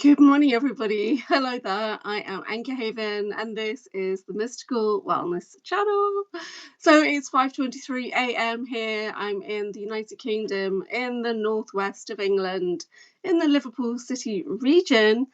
Good morning, everybody. Hello there. I am Anchorhaven, and this is the Mystical Wellness Channel. So it's 5:23 a.m. here. I'm in the United Kingdom, in the northwest of England, in the Liverpool City region,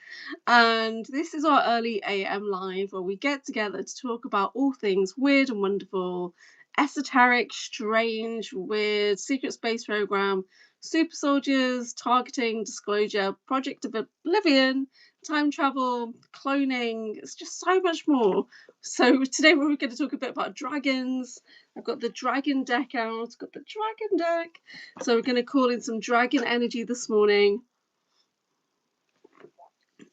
and this is our early a.m. live where we get together to talk about all things weird and wonderful, esoteric, strange, weird, secret space program, super soldiers, targeting, disclosure, Project of Oblivion, time travel, cloning. It's just so much more. So today we're going to talk a bit about dragons. I've got the dragon deck out. Got the dragon deck. So we're going to call in some dragon energy this morning.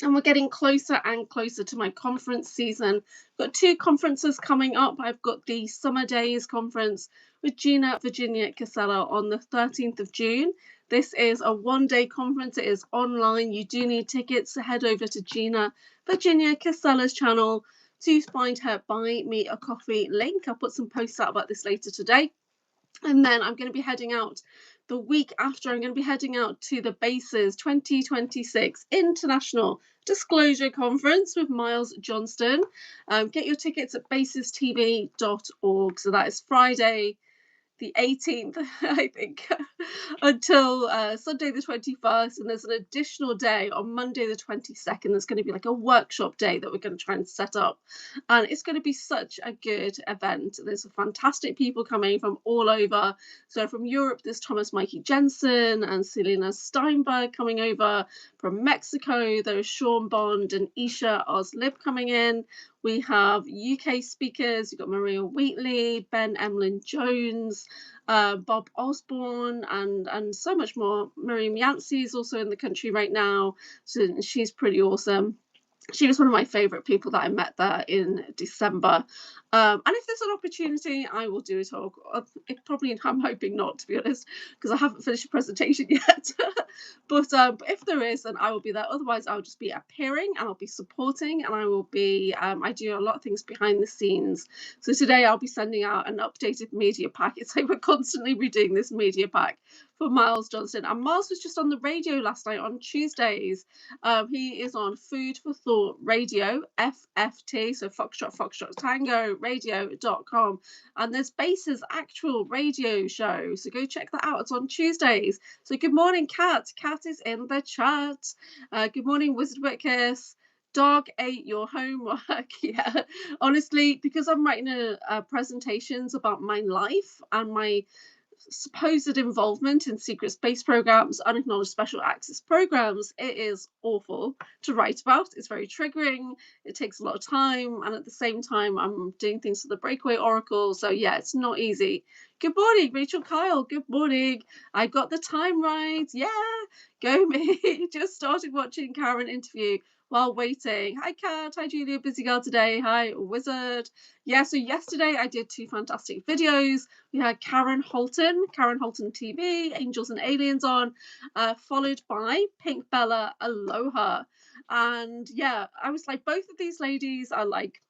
And we're getting closer and closer to my conference season. I've got two conferences coming up. I've got the Summer Days conference with Gina Virginia Casella on the 13th of June. This is a one-day conference. It is online. You do need tickets. So head over to Gina Virginia Casella's channel to find her Buy Me a Coffee link. I'll put some posts out about this later today. And then I'm going to be heading out the week after. I'm going to be heading out to the BASES 2026 International Disclosure Conference with Miles Johnston. Get your tickets at basestv.org. So that is Friday the 18th, I think, until Sunday the 21st. And there's an additional day on Monday the 22nd. There's going to be like a workshop day that we're going to try and set up. And it's going to be such a good event. There's fantastic people coming from all over. So from Europe, there's Thomas Mikey Jensen and Selena Steinberg coming over. From Mexico, there's Sean Bond and Isha Oslib coming in. We have UK speakers. You've got Maria Wheatley, Ben Emlyn Jones, Bob Osborne, and so much more. Miriam Yancey is also in the country right now, so she's pretty awesome. She was one of my favourite people that I met there in December. And if there's an opportunity, I will do a talk. Probably, I'm hoping not, to be honest, because I haven't finished a presentation yet. But if there is, then I will be there. Otherwise, I'll just be appearing and I'll be supporting, and I will be, I do a lot of things behind the scenes. So today I'll be sending out an updated media pack. It's like we're constantly redoing this media pack for Miles Johnston. And Miles was just on the radio last night on Tuesdays. He is on Food for Thought Radio, FFT, so Foxtrot Tango Radio.com. And there's Base's actual radio show. So go check that out. It's on Tuesdays. So good morning, Kat. Kat is in the chat. Good morning, Wizard Wickus. Dog ate your homework. Yeah, honestly, because I'm writing presentations about my life and my supposed involvement in secret space programs, unacknowledged special access programs, it is awful to write about. It's very triggering. It takes a lot of time, and at the same time I'm doing things for the Breakaway Oracle, so yeah, it's not easy. Good morning, Rachel Kyle. Good morning. I got the time right. Yeah, go me. Just started watching Karen interview while waiting. Hi, Kat. Hi, Julia. Busy girl today. Hi, Wizard. Yeah, so yesterday I did two fantastic videos. We had Karen Holton TV, Angels and Aliens on, followed by Pink Bella Aloha. And yeah, I was like, both of these ladies are like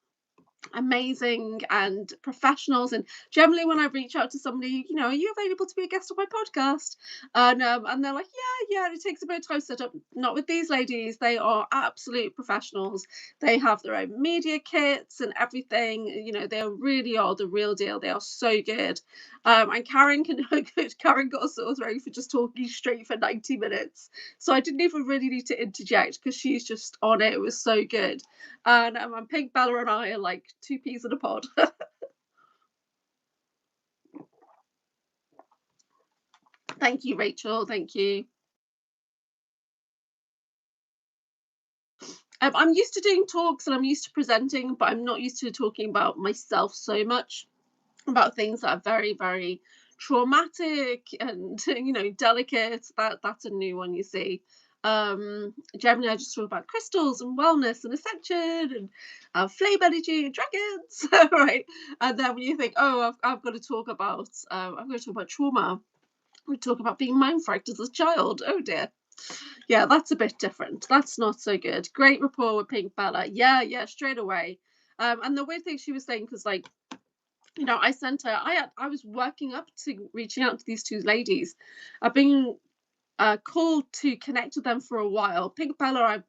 amazing and professionals, and generally when I reach out to somebody, you know, are you available to be a guest on my podcast, and they're like, yeah, it takes a bit of time to set up. Not with these ladies. They are absolute professionals. They have their own media kits and everything. You know, they really are the real deal. They are so good. And Karen got a sore throat for just talking straight for 90 minutes, so I didn't even really need to interject because she's just on it. It was so good. And Pink Bella and I are like two peas in a pod. Thank you, Rachel. Thank you. I'm used to doing talks and I'm used to presenting, but I'm not used to talking about myself so much, about things that are very, very traumatic and, you know, delicate. That's a new one, you see. Generally I just talk about crystals and wellness and ascension and flame energy and dragons. Right, and then when you think, oh, I've got to talk about trauma, we talk about being mind fracked as a child. Oh dear. Yeah, that's a bit different. That's not so good. Great rapport with Pink Bella. Yeah, straight away. And the weird thing she was saying, because like, you know, I sent her, I was working up to reaching out to these two ladies. I've been called to connect with them for a while. Pink Bella,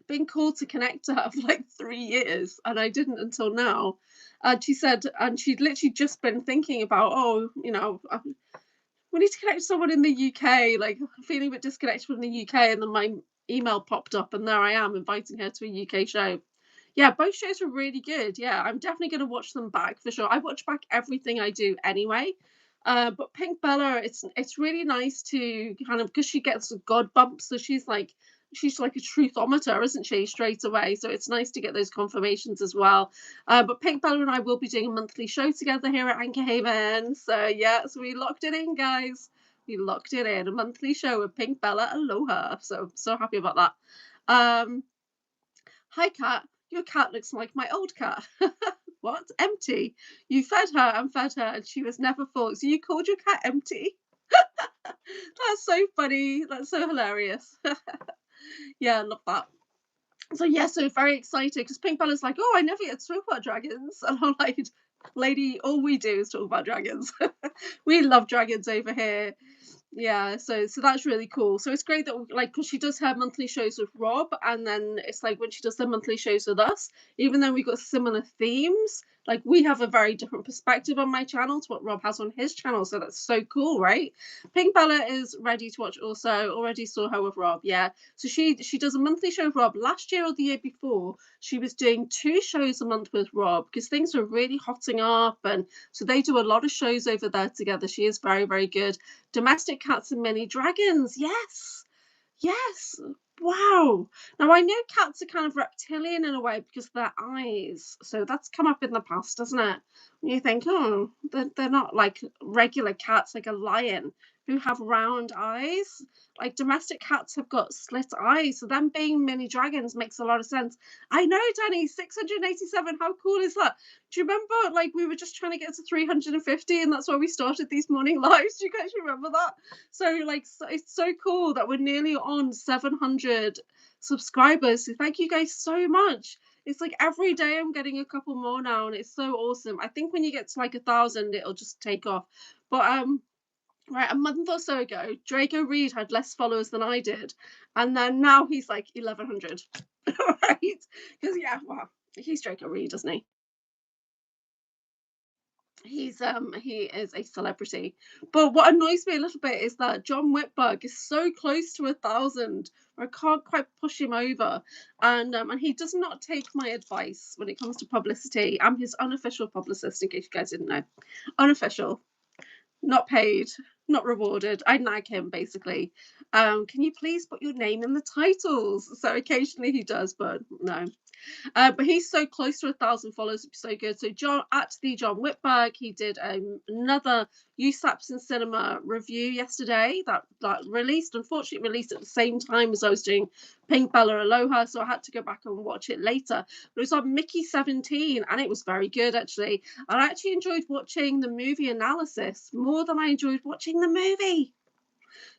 been called to connect to her for like 3 years, and I didn't until now. And she said, and she'd literally just been thinking about, oh, we need to connect with someone in the UK, like feeling a bit disconnected from the UK. And then my email popped up, and there I am inviting her to a UK show. Yeah, both shows were really good. Yeah, I'm definitely going to watch them back for sure. I watch back everything I do anyway. But Pink Bella, it's really nice to kind of, because she gets a god bump, so she's like a truthometer, isn't she, straight away? So it's nice to get those confirmations as well. But Pink Bella and I will be doing a monthly show together here at Anchorhaven. So yeah, so we locked it in, guys. We locked it in, a monthly show with Pink Bella. Aloha. So happy about that. Um, Hi, cat. Your cat looks like my old cat. What? Empty. You fed her, and she was never full. So you called your cat empty? That's so funny. That's so hilarious. Yeah, I love that. So yeah, so very excited because Pink Bella's like, oh, I never get to talk about dragons, and I'm like, lady, all we do is talk about dragons. We love dragons over here. Yeah, so that's really cool. So it's great that like, because she does her monthly shows with Rob, and then it's like when she does the monthly shows with us, even though we've got similar themes, like we have a very different perspective on my channel to what Rob has on his channel. So that's so cool, right? Pink Bella is ready to watch also. Already saw her with Rob. Yeah. So she does a monthly show with Rob. Last year or the year before, she was doing 2 shows a month with Rob because things were really hotting up, and so they do a lot of shows over there together. She is very, very good. Domestic Cats and Mini Dragons. Yes. Yes. Wow. Now I know cats are kind of reptilian in a way because of their eyes. So that's come up in the past, doesn't it? You think, oh, they're not like regular cats, like a lion who have round eyes. Like domestic cats have got slit eyes. So them being mini dragons makes a lot of sense. I know, Danny, 687. How cool is that? Do you remember, like, we were just trying to get to 350, and that's why we started these morning lives? Do you guys remember that? So, like, it's so cool that we're nearly on 700 subscribers. So thank you guys so much. It's like every day I'm getting a couple more now, and it's so awesome. I think when you get to like 1,000, it'll just take off. But right, a month or so ago, Draco Reed had less followers than I did, and then now he's like 1,100. Right? Because yeah, well, he's Draco Reed, doesn't he? He is a celebrity. But what annoys me a little bit is that John Whitberg is so close to 1,000, where I can't quite push him over. And he does not take my advice when it comes to publicity. I'm his unofficial publicist, in case you guys didn't know. Unofficial, not paid, not rewarded. I nag him basically. Can you please put your name in the titles? So occasionally he does, but no. But he's so close to 1,000 followers, it's so good. So John, at the John Whitberg, he did another USAPs in Cinema review yesterday that released, unfortunately released at the same time as I was doing Pink Bella Aloha, so I had to go back and watch it later. But it was on Mickey 17, and it was very good actually. And I actually enjoyed watching the movie analysis more than I enjoyed watching the movie.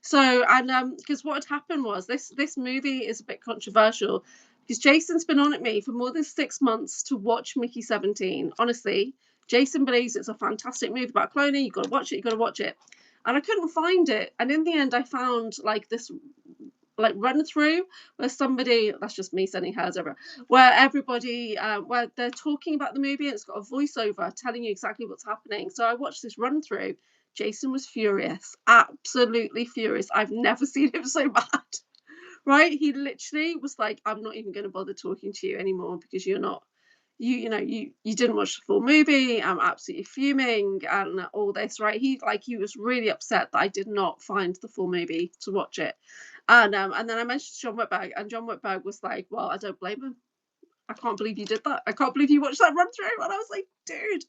So, and because what had happened was this movie is a bit controversial because Jason's been on at me for more than 6 months to watch Mickey 17. Honestly, Jason believes it's a fantastic movie about cloning. You've got to watch it. You've got to watch it. And I couldn't find it. And in the end, I found like this like run through where somebody, that's just me sending hers over, where everybody where they're talking about the movie and it's got a voiceover telling you exactly what's happening. So I watched this run through. Jason was furious, absolutely furious. I've never seen him so mad. Right? He literally was like, I'm not even going to bother talking to you anymore because you're not, you didn't watch the full movie. I'm absolutely fuming and all this, right? He was really upset that I did not find the full movie to watch it. And then I mentioned John Whitberg, and John Whitberg was like, well, I don't blame him. I can't believe you did that. I can't believe you watched that run through. And I was like, dude.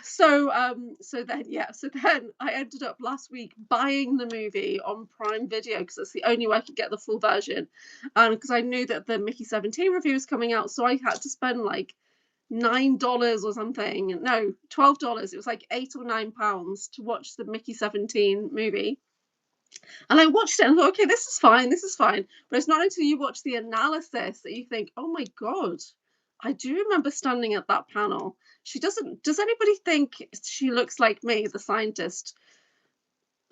So then I ended up last week buying the movie on Prime Video because that's the only way I could get the full version. And because I knew that the Mickey 17 review was coming out, so I had to spend like $9 or something. No, $12. It was like £8 or £9 to watch the Mickey 17 movie. And I watched it and thought, okay, this is fine, this is fine. But it's not until you watch the analysis that you think, oh my God, I do remember standing at that panel. Does anybody think she looks like me, the scientist?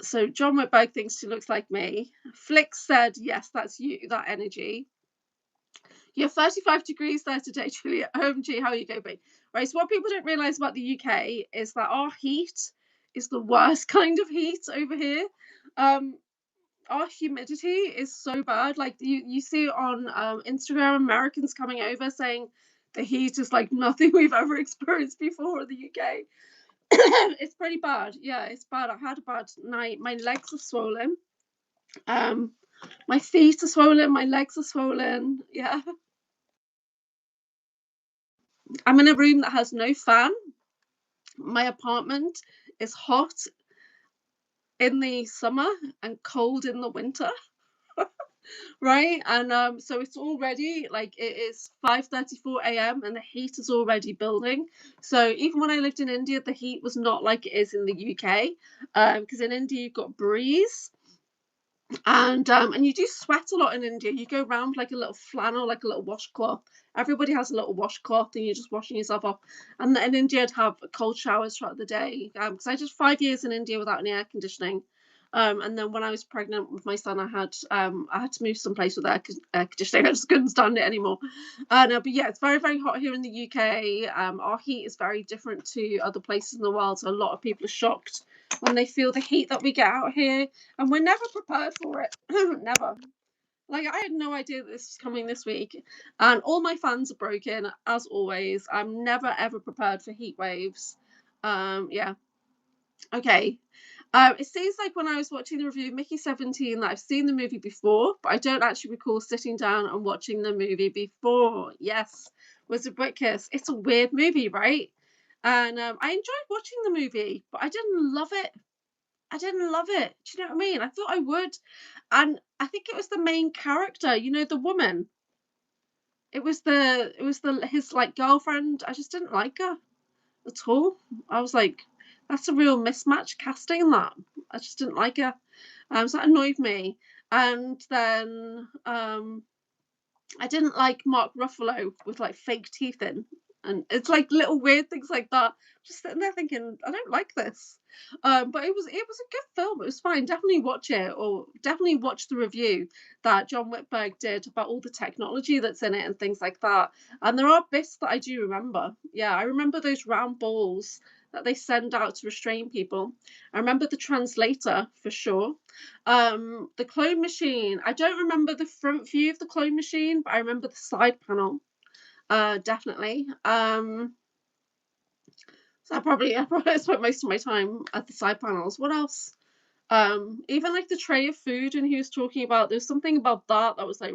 So John Whitberg thinks she looks like me. Flick said, yes, that's you, that energy. You're 35 degrees there today, Julia. OMG, how are you coping? Right, so what people don't realise about the UK is that our heat is the worst kind of heat over here. Um, our humidity is so bad. Like you see it on Instagram, Americans coming over saying the heat is like nothing we've ever experienced before in the UK. It's pretty bad. Yeah, it's bad. I had a bad night. My legs are swollen. Um, my feet are swollen. My legs are swollen. Yeah, I'm in a room that has no fan. My apartment is hot in the summer and cold in the winter. Right, and so it's already like it is 5:34 a.m. and the heat is already building. So even when I lived in India, the heat was not like it is in the UK, because in India you've got breeze, and you do sweat a lot in India. You go around like a little flannel, like a little washcloth. Everybody has a little washcloth, and you're just washing yourself off. And in India, I'd have cold showers throughout the day. Because I did 5 years in India without any air conditioning. And then when I was pregnant with my son, I had to move someplace with air conditioning. I just couldn't stand it anymore. No, but yeah, it's very very hot here in the UK. Our heat is very different to other places in the world. So a lot of people are shocked when they feel the heat that we get out here, and we're never prepared for it. Never. Like I had no idea that this was coming this week, and all my fans are broken as always. I'm never ever prepared for heat waves. Yeah. Okay. It seems like when I was watching the review of Mickey 17 that I've seen the movie before, but I don't actually recall sitting down and watching the movie before. Yes, was a Brick Kiss. It's a weird movie, right? And I enjoyed watching the movie, but I didn't love it. I didn't love it. Do you know what I mean? I thought I would. And I think it was the main character, the woman. It was the his like girlfriend. I just didn't like her at all. I was like, that's a real mismatch casting that. I just didn't like her. So that annoyed me. And then I didn't like Mark Ruffalo with like fake teeth in. And it's like little weird things like that. Just sitting there thinking, I don't like this. But it was a good film. It was fine. Definitely watch it, or definitely watch the review that John Whitberg did about all the technology that's in it and things like that. And there are bits that I do remember. Yeah, I remember those round balls that they send out to restrain people. I remember the translator for sure. The clone machine. I don't remember the front view of the clone machine, but I remember the side panel. Definitely. So I probably spent most of my time at the side panels. What else? Even like the tray of food, and he was talking about there's something about that was like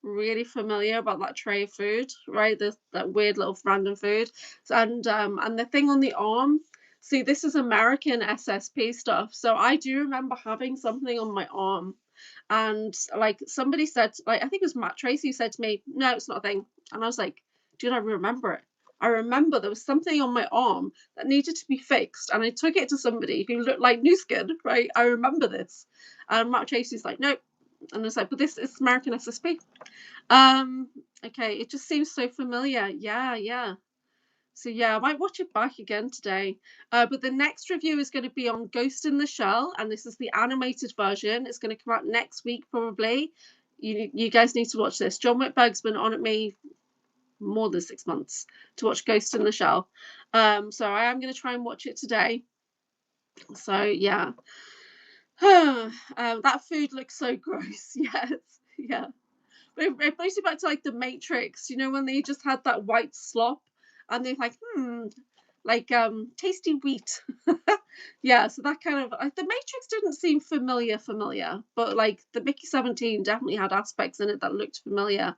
really familiar about that tray of food, right? That weird little random food. And the thing on the arm. See, this is American SSP stuff. So I do remember having something on my arm, and like somebody said, like I think it was Matt Tracy said to me, "No, it's not a thing." And I was like, "Dude, I remember it. I remember there was something on my arm that needed to be fixed, and I took it to somebody who looked like New Skin, right? I remember this." And Matt Tracy's like, "Nope." And I was like, "But this is American SSP." Um, okay, it just seems so familiar. Yeah, yeah. So yeah, I might watch it back again today. But the next review is going to be on Ghost in the Shell, and this is the animated version. It's going to come out next week probably. You guys need to watch this. John Whitberg's been on at me more than 6 months to watch Ghost in the Shell. So I am going to try and watch it today. So yeah. That food looks so gross. Yes, yeah. But it brings me back to like the Matrix, when they just had that white slop and they're like, like tasty wheat. Yeah, so that kind of the Matrix didn't seem familiar, but like the Mickey 17 definitely had aspects in it that looked familiar.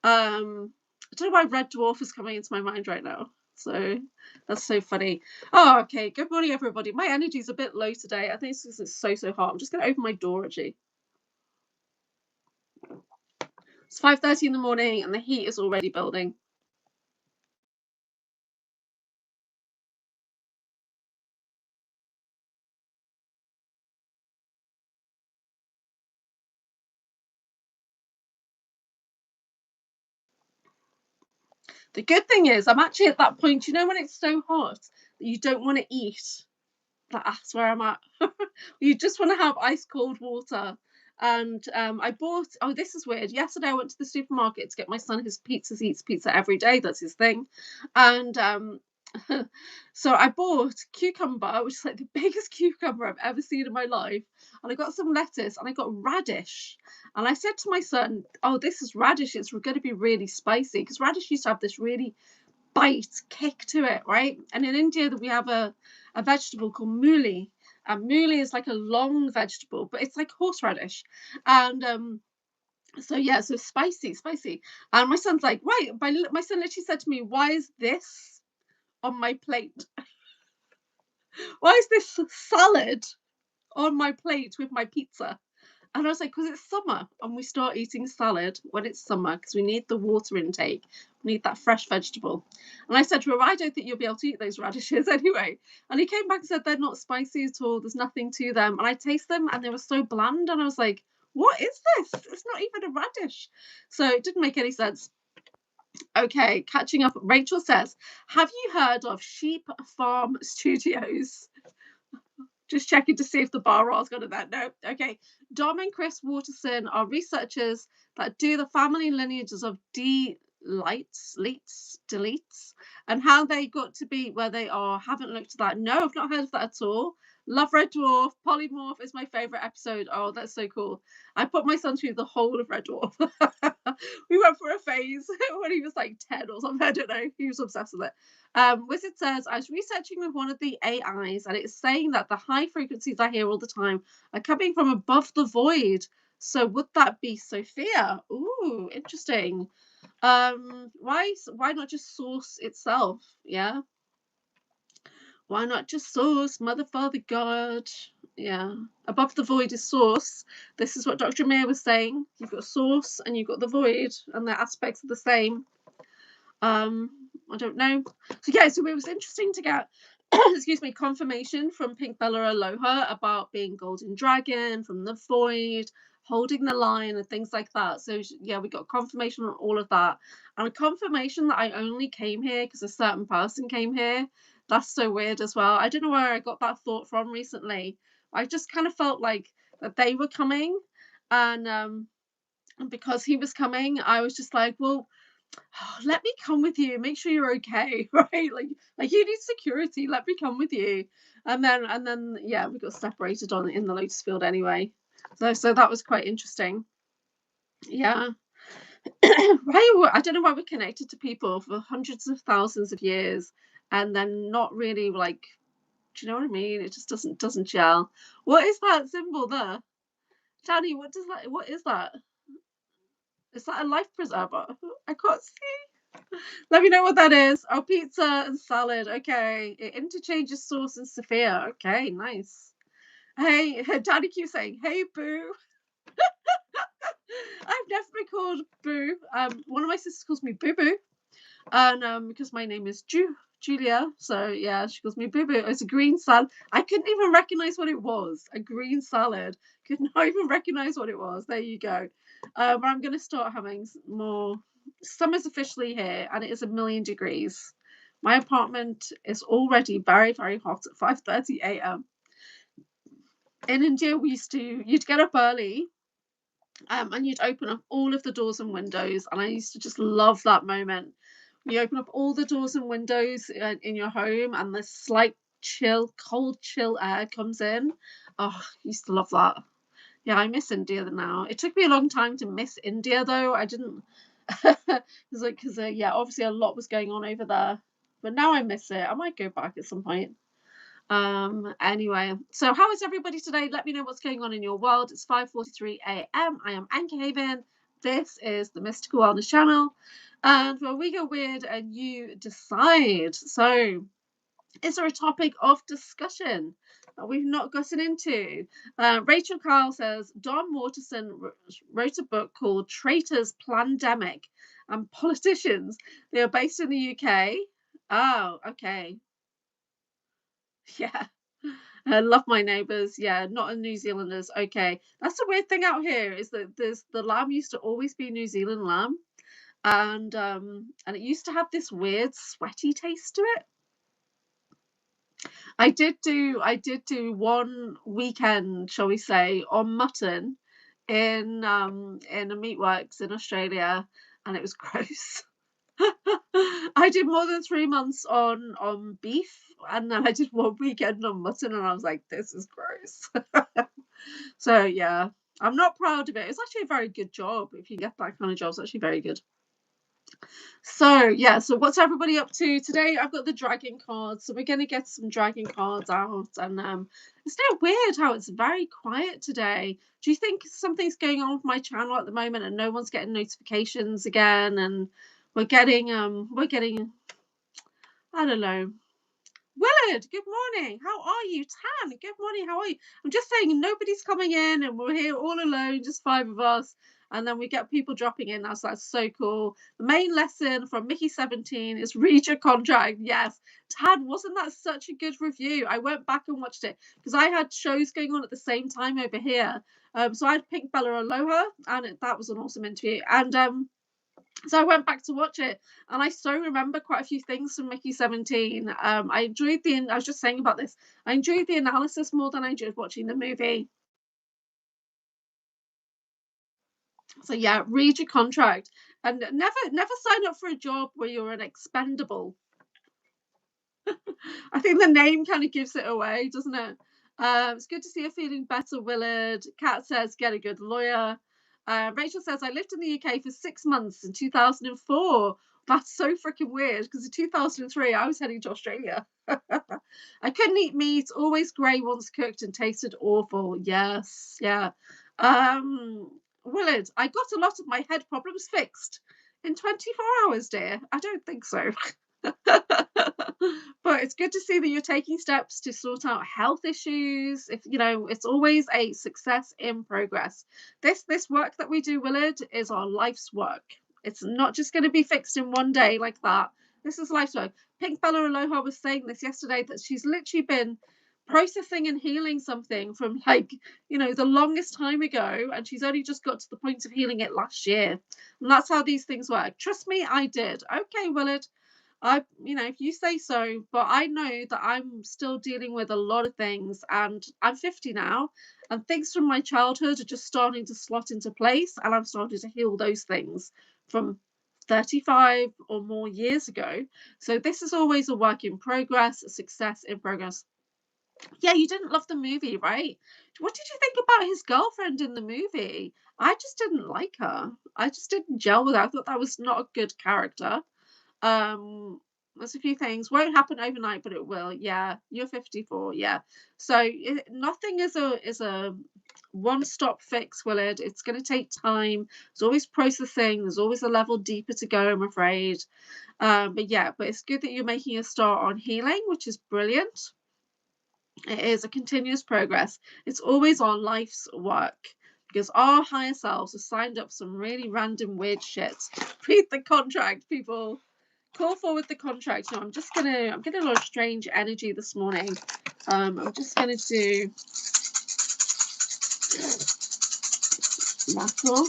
I don't know why Red Dwarf is coming into my mind right now. So that's so funny. Oh, okay. Good morning, everybody. My energy's a bit low today. I think it's because it's so hot. I'm just gonna open my door actually. It's 5:30 in the morning and the heat is already building. The good thing is I'm actually at that point, when it's so hot that you don't want to eat. That's where I'm at. You just want to have ice cold water. And I bought, oh, this is weird. Yesterday I went to the supermarket to get my son his pizzas. He eats pizza every day. That's his thing. And so I bought cucumber, which is like the biggest cucumber I've ever seen in my life. And I got some lettuce and I got radish. And I said to my son, oh, this is radish. It's going to be really spicy because radish used to have this really bite kick to it, right? And in India, we have a vegetable called mooli. And mooli is like a long vegetable, but it's like horseradish. And so yeah, so spicy. And my son's like, right. My son literally said to me, why is this on my plate? Why is this salad on my plate with my pizza? And I was like, because it's summer and we start eating salad when it's summer because we need the water intake. We need that fresh vegetable. And I said to him, I don't think you'll be able to eat those radishes anyway. And he came back and said, they're not spicy at all. There's nothing to them. And I taste them and they were so bland. And I was like, what is this? It's not even a radish. So it didn't make any sense. Okay, catching up. Rachel says, have you heard of Sheep Farm Studios? Just checking to see if the bar roll's got that. No. Okay. Dom and Chris Waterson are researchers that do the family lineages of deletes, and how they got to be where they are. Haven't looked at that. No, I've not heard of that at all. Love Red Dwarf. Polymorph is my favorite episode. Oh, that's so cool. I put my son through the whole of Red Dwarf. We went for a phase when he was like 10 or something. I don't know. He was obsessed with it. Wizard says, I was researching with one of the AIs and it's saying that the high frequencies I hear all the time are coming from above the void. So would that be Sophia? Ooh, interesting. Why not just source itself? Yeah. Why not just source, Mother, Father, God? Yeah. Above the void is source. This is what Dr. Meir was saying. You've got source and you've got the void, and their aspects are the same. I don't know. So yeah, so it was interesting to get excuse me, confirmation from Pink Bella Aloha about being Golden Dragon, from the void, holding the line and things like that. So yeah, we got confirmation on all of that. And a confirmation that I only came here because a certain person came here. That's so weird as well. I don't know where I got that thought from recently. I just kind of felt like that they were coming, and because he was coming, I was just like, well, let me come with you, make sure you're okay, right? Like you need security, let me come with you. And then yeah, we got separated on in the Lotus Field anyway. So that was quite interesting. Yeah. Right, I don't know why we're connected to people for hundreds of thousands of years and then not really, like, do you know what I mean? It just doesn't gel. What is that symbol there? Danny, what is that? Is that a life preserver? I can't see. Let me know what that is. Oh, pizza and salad. Okay. It interchanges sauce and Sophia. Okay, nice. Hey, Daddy keeps saying, hey, boo. I've never been called boo. One of my sisters calls me boo boo. And because my name is Julia. So yeah, she calls me boo boo. It's a green salad. I couldn't even recognize what it was. A green salad. Could not even recognize what it was. There you go. But I'm going to start having more. Summer's officially here and it is 1,000,000 degrees. My apartment is already very, very hot at 5:30 a.m. In India, you'd get up early, and you'd open up all of the doors and windows. And I used to just love that moment. You open up all the doors and windows in your home and this slight cold chill air comes in. Oh, I used to love that. Yeah, I miss India now. It took me a long time to miss India, though. I didn't. Because yeah, obviously a lot was going on over there. But now I miss it. I might go back at some point. Anyway, so how is everybody today? Let me know what's going on in your world. It's 5:43 a.m. I am Anchorhaven. This is the Mystical Wellness Channel, and where we go weird and you decide. So, is there a topic of discussion that we've not gotten into? Rachel Kyle says Don Waterson wrote a book called Traitors, Plandemic, and Politicians. They are based in the UK. Oh, okay. Yeah. I love my neighbours. Yeah, not a New Zealanders. Okay. That's the weird thing out here is that the lamb used to always be New Zealand lamb. And it used to have this weird sweaty taste to it. I did do one weekend, shall we say, on mutton in a meatworks in Australia, and it was gross. I did more than 3 months on beef, and then I did 1 weekend on mutton, and I was like, "This is gross." So, yeah, I'm not proud of it. It's actually a very good job. If you get that kind of job, it's actually very good. So, yeah, so what's everybody up to today? I've got the dragon cards, so we're gonna get some dragon cards out, and it's so weird how it's very quiet today. Do you think something's going on with my channel at the moment and no one's getting notifications again, and we're getting I don't know. Willard, good morning. How are you? Tan, good morning. How are you? I'm just saying nobody's coming in and we're here all alone, just 5 of us. And then we get people dropping in. That's so cool. The main lesson from Mickey 17 is read your contract. Yes. Tan, wasn't that such a good review? I went back and watched it because I had shows going on at the same time over here. So I had Pink Bella Aloha, and that was an awesome interview. And so I went back to watch it, and I so remember quite a few things from Mickey 17. I enjoyed I was just saying about this. I enjoyed the analysis more than I enjoyed watching the movie. So yeah, read your contract and never sign up for a job where you're an expendable. I think the name kind of gives it away, doesn't it? It's good to see you feeling better, Willard. Kat says, get a good lawyer. Rachel says, I lived in the UK for 6 months in 2004. That's so freaking weird because in 2003, I was heading to Australia. I couldn't eat meat, always grey once cooked and tasted awful. Yes, yeah. Willard, I got a lot of my head problems fixed in 24 hours, dear. I don't think so. But it's good to see that you're taking steps to sort out health issues. If you know, it's always a success in progress. This work that we do, Willard, is our life's work. It's not just going to be fixed in one day like that. This is life's work. Pink Bella Aloha was saying this yesterday, that she's literally been processing and healing something from, like, the longest time ago, and she's only just got to the point of healing it last year. And that's how these things work. Trust me, I did. Okay, Willard. If you say so, but I know that I'm still dealing with a lot of things, and I'm 50 now, and things from my childhood are just starting to slot into place, and I'm starting to heal those things from 35 or more years ago. So this is always a work in progress, a success in progress. Yeah, you didn't love the movie, right? What did you think about his girlfriend in the movie? I just didn't like her. I just didn't gel with her. I thought that was not a good character. There's a few things won't happen overnight, but it will. Yeah, you're 54. Yeah, so nothing is a one-stop fix, Willard. It's going to take time. There's always processing. There's always a level deeper to go, I'm afraid. But it's good that you're making a start on healing, which is brilliant. It is a continuous progress. It's always on life's work, because our higher selves have signed up some really random weird shit. Read the contract, people. Call forward the contract. No, I'm getting a lot of strange energy this morning. I'm just gonna do Mackerel.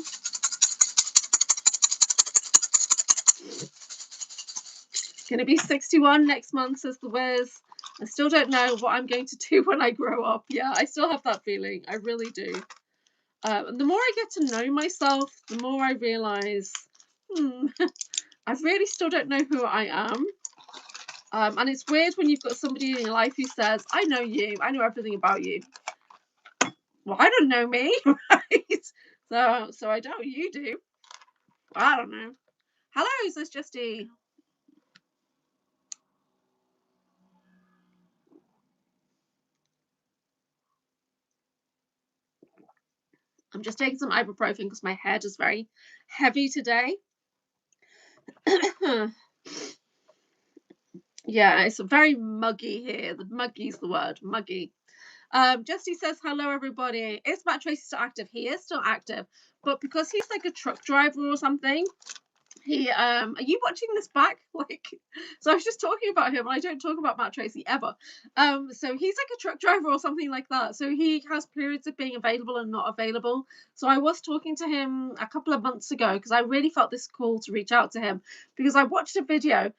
Gonna be 61 next month, says the Wiz. I still don't know what I'm going to do when I grow up. Yeah, I still have that feeling. I really do. And the more I get to know myself, the more I realize, I really still don't know who I am. And it's weird when you've got somebody in your life who says, I know you, I know everything about you. Well, I don't know me, right? So I don't, you do. I don't know. Hello, says Justy. I'm just taking some ibuprofen because my head is very heavy today. Yeah, it's very muggy here. The muggy's the word, muggy. Justy says, hello, everybody. Is Matt Tracy still active? He is still active, but because he's like a truck driver or something, are you watching this back? So I was just talking about him, and I don't talk about Matt Tracy ever. So he's like a truck driver or something like that. So he has periods of being available and not available. So I was talking to him a couple of months ago because I really felt this call to reach out to him, because I watched a video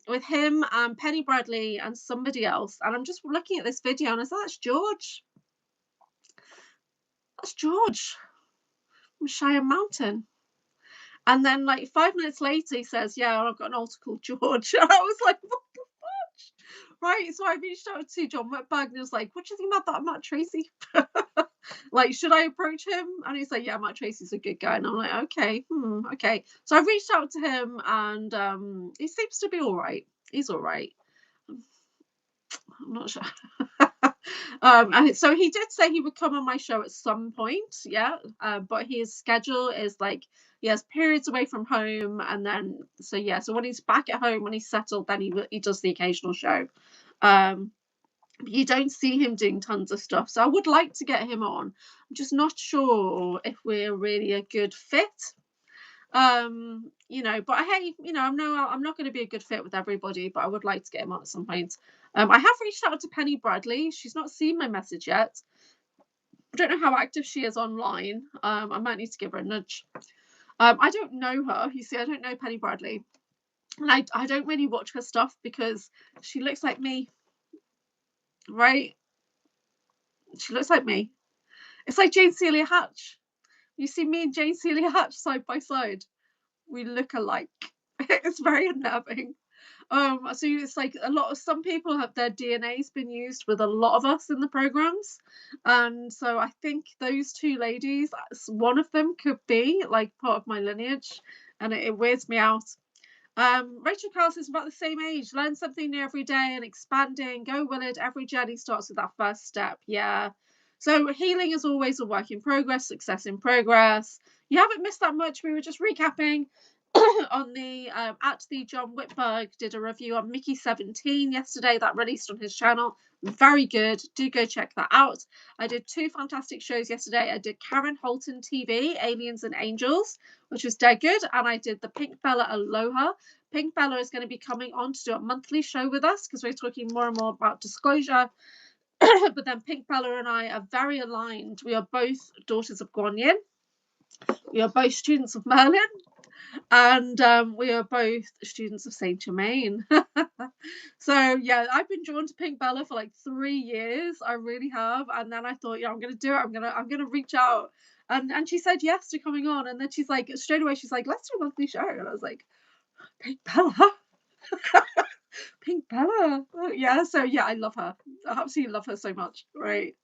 with him and Penny Bradley and somebody else, and I'm just looking at this video and I thought, that's George. That's George. Shire Mountain. And then like 5 minutes later, he says, yeah, I've got an altar called George. And I was like, what the fudge? Right. So I reached out to John Whitbag and was like, what do you think about that Matt Tracy? Like, should I approach him? And he's like, yeah, Matt Tracy's a good guy. And I'm like, okay, okay. So I reached out to him and he seems to be all right. He's all right. I'm not sure. And so he did say he would come on my show at some point, yeah. But his schedule is like he has periods away from home, and then so yeah. So when he's back at home, when he's settled, then he does the occasional show. But you don't see him doing tons of stuff. So I would like to get him on. I'm just not sure if we're really a good fit. But hey, I'm not going to be a good fit with everybody, but I would like to get him on at some point. I have reached out to Penny Bradley. She's not seen my message yet. I don't know how active she is online. I might need to give her a nudge. I don't know her. You see, I don't know Penny Bradley, and I don't really watch her stuff because she looks like me, right? She looks like me. It's like Jane Celia Hatch. You see me and Jane Celia Hatch side by side. We look alike. It's very unnerving. So it's like some people have their DNA's been used with a lot of us in the programs, and so I think those two ladies, one of them could be like part of my lineage, and it weirds me out. Rachel Carlson is about the same age. Learn something new every day and expanding. Go Willard. Every journey starts with that first step. Yeah. So healing is always a work in progress, success in progress. You haven't missed that much. We were just recapping on the at the John Whitberg did a review on Mickey 17 yesterday that released on his channel. Very good. Do go check that out. I did 2 fantastic shows yesterday. I did Karen Holton TV, Aliens and Angels, which was dead good, and I did the Pink Bella Aloha. Pink Bella is going to be coming on to do a monthly show with us because we're talking more and more about disclosure. But then Pink Bella and I are very aligned. We are both daughters of Guan Yin. We are both students of Merlin. And we are both students of Saint Germain. So yeah, I've been drawn to Pink Bella for like 3 years. I really have. And then I thought, yeah, I'm gonna do it. I'm gonna reach out. And she said yes to coming on. And then she's like, straight away, she's like, let's do a monthly show. And I was like, Pink Bella. Pink Bella. Yeah, so yeah, I love her. I absolutely love her so much. Right.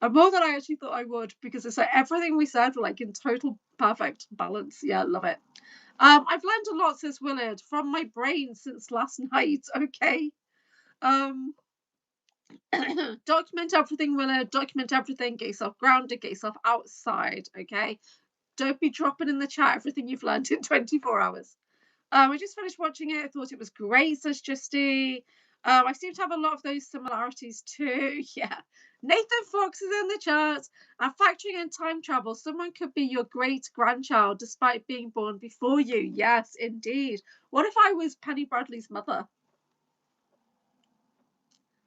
And more than I actually thought I would, because it's like everything we said were like in total perfect balance. Yeah, love it. I've learned a lot, says Willard, from my brain since last night. Okay. Document everything, Willard. Document everything. Get yourself grounded. Get yourself outside. Okay. Don't be dropping in the chat everything you've learned in 24 hours. I just finished watching it. I thought it was great, says Justy. I seem to have a lot of those similarities too. Yeah. Nathan Fox is in the chat. And factoring in time travel, someone could be your great grandchild despite being born before you. Yes, indeed. What if I was Penny Bradley's mother?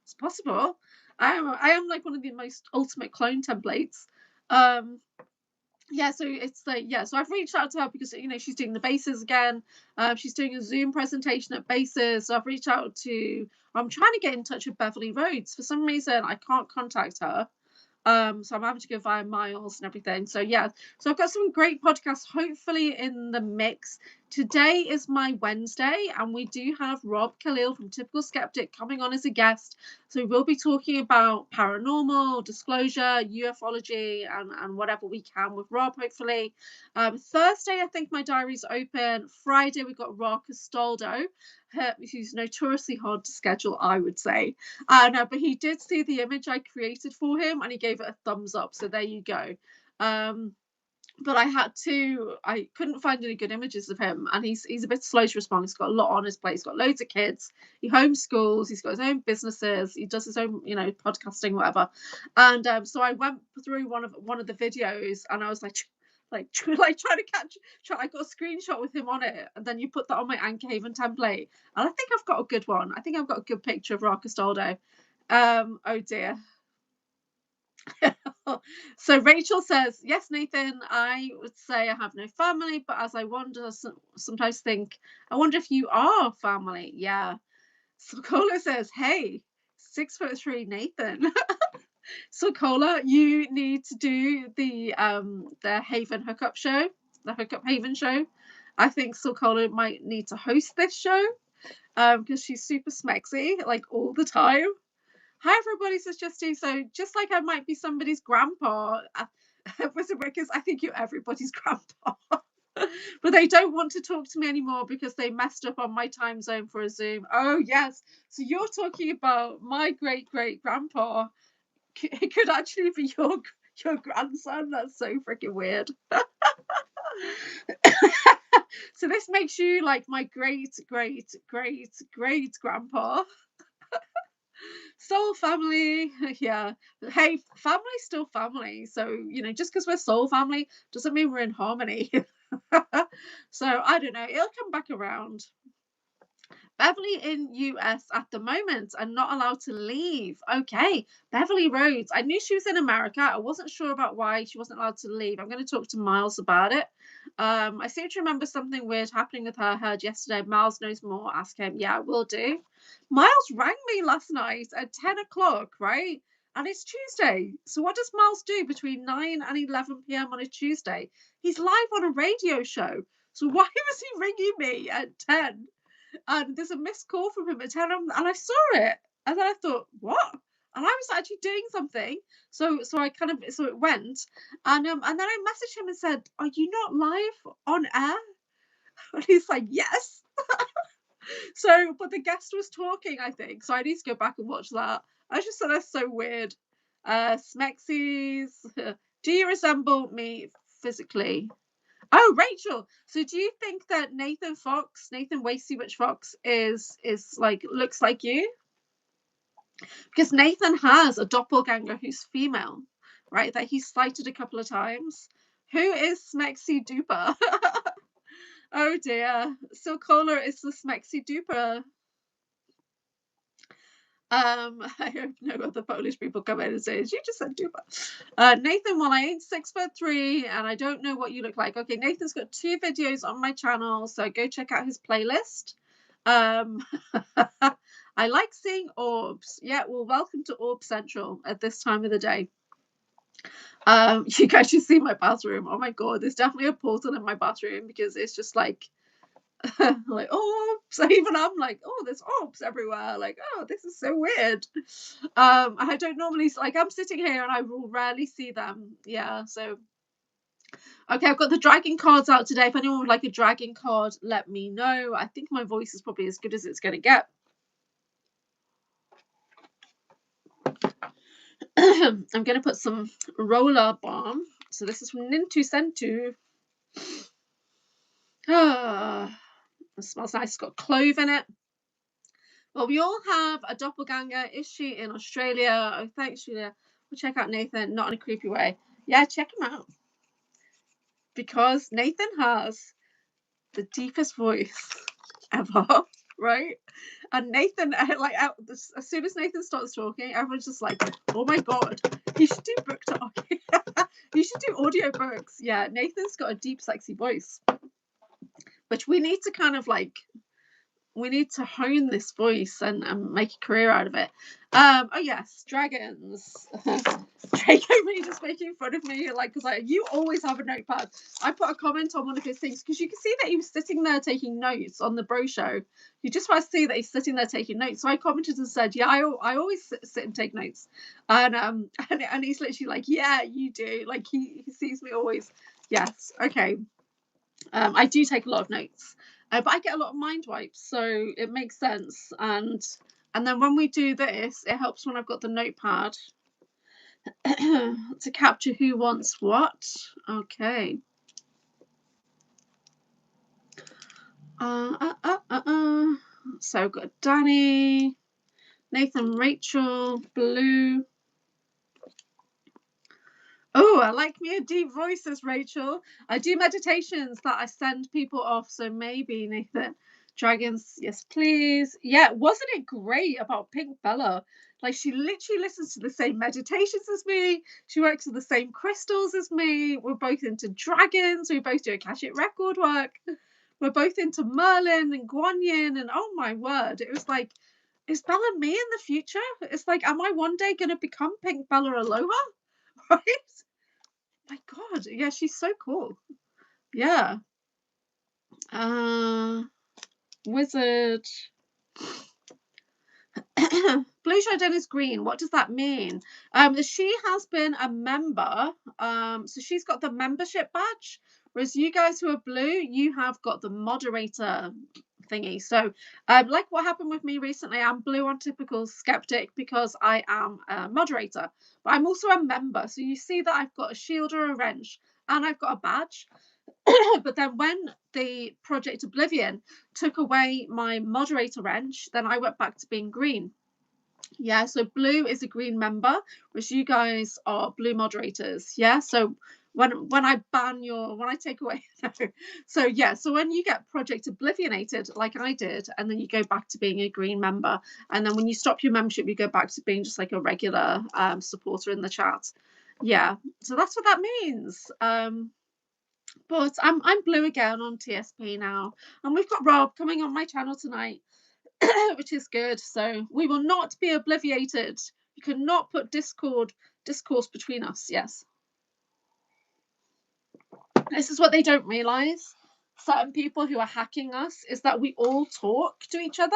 It's possible. I am like one of the most ultimate clone templates. Yeah, so it's like, yeah, so I've reached out to her because she's doing the bases again. She's doing a Zoom presentation at bases. So I've reached out to, I'm trying to get in touch with Beverly Rhodes. For some reason I can't contact her. So I'm having to go via Miles and everything. So yeah, so I've got some great podcasts hopefully in the mix. Today is my Wednesday, and we do have Rob Khalil from Typical Skeptic coming on as a guest. So we'll be talking about paranormal, disclosure, ufology, and whatever we can with Rob, hopefully. Thursday, I think my diary's open. Friday, we've got Rob Castaldo, who's notoriously hard to schedule, I would say. No, but he did see the image I created for him, and he gave it a thumbs up. So there you go. But I couldn't find any good images of him, and he's a bit slow to respond. He's got a lot on his plate. He's got loads of kids. He homeschools. He's got his own businesses. He does his own, podcasting, whatever. And so I went through one of the videos, and I was like trying to catch. I got a screenshot with him on it, and then you put that on my Anchorhaven template, and I think I've got a good one. I think I've got a good picture of Rob Castaldo. Oh dear. So Rachel says, yes, Nathan, I would say I have no family, but as I sometimes think, I wonder if you are family. Yeah. So Cola says, hey, 6'3" Nathan. So Cola, you need to do the Haven hookup show, the Hookup Haven show. I think Cola might need to host this show because she's super smexy like all the time. Hi everybody, says Justine. So just like I might be somebody's grandpa, because I think you're everybody's grandpa. But they don't want to talk to me anymore because they messed up on my time zone for a Zoom. Oh yes, so you're talking about my great great grandpa. It could actually be your grandson. That's so freaking weird. So this makes you like my great great great great grandpa. Soul family, yeah. Hey, family's still family. So, just because we're soul family doesn't mean we're in harmony. So, I don't know. It'll come back around. Beverly in US at the moment and not allowed to leave. Okay, Beverly Rhodes. I knew she was in America. I wasn't sure about why she wasn't allowed to leave. I'm going to talk to Miles about it. I seem to remember something weird happening with her. I heard yesterday. Miles knows more. Ask him. Yeah, will do. Miles rang me last night at 10 o'clock, right? And it's Tuesday. So what does Miles do between 9 and 11 p.m. on a Tuesday? He's live on a radio show. So why was he ringing me at 10? And there's a missed call from him at 10, and I saw it, and then I thought, what? And I was actually doing something, so it went, and then I messaged him and said, "Are you not live on air?" And he's like, "Yes." So, but the guest was talking, I think, so I need to go back and watch that. I just thought that's so weird. Smexies, do you resemble me physically? Oh, Rachel. So do you think that Nathan Wasey Witch Fox is like looks like you? Because Nathan has a doppelganger who's female, right? That he's cited a couple of times. Who is Smexy Duper? Oh dear. So Cola is the Smexy Duper. I hope no other Polish people come in and say, you just said Duper. Nathan, well, I ain't 6'3" and I don't know what you look like. Okay, Nathan's got 2 videos on my channel, so go check out his playlist. I like seeing orbs. Yeah, well, welcome to Orb Central at this time of the day. You guys should see my bathroom. Oh my god, there's definitely a portal in my bathroom because it's just like like orbs. Even I'm like, oh, there's orbs everywhere. Like, oh, this is so weird. I don't normally like. I'm sitting here and I will rarely see them. Yeah. So, okay, I've got the dragon cards out today. If anyone would like a dragon card, let me know. I think my voice is probably as good as it's going to get. I'm going to put some roller balm. So this is from Nintu Sentu. Ah, it smells nice. It's got clove in it. Well, we all have a doppelganger. Is she in Australia? Oh, thanks, Julia. We'll check out Nathan, not in a creepy way. Yeah, check him out. Because Nathan has the deepest voice ever, right? And Nathan, like, as soon as Nathan starts talking, everyone's just like, oh my god, he should do book talk. He should do audio books. Yeah, Nathan's got a deep, sexy voice. Which we need to kind of like we need to hone this voice and make a career out of it. Oh yes, dragons. Draco really just making fun of me, like, because you always have a notepad. I put a comment on one of his things because you can see that he was sitting there taking notes on the bro show. You just want to see that he's sitting there taking notes. So I commented and said, yeah, I always sit and take notes, and he's literally like, yeah, you do. Like he sees me always. Yes, okay. I do take a lot of notes. But I get a lot of mind wipes, so it makes sense. And then when we do this, it helps when I've got the notepad to capture who wants what. Okay. So I've got Danny, Nathan, Rachel, Blue. Oh, I like me a deep voice, says Rachel. I do meditations that I send people off, so maybe, Nathan. Dragons, yes, please. Yeah, wasn't it great about Pink Bella? Like, she literally listens to the same meditations as me. She works with the same crystals as me. We're both into dragons. We both do Akashic record work. We're both into Merlin and Guanyin, and oh my word, it is Bella me in the future? It's like, am I one day gonna become Pink Bella Aloha? Right? My God, yeah, she's so cool. Yeah. Wizard. Blue Shine Den is green. What does that mean? She has been a member. So she's got the membership badge, whereas you guys who are blue, you have got the moderator thingy. So, like what happened with me recently, I'm blue on typical skeptic because I am a moderator, but I'm also a member. So you see that I've got a shield or a wrench, and I've got a badge. But then when the Project Oblivion took away my moderator wrench, then I went back to being green. Yeah, so blue is a green member, which you guys are blue moderators. Yeah, so when I take away so yeah, so when you get Project Oblivionated like I did, and then you go back to being a green member, and then when you stop your membership you go back to being just like a regular supporter in the chat. Yeah, so that's what that means. But I'm blue again on TSP now, and we've got Rob coming on my channel tonight, which is good. So we will not be obliviated. You cannot put discourse between us. Yes, this is what they don't realize. Certain people who are hacking us is that we all talk to each other.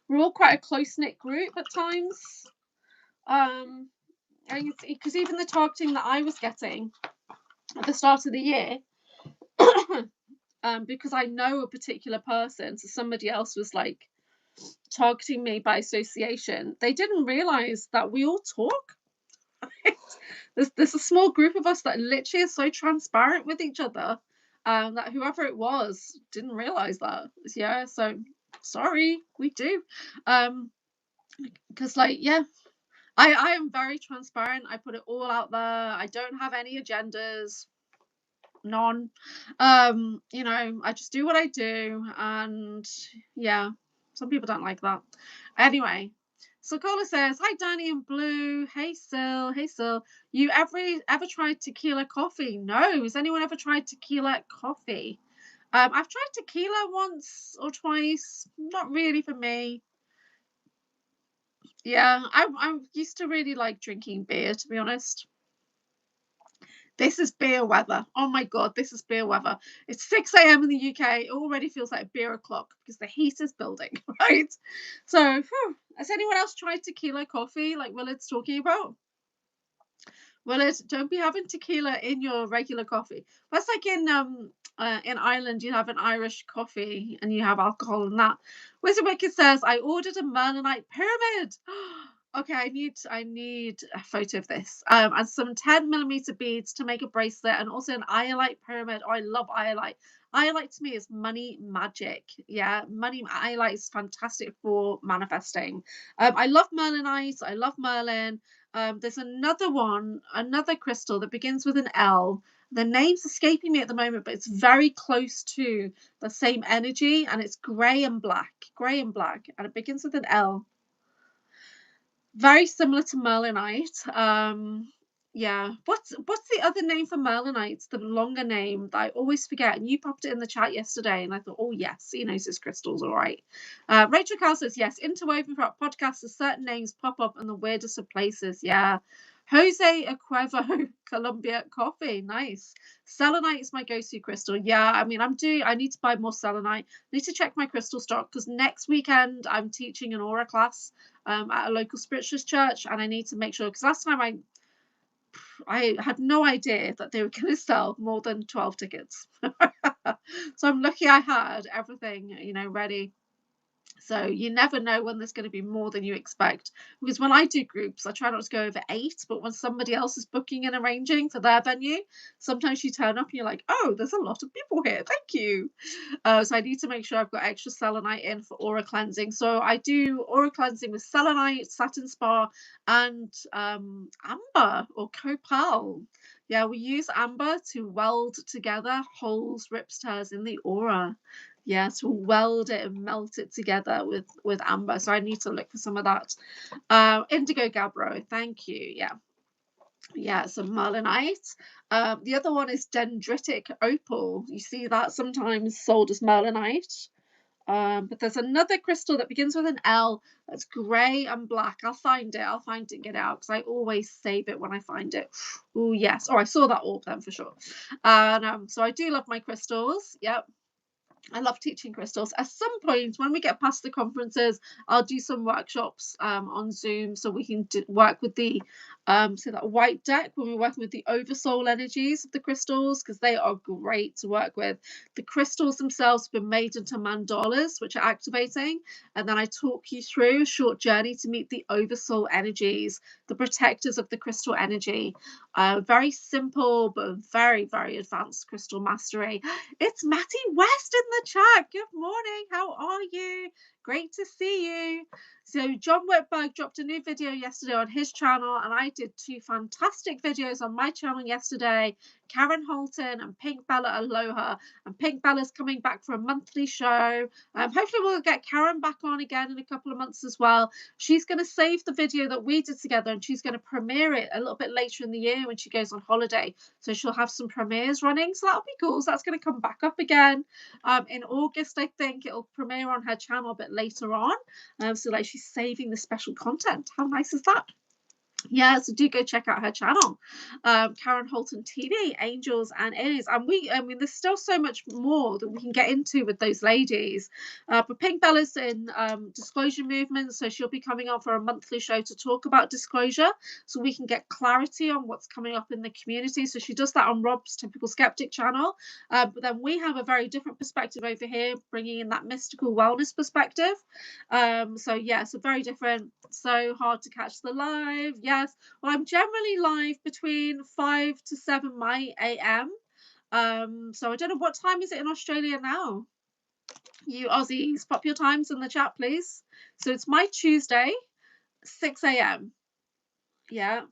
We're all quite a close-knit group at times. Because even the targeting that I was getting at the start of the year. Because I know a particular person, so somebody else was like targeting me by association. They didn't realize that we all talk. Right? There's a small group of us that literally are so transparent with each other, that whoever it was didn't realize that. Yeah, so sorry, we do. Because like, yeah, I am very transparent. I put it all out there. I don't have any agendas. None. I just do what I do, and yeah, some people don't like that. Anyway, so Cola says, hi Danny and Blue. Hey Sil. You ever tried tequila coffee? No. Has anyone ever tried tequila coffee? I've tried tequila once or twice. Not really for me. Yeah, I'm used to really like drinking beer, to be honest. This is beer weather. Oh my God, this is beer weather. It's 6 a.m. in the UK. It already feels like beer o'clock because the heat is building, right? So, has anyone else tried tequila coffee like Willard's talking about? Willard, don't be having tequila in your regular coffee. That's like in Ireland, you have an Irish coffee and you have alcohol in that. Wizard Wicked says, I ordered a Mennonite pyramid. Okay, I need a photo of this. And some 10mm beads to make a bracelet, and also an iolite pyramid. Oh, I love iolite. Iolite to me is money magic. Yeah, iolite is fantastic for manifesting. I love Merlinite. I love Merlin. There's another crystal that begins with an L. The name's escaping me at the moment, but it's very close to the same energy, and it's grey and black, and it begins with an L. Very similar to Merlinite. Yeah. What's the other name for Merlinite? The longer name that I always forget. And you popped it in the chat yesterday, and I thought, oh yes, he knows his crystals, all right. Rachel Carl says, yes, interwoven throughout podcasts, certain names pop up in the weirdest of places. Yeah. Jose Acuevo Colombia coffee, nice. Selenite is my go-to crystal. Yeah, I mean, I need to buy more selenite. I need to check my crystal stock because next weekend I'm teaching an aura class at a local spiritualist church, and I need to make sure, because last time I had no idea that they were going to sell more than 12 tickets. So I'm lucky I had everything, ready. So you never know when there's going to be more than you expect. Because when I do groups, I try not to go over 8, but when somebody else is booking and arranging for their venue, sometimes you turn up and you're like, oh, there's a lot of people here. Thank you. So I need to make sure I've got extra selenite in for aura cleansing. So I do aura cleansing with selenite, satin spar, and amber or copal. Yeah, we use amber to weld together holes, rips, tears in the aura. Yeah, to weld it and melt it together with amber. So I need to look for some of that. Indigo gabbro, thank you. Yeah, some merlinite. The other one is dendritic opal. You see that sometimes sold as merlinite. But there's another crystal that begins with an L that's grey and black. I'll find it and get it out, because I always save it when I find it. Oh yes. Oh, I saw that orb then for sure. And so I do love my crystals. Yep. I love teaching crystals. At some point, when we get past the conferences, I'll do some workshops on Zoom, so we can work with the so that white deck, when we're working with the oversoul energies of the crystals, because they are great to work with. The crystals themselves have been made into mandalas, which are activating, and then I talk you through a short journey to meet the oversoul energies, the protectors of the crystal energy. Very simple, but very, very advanced crystal mastery. It's Matty West in the chat. Good morning. How are you? Great to see you. So John Whitberg dropped a new video yesterday on his channel, and I did 2 fantastic videos on my channel yesterday. Karen Holton and Pink Bella Aloha. And Pink Bella's coming back for a monthly show. Hopefully we'll get Karen back on again in a couple of months as well. She's going to save the video that we did together, and she's going to premiere it a little bit later in the year when she goes on holiday. So she'll have some premieres running. So that'll be cool. So that's going to come back up again in August. I think it'll premiere on her channel a bit later on. So like, she's saving the special content. How nice is that? Yeah, so do go check out her channel, Karen Holton TV, Angels and Aliens. And I mean, there's still so much more that we can get into with those ladies. But Pink Bella's in disclosure movement, so she'll be coming on for a monthly show to talk about disclosure, so we can get clarity on what's coming up in the community. So she does that on Rob's Typical Skeptic channel. But then we have a very different perspective over here, bringing in that mystical wellness perspective. So yeah, so very different. So hard to catch the live. Yes, well, I'm generally live between 5 to 7 my AM. So I don't know, what time is it in Australia now? You Aussies, pop your times in the chat, please. So it's my Tuesday, 6 AM. Yeah.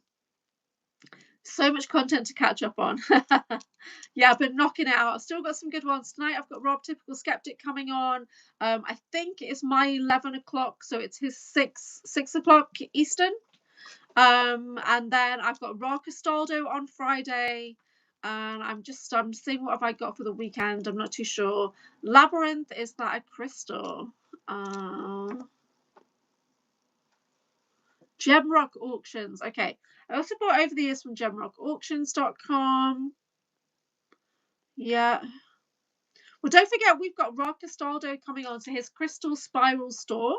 So much content to catch up on. Yeah, I've been knocking it out. I've still got some good ones tonight. I've got Rob Typical Skeptic coming on. I think it's my 11 o'clock, so it's his 6 o'clock Eastern. And then I've got Ra Castaldo on Friday, and I'm seeing what have I got for the weekend. I'm not too sure. Labyrinth, is that a crystal? Gemrock Auctions. Okay, I also bought over the years from gemrockauctions.com. Yeah. Well, don't forget, we've got Rob Castaldo coming on to his Crystal Spiral store.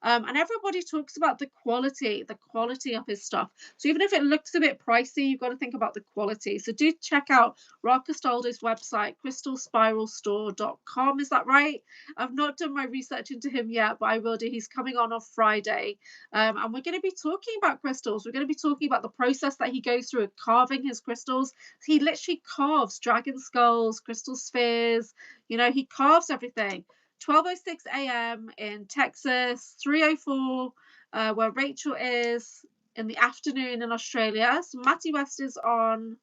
And everybody talks about the quality of his stuff. So even if it looks a bit pricey, you've got to think about the quality. So do check out Rob Castaldo's website, crystalspiralstore.com. Is that right? I've not done my research into him yet, but I will do. He's coming on Friday. And we're going to be talking about crystals. We're going to be talking about the process that he goes through of carving his crystals. He literally carves dragon skulls, crystal spheres. You know, he carves everything. 12:06 AM in Texas, 3:04 where Rachel is in the afternoon in Australia. So Matty West is on.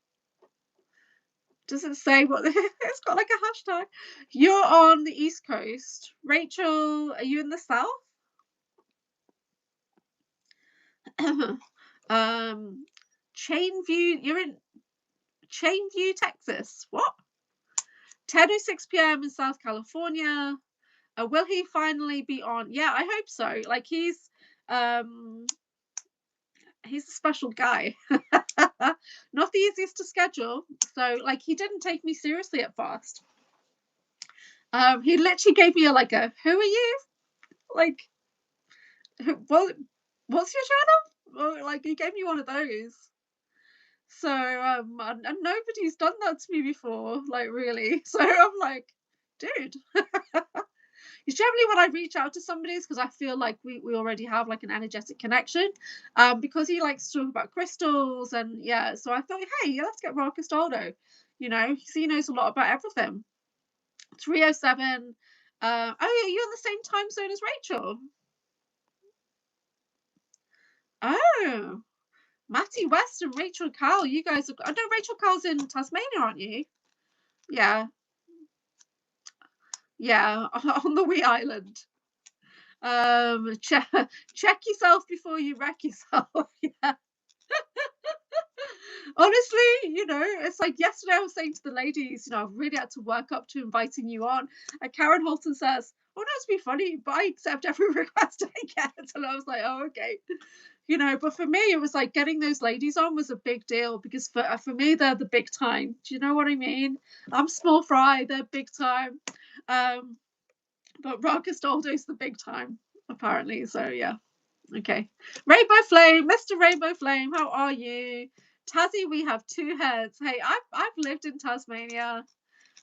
Does it say what? It's got like a hashtag. You're on the East Coast. Rachel, are you in the South? Chainview. You're in Chainview, Texas. What? 10:06 PM in South California. Will he finally be on? Yeah, I hope so. Like, he's a special guy. Not the easiest to schedule. So like, he didn't take me seriously at first. He literally gave me a who are you? Like, what's your channel? Well, like, he gave me one of those. So and nobody's done that to me before, like, really. So I'm like, dude. It's generally when I reach out to somebody is because I feel like we already have like an energetic connection, because he likes to talk about crystals, and yeah, so I thought, hey, let's get Rob Castaldo. You know, he knows a lot about everything. 3:07. Oh, yeah, you're in the same time zone as Rachel. Oh, Matty West and Rachel Carl, you guys are. I know Rachel Carl's in Tasmania, aren't you? Yeah. Yeah, on the wee island. Check yourself before you wreck yourself. Yeah. Honestly, you know, it's like yesterday I was saying to the ladies, you know, I've really had to work up to inviting you on. And Karen Holton says, not to be funny, but I accept every request I get. And I was like, oh, okay. But for me, it was like getting those ladies on was a big deal because for me, they're the big time. Do you know what I mean? I'm small fry, they're big time. Um, but Rock Castaldo's the big time, apparently. So yeah. Okay. Rainbow Flame, Mr. Rainbow Flame, how are you? Tassie, we have two heads. Hey, I've lived in Tasmania.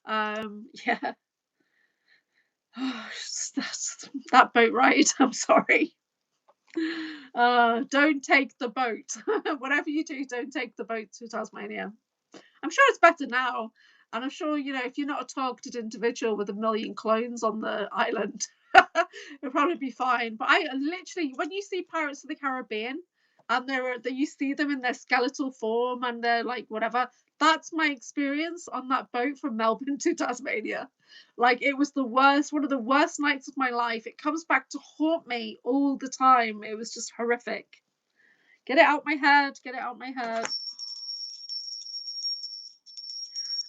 Yeah. That boat ride. I'm sorry. Don't take the boat. Whatever you do, don't take the boat to Tasmania. I'm sure it's better now. And I'm sure, if you're not a targeted individual with a million clones on the island, it'll probably be fine. But I literally, when you see Pirates of the Caribbean and you see them in their skeletal form and they're like whatever, that's my experience on that boat from Melbourne to Tasmania. Like it was the worst, one of the worst nights of my life. It comes back to haunt me all the time. It was just horrific. Get it out my head. Get it out my head.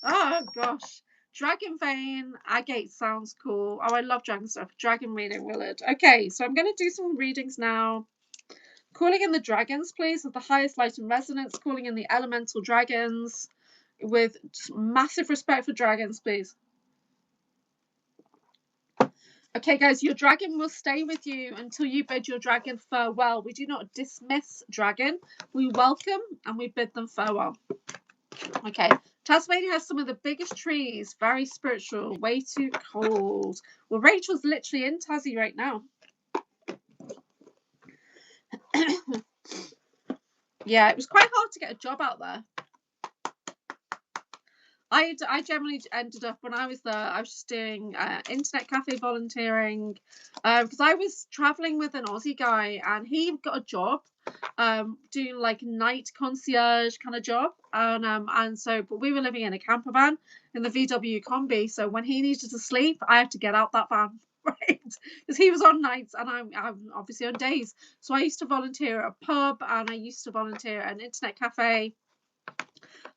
Oh gosh. Dragon Vein, Agate sounds cool. Oh, I love dragon stuff. Dragon reading, Willard. Okay, so I'm going to do some readings now. Calling in the dragons, please, of the highest light and resonance. Calling in the elemental dragons with massive respect for dragons, please. Okay, guys, your dragon will stay with you until you bid your dragon farewell. We do not dismiss dragon. We welcome and we bid them farewell. Okay, Tasmania has some of the biggest trees, very spiritual, way too cold. Well, Rachel's literally in Tassie right now. Yeah, it was quite hard to get a job out there. I generally ended up, when I was there, I was just doing internet cafe volunteering because I was traveling with an Aussie guy and he got a job doing like night concierge kind of job, and so but we were living in a camper van in the VW combi, so when he needed to sleep I had to get out that van, right, because he was on nights and I'm obviously on days. So I used to volunteer at a pub and I used to volunteer at an internet cafe,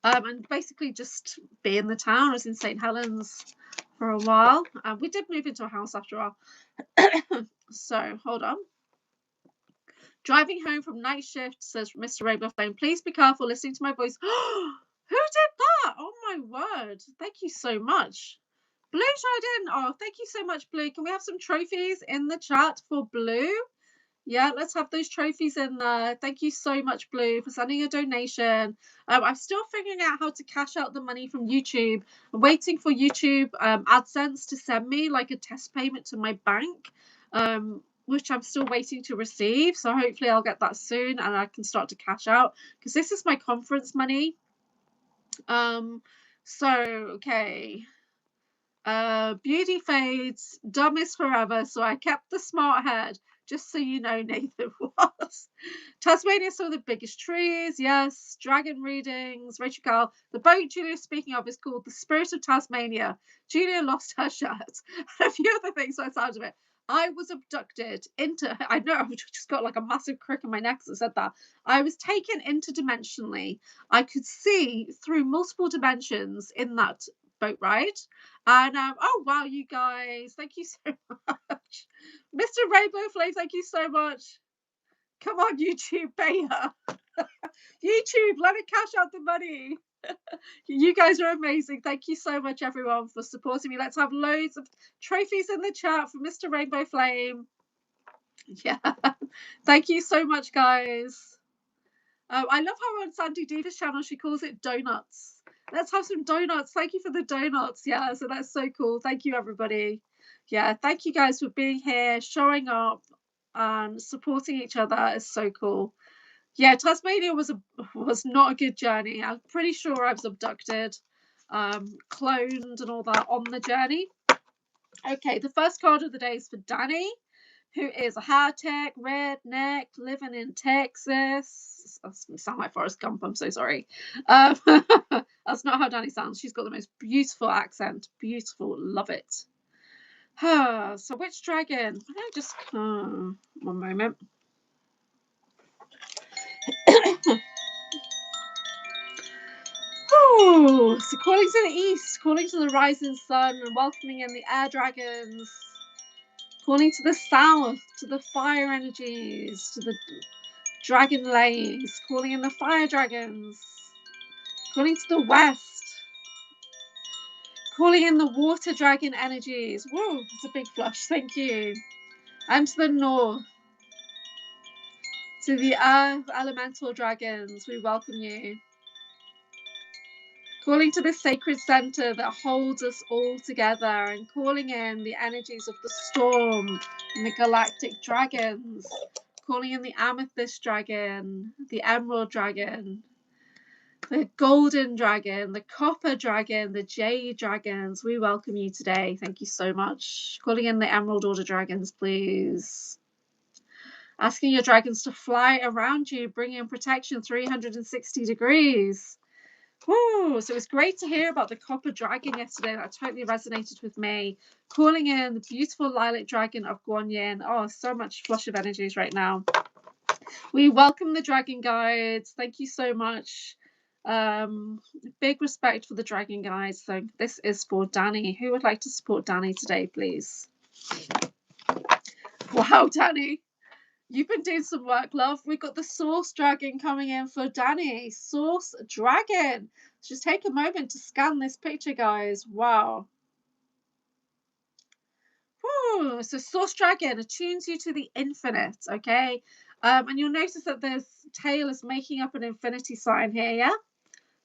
and basically just be in the town. I was in St. Helens for a while. We did move into a house after a while. So hold on. Driving home from night shift, says Mr. Rainbow Flame. Please be careful listening to my voice. Who did that? Oh my word. Thank you so much. Blue chimed in. Oh, thank you so much, Blue. Can we have some trophies in the chat for Blue? Yeah, let's have those trophies in there. Thank you so much, Blue, for sending a donation. I'm still figuring out how to cash out the money from YouTube. I'm waiting for YouTube AdSense to send me like a test payment to my bank, which I'm still waiting to receive. So hopefully I'll get that soon and I can start to cash out because this is my conference money. Okay. Beauty fades, dumb is forever, so I kept the smart head. Just so you know, Nathan was. Tasmania saw the biggest trees, yes. Dragon readings, Rachel Carl. The boat Julia's speaking of is called the Spirit of Tasmania. Julia lost her shirt. And a few other things by the sound of it. I was abducted into, I know I've just got like a massive crick in my neck that said that. I was taken interdimensionally. I could see through multiple dimensions in that boat ride. And oh wow, you guys, thank you so much. Mr. Rainbow Flame, thank you so much. Come on, YouTube, pay her. YouTube, let it cash out the money. You guys are amazing. Thank you so much, everyone, for supporting me. Let's have loads of trophies in the chat for Mr. Rainbow Flame. Yeah, thank you so much, guys. I love how on Sandy Diva's channel she calls it donuts. Let's have some donuts. Thank you for the donuts. Yeah, so that's so cool. Thank you, everybody. Yeah, thank you guys for being here, showing up, and supporting each other. Is so cool. Yeah, Tasmania was not a good journey. I'm pretty sure I was abducted, cloned, and all that on the journey. Okay, the first card of the day is for Danny, who is a high-tech redneck living in Texas. That's going to sound like Forrest Gump. I'm so sorry. That's not how Danny sounds. She's got the most beautiful accent. Beautiful. Love it. So which dragon? I just... one moment. So calling to the east, calling to the rising sun, and welcoming in the air dragons. Calling to the south, to the fire energies, to the dragon lays. Calling in the fire dragons. Calling to the west. Calling in the water dragon energies. Whoa, it's a big flush. Thank you. And to the north. To the earth elemental dragons, we welcome you. Calling to the sacred center that holds us all together, and calling in the energies of the storm and the galactic dragons. Calling in the amethyst dragon, the emerald dragon, the golden dragon, the copper dragon, the jade dragons. We welcome you today. Thank you so much. Calling in the emerald order dragons, please. Asking your dragons to fly around you, bringing protection 360 degrees. Woo! So it was great to hear about the copper dragon yesterday. That totally resonated with me. Calling in the beautiful lilac dragon of Guanyin. Oh, so much flush of energies right now. We welcome the dragon guides. Thank you so much. Big respect for the dragon guides. So this is for Danny. Who would like to support Danny today, please? Wow, Danny. You've been doing some work, love. We've got the Source Dragon coming in for Danny. Source Dragon. Just take a moment to scan this picture, guys. Wow. Woo. So Source Dragon attunes you to the infinite, okay? And you'll notice that this tail is making up an infinity sign here, yeah?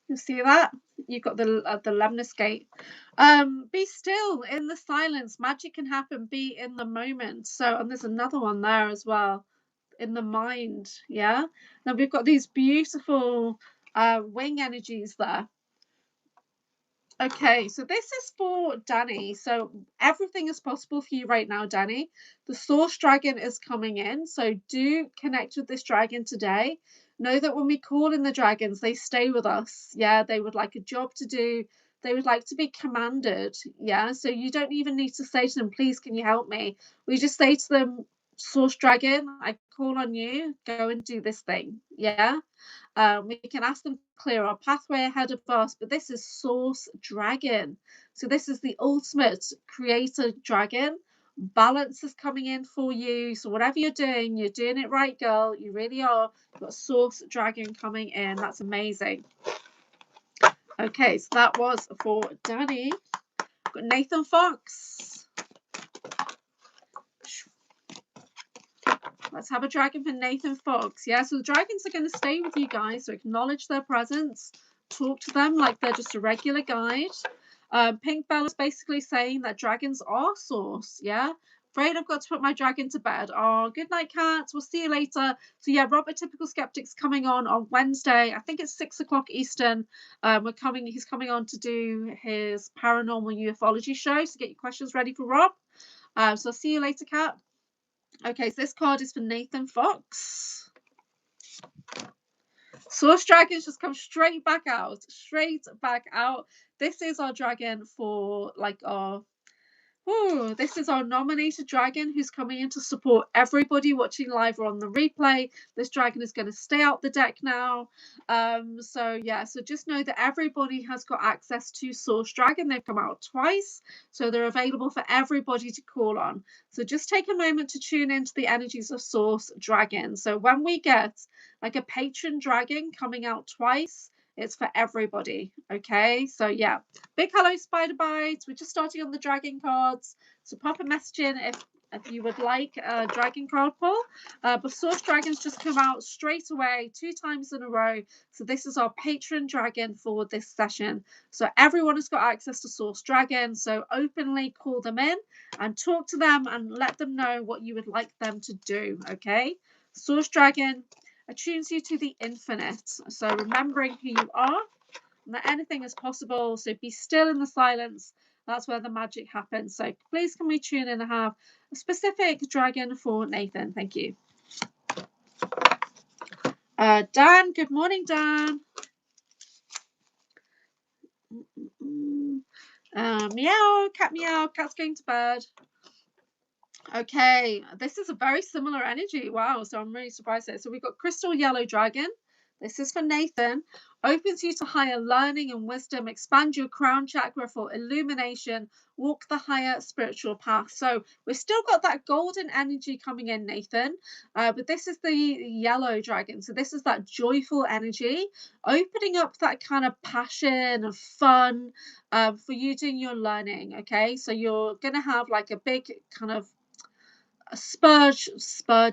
You'll see that? You've got the Lemnis gate. Be still in the silence. Magic can happen. Be in the moment. So, and there's another one there as well. In the mind, yeah. Now we've got these beautiful wing energies there. Okay, so this is for Danny. So everything is possible for you right now, Danny. The Source Dragon is coming in, so do connect with this dragon today. Know that when we call in the dragons, they stay with us. Yeah, they would like a job to do. They would like to be commanded. Yeah, so you don't even need to say to them, please, can you help me? We just say to them, Source Dragon, I call on you, go and do this thing. Yeah. We can ask them to clear our pathway ahead of us, but this is Source Dragon. So this is the ultimate creator dragon. Balance is coming in for you. So whatever you're doing it right, girl. You really are. You've got Source Dragon coming in. That's amazing. Okay, so that was for Danny. I've got Nathan Fox. Let's have a dragon for Nathan Fox. Yeah, so the dragons are going to stay with you guys. So acknowledge their presence. Talk to them like they're just a regular guide. Pink Bell is basically saying that dragons are source. Yeah. Afraid I've got to put my dragon to bed. Oh, good night, cats. We'll see you later. So yeah, Robert Typical Skeptic's coming on Wednesday. I think it's 6 o'clock Eastern. He's coming on to do his paranormal ufology show. So get your questions ready for Rob. So I'll see you later, cat. Okay, so this card is for Nathan Fox. Source Dragons just come straight back out. This is our dragon for this is our nominated dragon who's coming in to support everybody watching live or on the replay. This dragon is going to stay out the deck now. So just know that everybody has got access to Source Dragon. They've come out twice, so they're available for everybody to call on. So just take a moment to tune into the energies of Source Dragon. So when we get like a patron dragon coming out twice, it's for everybody. Okay, so yeah, big hello Spider Bites. We're just starting on the dragon cards, so pop a message in if you would like a dragon card pull. But Source Dragons just come out straight away 2 times in a row, so this is our patron dragon for this session. So everyone has got access to Source Dragon, so openly call them in and talk to them and let them know what you would like them to do. Okay, Source Dragon attunes you to the infinite. So remembering who you are and that anything is possible. So be still in the silence. That's where the magic happens. So please can we tune in and have a specific dragon for Nathan? Thank you. Dan, good morning, Dan. Meow, cat's going to bed. Okay, this is a very similar energy. Wow, so I'm really surprised there. So we've got Crystal Yellow Dragon. This is for Nathan. Opens you to higher learning and wisdom, expand your crown chakra for illumination, walk the higher spiritual path. So we've still got that golden energy coming in, Nathan, but this is the yellow dragon. So this is that joyful energy, opening up that kind of passion and fun for you doing your learning. Okay, so you're going to have like a big kind of a spurge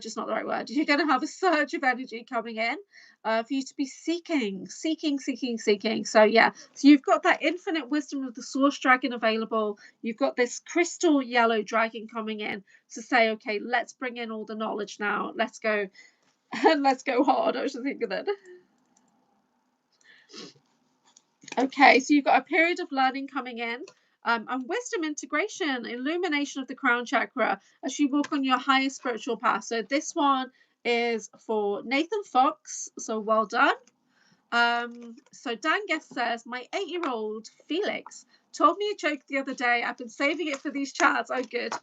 is not the right word. You're going to have a surge of energy coming in for you to be seeking. So yeah, so you've got that infinite wisdom of the source dragon available. You've got this crystal yellow dragon coming in to say, okay, let's bring in all the knowledge now. Let's go and let's go hard. I was just thinking that. Okay, so you've got a period of learning coming in. And wisdom integration, illumination of the crown chakra as you walk on your higher spiritual path. So this one is for Nathan Fox. So well done. So Dan Guest says, my 8-year-old Felix told me a joke the other day. I've been saving it for these chats. Oh, good.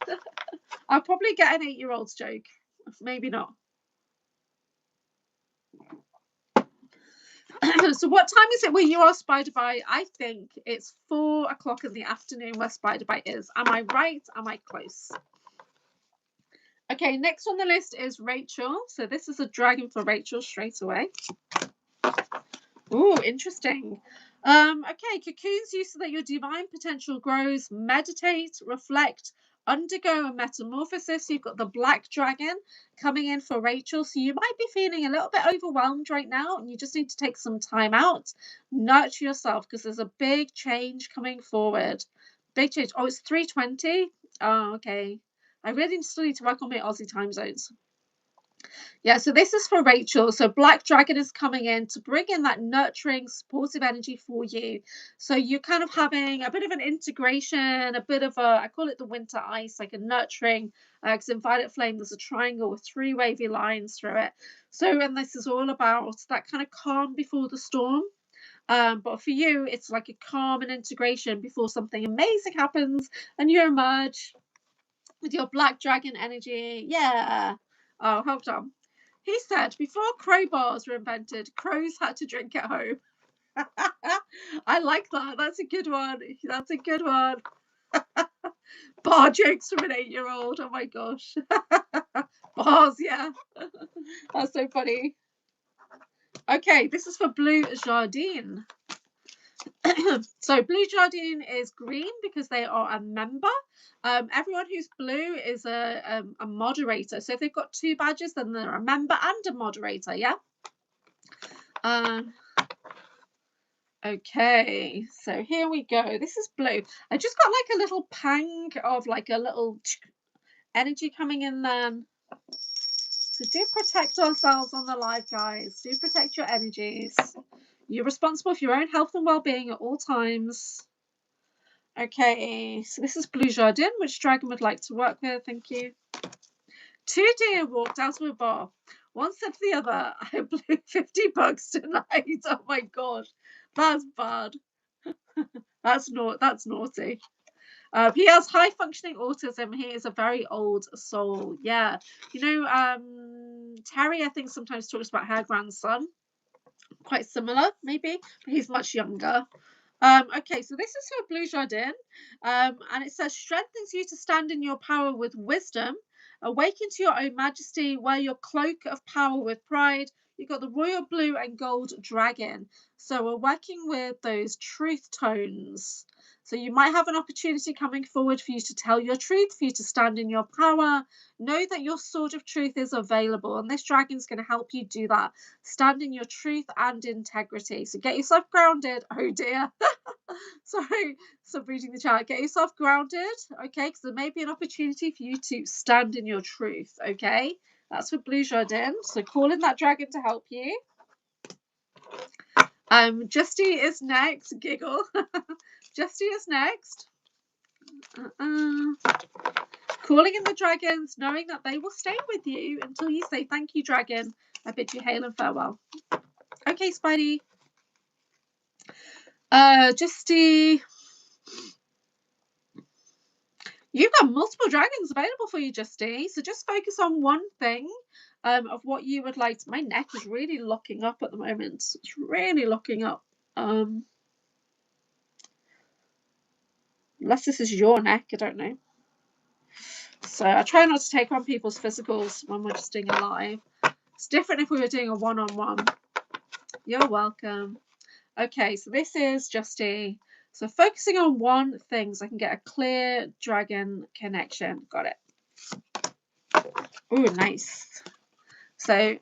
I'll probably get an 8-year-old's joke. Maybe not. So what time is it where you are, Spider Bite? I think it's 4 o'clock in the afternoon where Spider Bite is. Am I right? Am I close? Okay, next on the list is Rachel. So this is a dragon for Rachel straight away. Ooh, interesting. Okay, cocoons you so that your divine potential grows. Meditate, reflect, undergo a metamorphosis. You've got the black dragon coming in for Rachel. So you might be feeling a little bit overwhelmed right now and you just need to take some time out. Nurture yourself because there's a big change coming forward. Big change. Oh, it's 3:20. Oh, okay. I really still need to work on my Aussie time zones. Yeah, so this is for Rachel. So Black Dragon is coming in to bring in that nurturing, supportive energy for you. So you're kind of having a bit of an integration, a bit of a, I call it the winter ice, like a nurturing, because in Violet Flame, there's a triangle with 3 wavy lines through it. So, and this is all about that kind of calm before the storm. But for you, it's like a calm and integration before something amazing happens and you emerge with your black dragon energy. Yeah. Oh, hold on. He said before crowbars were invented, crows had to drink at home. I like that. That's a good one. That's a good one. Bar jokes from an 8-year-old. Oh my gosh. Bars, yeah. That's so funny. Okay, this is for Blue Jardine. So Blue Jardine is green because they are a member. Everyone who's blue is a moderator. So if they've got 2 badges, then they're a member and a moderator. Yeah. Okay, so here we go. This is blue. I just got like a little pang of like a little energy coming in then. So do protect ourselves on the live, guys. Do protect your energies. You're responsible for your own health and well-being at all times. Okay, so this is Blue Jardin. Which dragon would like to work with? Thank you. 2 deer walked out of a bar. One said to the other, I blew $50 tonight. Oh my gosh, that's bad. That's naughty. He has high functioning autism. He is a very old soul. Yeah. You know, Terry, I think, sometimes talks about her grandson. Quite similar, maybe, but he's much younger. Okay, so this is for Blue Jardin, and it says strengthens you to stand in your power with wisdom, awaken to your own majesty, wear your cloak of power with pride. You've got the royal blue and gold dragon. So we're working with those truth tones. So you might have an opportunity coming forward for you to tell your truth, for you to stand in your power. Know that your sword of truth is available, and this dragon's going to help you do that. Stand in your truth and integrity. So get yourself grounded. Oh dear. Sorry, stop reading the chat. Get yourself grounded, okay? Because there may be an opportunity for you to stand in your truth, okay? That's for Blue Jardin. So call in that dragon to help you. Justy is next. Giggle. Justy is next. Calling in the dragons, knowing that they will stay with you until you say, thank you, dragon. I bid you hail and farewell. Okay, Spidey. Justy. You've got multiple dragons available for you, Justy. So just focus on one thing. of what you would like. My neck is really locking up at the moment. It's really locking up. Unless this is your neck, I don't know. So I try not to take on people's physicals when we're just doing a live. It's different if we were doing a one-on-one. You're welcome. Okay, so this is Justy. So focusing on one thing so I can get a clear dragon connection. Got it. Ooh, nice. So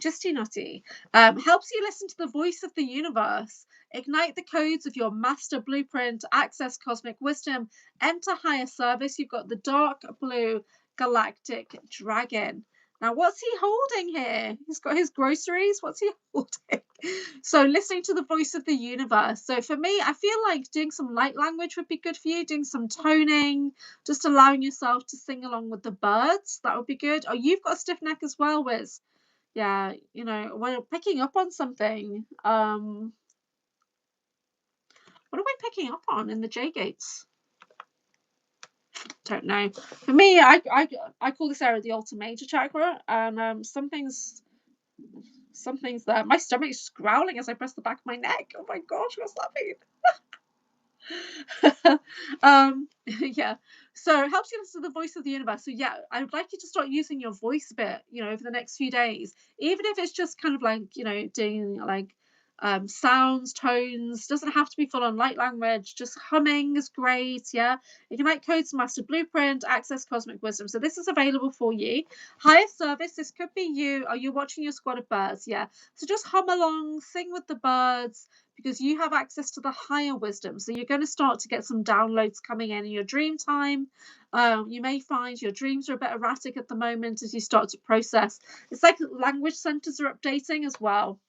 Justy Nutty helps you listen to the voice of the universe, ignite the codes of your master blueprint, access cosmic wisdom, enter higher service. You've got the dark blue galactic dragon. Now, what's he holding here? He's got his groceries. What's he holding? So listening to the voice of the universe. So for me, I feel like doing some light language would be good for you, doing some toning, just allowing yourself to sing along with the birds. That would be good. Oh, you've got a stiff neck as well, Wiz. Yeah, you know, we're picking up on something. What are we picking up on in the J gates? Don't know. For me, I call this area the Alta Major chakra, and something's there. My stomach is growling as I press the back of my neck. Oh my gosh, what's that mean? Yeah. So it helps you listen to the voice of the universe. So yeah, I would like you to start using your voice a bit, you know, over the next few days, even if it's just kind of like, you know, doing like sounds, tones. Doesn't have to be full on light language. Just humming is great. Yeah, ignite codes, master blueprint, access cosmic wisdom. So this is available for you. Higher service. This could be you. Are you watching your squad of birds? Yeah. So just hum along, sing with the birds, because you have access to the higher wisdom. So you're going to start to get some downloads coming in your dream time. You may find your dreams are a bit erratic at the moment as you start to process. It's like language centers are updating as well.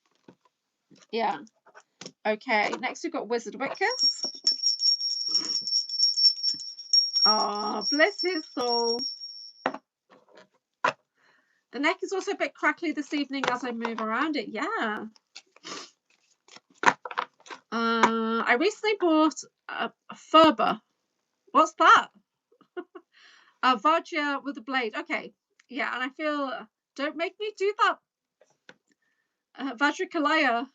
Yeah. Okay. Next we've got Wizard Wickus. Oh, bless his soul. The neck is also a bit crackly this evening as I move around it. Yeah. I recently bought a Furber. What's that? A Vajra with a blade. Okay. Yeah, and I feel, don't make me do that. Vajrakalaya.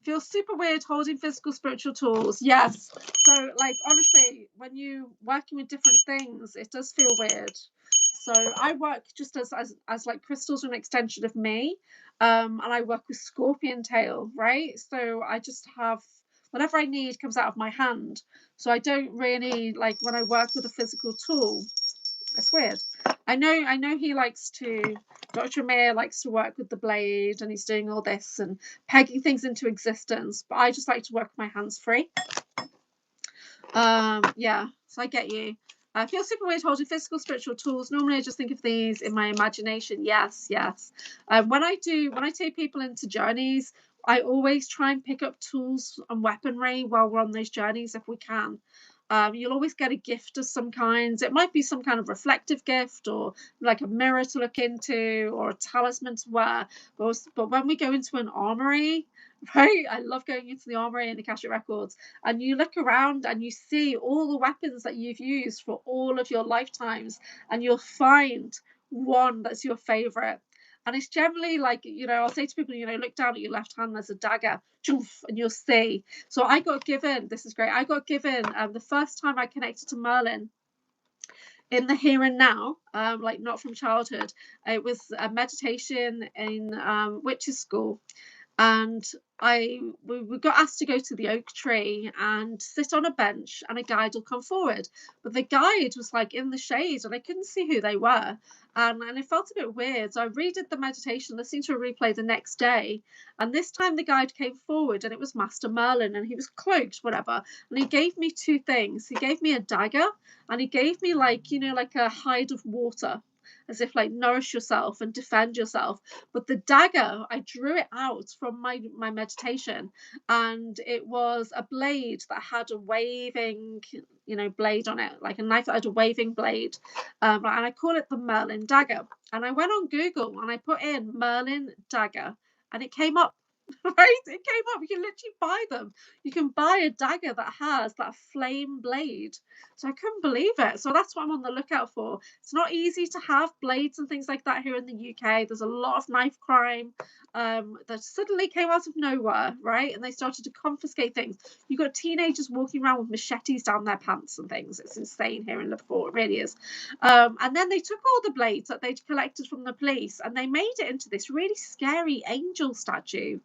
Feels super weird holding physical spiritual tools. Yes. So like honestly, when you working with different things, it does feel weird. So I work just as like crystals are an extension of me. And I work with scorpion tail, right? So I just have whatever I need comes out of my hand. So I don't really like when I work with a physical tool. It's weird. I know he likes to, Dr. Mayer likes to work with the blade and he's doing all this and pegging things into existence, but I just like to work with my hands free. Yeah, so I get you. I feel super weird holding physical spiritual tools. Normally I just think of these in my imagination. Yes. When I take people into journeys, I always try and pick up tools and weaponry while we're on those journeys if we can. You'll always get a gift of some kind. It might be some kind of reflective gift or like a mirror to look into or a talisman to wear. But when we go into an armory, right? I love going into the armory and the Akashic Records, and you look around and you see all the weapons that you've used for all of your lifetimes, and you'll find one that's your favorite. And it's generally like, you know, I'll say to people, you know, look down at your left hand, there's a dagger, and you'll see. So I got given, this is great, I got given the first time I connected to Merlin in the here and now, like not from childhood. It was a meditation in witches school. And we got asked to go to the oak tree and sit on a bench and a guide will come forward, but the guide was like in the shade and I couldn't see who they were, and it felt a bit weird. So I redid the meditation, listening to a replay the next day, and this time the guide came forward and it was Master Merlin, and he was cloaked, whatever, and he gave me two things. He gave me a dagger and he gave me, like, you know, like a hide of water, as if like nourish yourself and defend yourself. But the dagger, I drew it out from my meditation, and it was a blade that had a waving, you know, blade on it, like a knife that had a waving blade, and I call it the Merlin dagger. And I went on Google and I put in Merlin dagger and it came up. Right? It came up. You can literally buy them. You can buy a dagger that has that flame blade. So I couldn't believe it. So that's what I'm on the lookout for. It's not easy to have blades and things like that here in the UK. There's a lot of knife crime that suddenly came out of nowhere, right? And they started to confiscate things. You've got teenagers walking around with machetes down their pants and things. It's insane here in Liverpool. It really is. And then they took all the blades that they'd collected from the police and they made it into this really scary angel statue,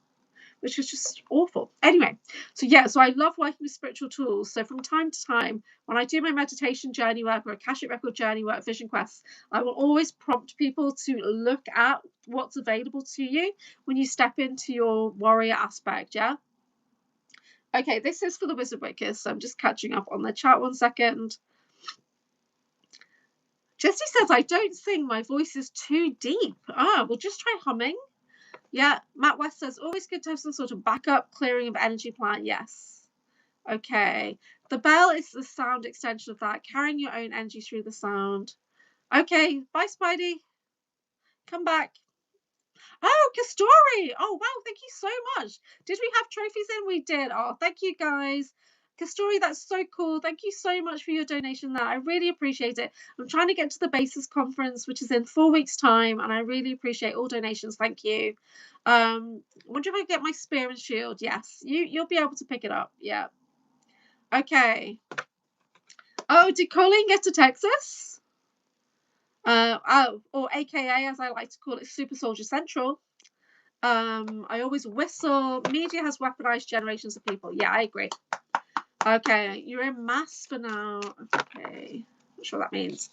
which was just awful. Anyway, so I love working with spiritual tools. So from time to time, when I do my meditation journey work or Akashic record journey work, vision quests, I will always prompt people to look at what's available to you when you step into your warrior aspect. Yeah. Okay, this is for the Wizard Wickers. So I'm just catching up on the chat 1 second. Jessie says, I don't sing. My voice is too deep. We'll just try humming. Yeah, Matt West says, always good to have some sort of backup clearing of energy plan. Yes. Okay. The bell is the sound extension of that, carrying your own energy through the sound. Okay. Bye, Spidey. Come back. Oh, Kastori. Oh, wow. Thank you so much. Did we have trophies in? We did. Oh, thank you, guys. Kastori, that's so cool. Thank you so much for your donation there. I really appreciate it. I'm trying to get to the Basis conference, which is in 4 weeks' time, and I really appreciate all donations. Thank you. Wonder if I get my spear and shield. Yes, you'll be able to pick it up. Yeah. Okay. Oh, did Colleen get to Texas? Or AKA, as I like to call it, Super Soldier Central. I always whistle. Media has weaponized generations of people. Yeah, I agree. Okay, you're in mass for now. Okay, not sure what that means.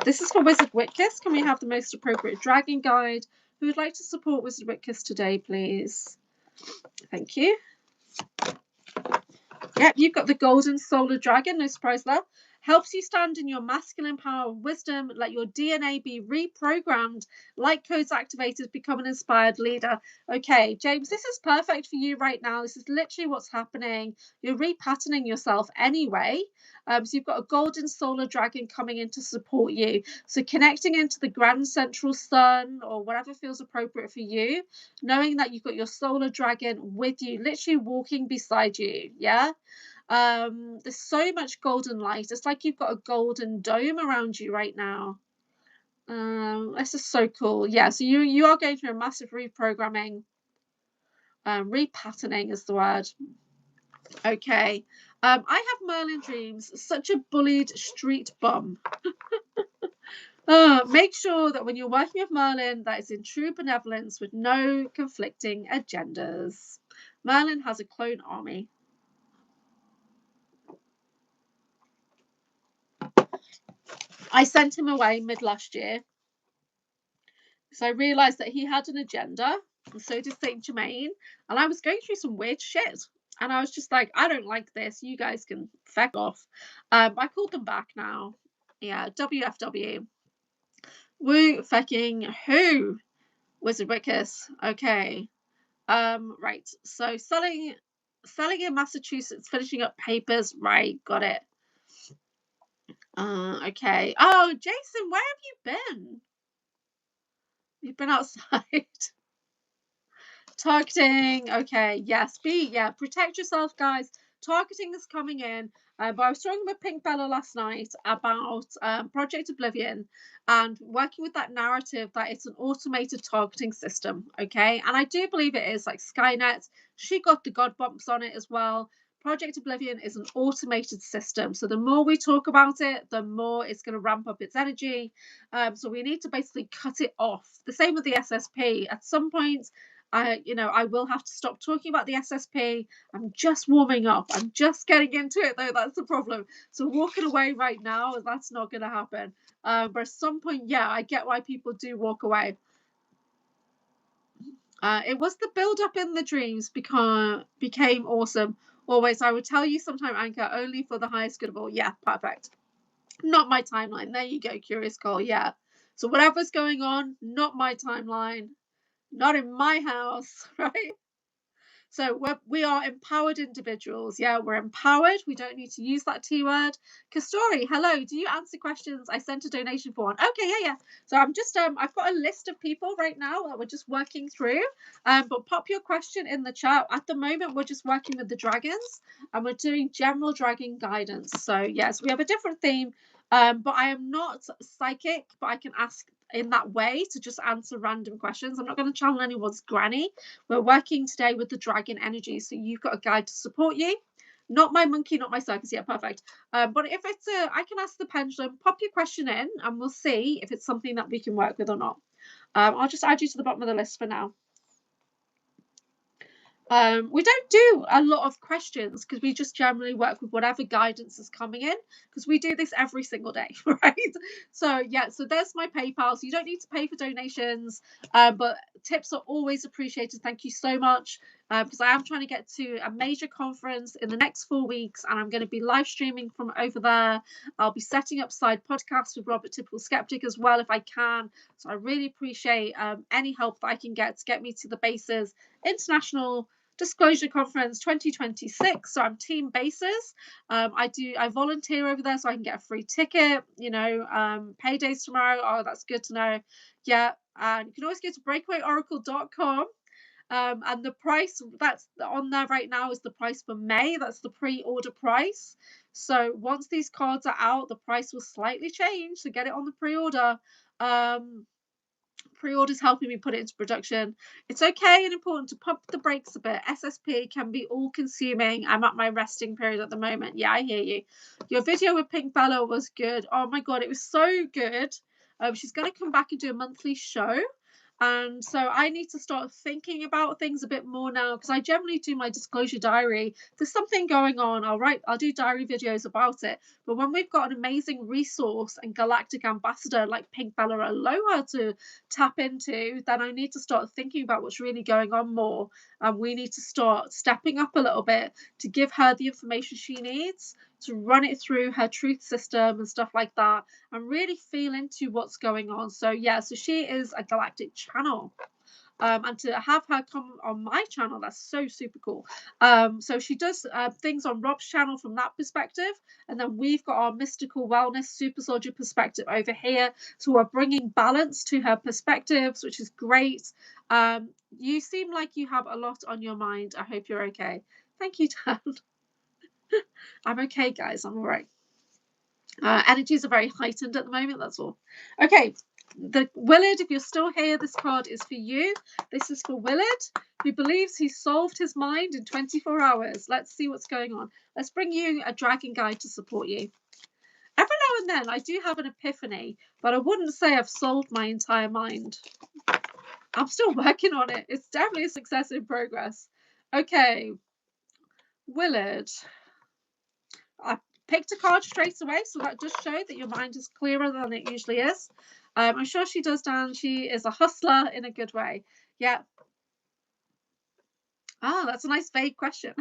This is for Wizard Witkiss. Can we have the most appropriate dragon guide? Who would like to support Wizard Witkiss today, please? Thank you. Yep, you've got the Golden Solar Dragon. No surprise there. Helps you stand in your masculine power of wisdom. Let your DNA be reprogrammed. Light codes activated. Become an inspired leader. Okay, James, this is perfect for you right now. This is literally what's happening. You're repatterning yourself anyway. So you've got a Golden Solar Dragon coming in to support you. So connecting into the Grand Central Sun or whatever feels appropriate for you. Knowing that you've got your Solar Dragon with you, literally walking beside you. Yeah. There's so much golden light. It's like you've got a golden dome around you right now. This is so cool. Yeah, so you are going through a massive reprogramming. Repatterning is the word. Okay. I have Merlin dreams. Such a bullied street bum. Make sure that when you're working with Merlin, that it's in true benevolence with no conflicting agendas. Merlin has a clone army. I sent him away mid last year. So I realised that he had an agenda, and so did Saint Germain. And I was going through some weird shit. And I was just like, I don't like this. You guys can feck off. I called them back now. Yeah, WFW. Woo fecking who? Wizard Wickus. Okay. Right. So selling in Massachusetts, finishing up papers. Right, got it. Okay. Oh, Jason, where have you been? You've been outside. Targeting. Okay. Yes. Protect yourself, guys. Targeting is coming in. But I was talking with Pink Bella last night about Project Oblivion and working with that narrative that it's an automated targeting system. Okay. And I do believe it is, like Skynet. She got the God bumps on it as well. Project Oblivion is an automated system. So the more we talk about it, the more it's going to ramp up its energy. So we need to basically cut it off. The same with the SSP. At some point, I will have to stop talking about the SSP. I'm just warming up. I'm just getting into it, though. That's the problem. So walking away right now, that's not going to happen. But at some point, yeah, I get why people do walk away. It was the build-up in the dreams became awesome. Always, I would tell you sometime, Anchor, only for the highest good of all. Yeah, perfect. Not my timeline. There you go, Curious Cole. Yeah. So whatever's going on, not my timeline. Not in my house, right? So we are empowered individuals. Yeah, we're empowered. We don't need to use that T word. Kastori, hello. Do you answer questions? I sent a donation for one. Okay, yeah. So I'm just I've got a list of people right now that we're just working through. But pop your question in the chat. At the moment, we're just working with the dragons and we're doing general dragon guidance. So yes, we have a different theme. But I am not psychic, but I can ask in that way to just answer random questions. I'm not going to channel anyone's granny. We're working today with the dragon energy, so you've got a guide to support you. Not my monkey, not my circus. Yeah, perfect. But if it's I can ask the pendulum, pop your question in, and we'll see if it's something that we can work with or not. I'll just add you to the bottom of the list for now. We don't do a lot of questions because we just generally work with whatever guidance is coming in, because we do this every single day, right? So yeah, so there's my PayPal. So you don't need to pay for donations, but tips are always appreciated. Thank you so much. Because I am trying to get to a major conference in the next 4 weeks, and I'm going to be live streaming from over there. I'll be setting up side podcasts with Robert Typical Skeptic as well if I can. So I really appreciate any help that I can get to get me to the bases International Disclosure Conference 2026. So I'm team bases. I volunteer over there so I can get a free ticket. Payday's tomorrow. Oh, that's good to know. Yeah, and you can always go to breakawayoracle.com. And the price that's on there right now is the price for May. That's the pre-order price. So once these cards are out, the price will slightly change. So get it on the pre-order. Pre-orders helping me put it into production. It's okay and important to pump the brakes a bit. SSP can be all consuming. I'm at my resting period at the moment. Yeah, I hear you. Your video with Pink Bella was good. Oh my god, it was so good. She's going to come back and do a monthly show. And so I need to start thinking about things a bit more now, because I generally do my disclosure diary. If there's something going on, I'll do diary videos about it. But when we've got an amazing resource and galactic ambassador like Pink Bella Aloha to tap into, then I need to start thinking about what's really going on more. And we need to start stepping up a little bit to give her the information she needs to run it through her truth system and stuff like that, and really feel into what's going on. So yeah, so she is a galactic channel. And to have her come on my channel, that's so super cool. So she does things on Rob's channel from that perspective, and then we've got our mystical wellness super soldier perspective over here. So we're bringing balance to her perspectives, which is great. You seem like you have a lot on your mind. I hope you're okay. Thank you, Dan. I'm okay, guys. I'm all right. Energies are very heightened at the moment, that's all. Okay, the Willard, if you're still here, this card is for you. This is for Willard, who believes he's solved his mind in 24 hours. Let's see what's going on. Let's bring you a dragon guide to support you. Every now and then I do have an epiphany, but I wouldn't say I've solved my entire mind. I'm still working on it. It's definitely a success in progress. Okay, Willard. I picked a card straight away, so that does show that your mind is clearer than it usually is. I'm sure she does, Dan. She is a hustler in a good way. Yeah. Ah, that's a nice vague question.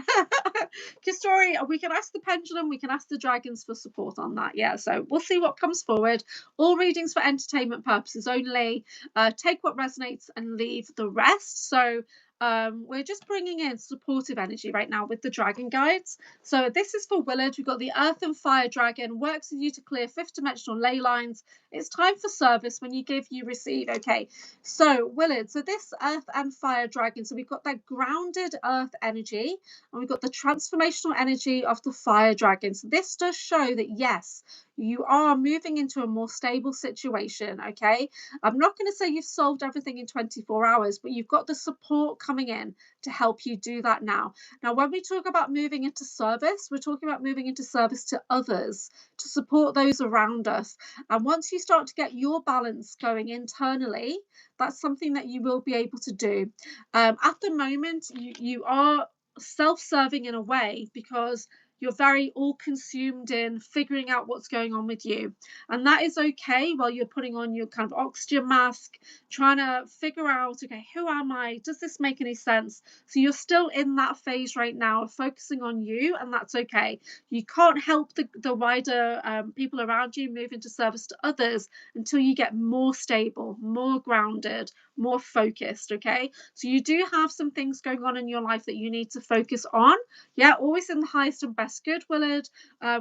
Kistori, we can ask the pendulum, we can ask the dragons for support on that. Yeah, so we'll see what comes forward. All readings for entertainment purposes only. Take what resonates and leave the rest. So we're just bringing in supportive energy right now with the dragon guides. So this is for Willard. We've got the Earth and Fire Dragon. Works with you to clear fifth dimensional ley lines. It's time for service. When you give, you receive. Okay, so Willard, so this Earth and Fire Dragon, so we've got that grounded Earth energy, and we've got the transformational energy of the Fire Dragon. So this does show that yes, you are moving into a more stable situation. Okay, I'm not going to say you've solved everything in 24 hours, but you've got the support coming in to help you do that now. Now, when we talk about moving into service, we're talking about moving into service to others, to support those around us. And once you start to get your balance going internally, that's something that you will be able to do. At the moment, you are self-serving in a way, because you're very all consumed in figuring out what's going on with you. And that is okay while you're putting on your kind of oxygen mask, trying to figure out, okay, who am I? Does this make any sense? So you're still in that phase right now of focusing on you, and that's okay. You can't help the wider people around you move into service to others until you get more stable, more grounded, more focused. Okay, so you do have some things going on in your life that you need to focus on. Yeah, always in the highest and best good, Willard.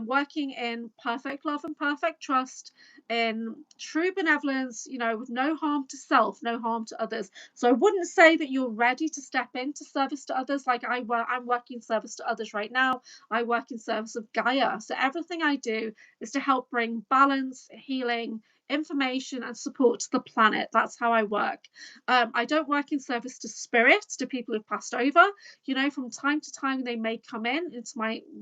Working in perfect love and perfect trust, in true benevolence, with no harm to self, no harm to others. So I wouldn't say that you're ready to step into service to others. Like I'm working service to others right now. I work in service of Gaia. So everything I do is to help bring balance, healing, information and support to the planet. That's how I work. I don't work in service to spirits, to people who've passed over. From time to time they may come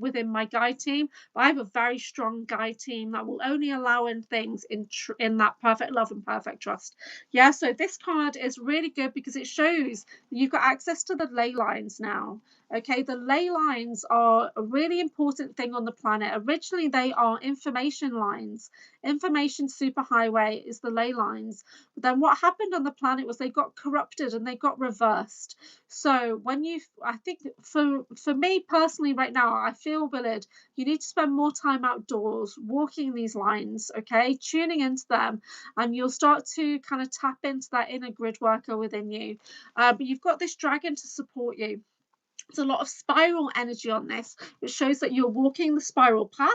within my guide team, but I have a very strong guide team that will only allow in things in that perfect love and perfect trust. Yeah, so this card is really good because it shows that you've got access to the ley lines now. Okay, the ley lines are a really important thing on the planet. Originally, they are information lines. Information superhighway is the ley lines. But then what happened on the planet was they got corrupted and they got reversed. So I think for me personally right now, I feel, Willard, you need to spend more time outdoors, walking these lines, okay, tuning into them, and you'll start to kind of tap into that inner grid worker within you. But you've got this dragon to support you. There's a lot of spiral energy on this, which shows that you're walking the spiral path.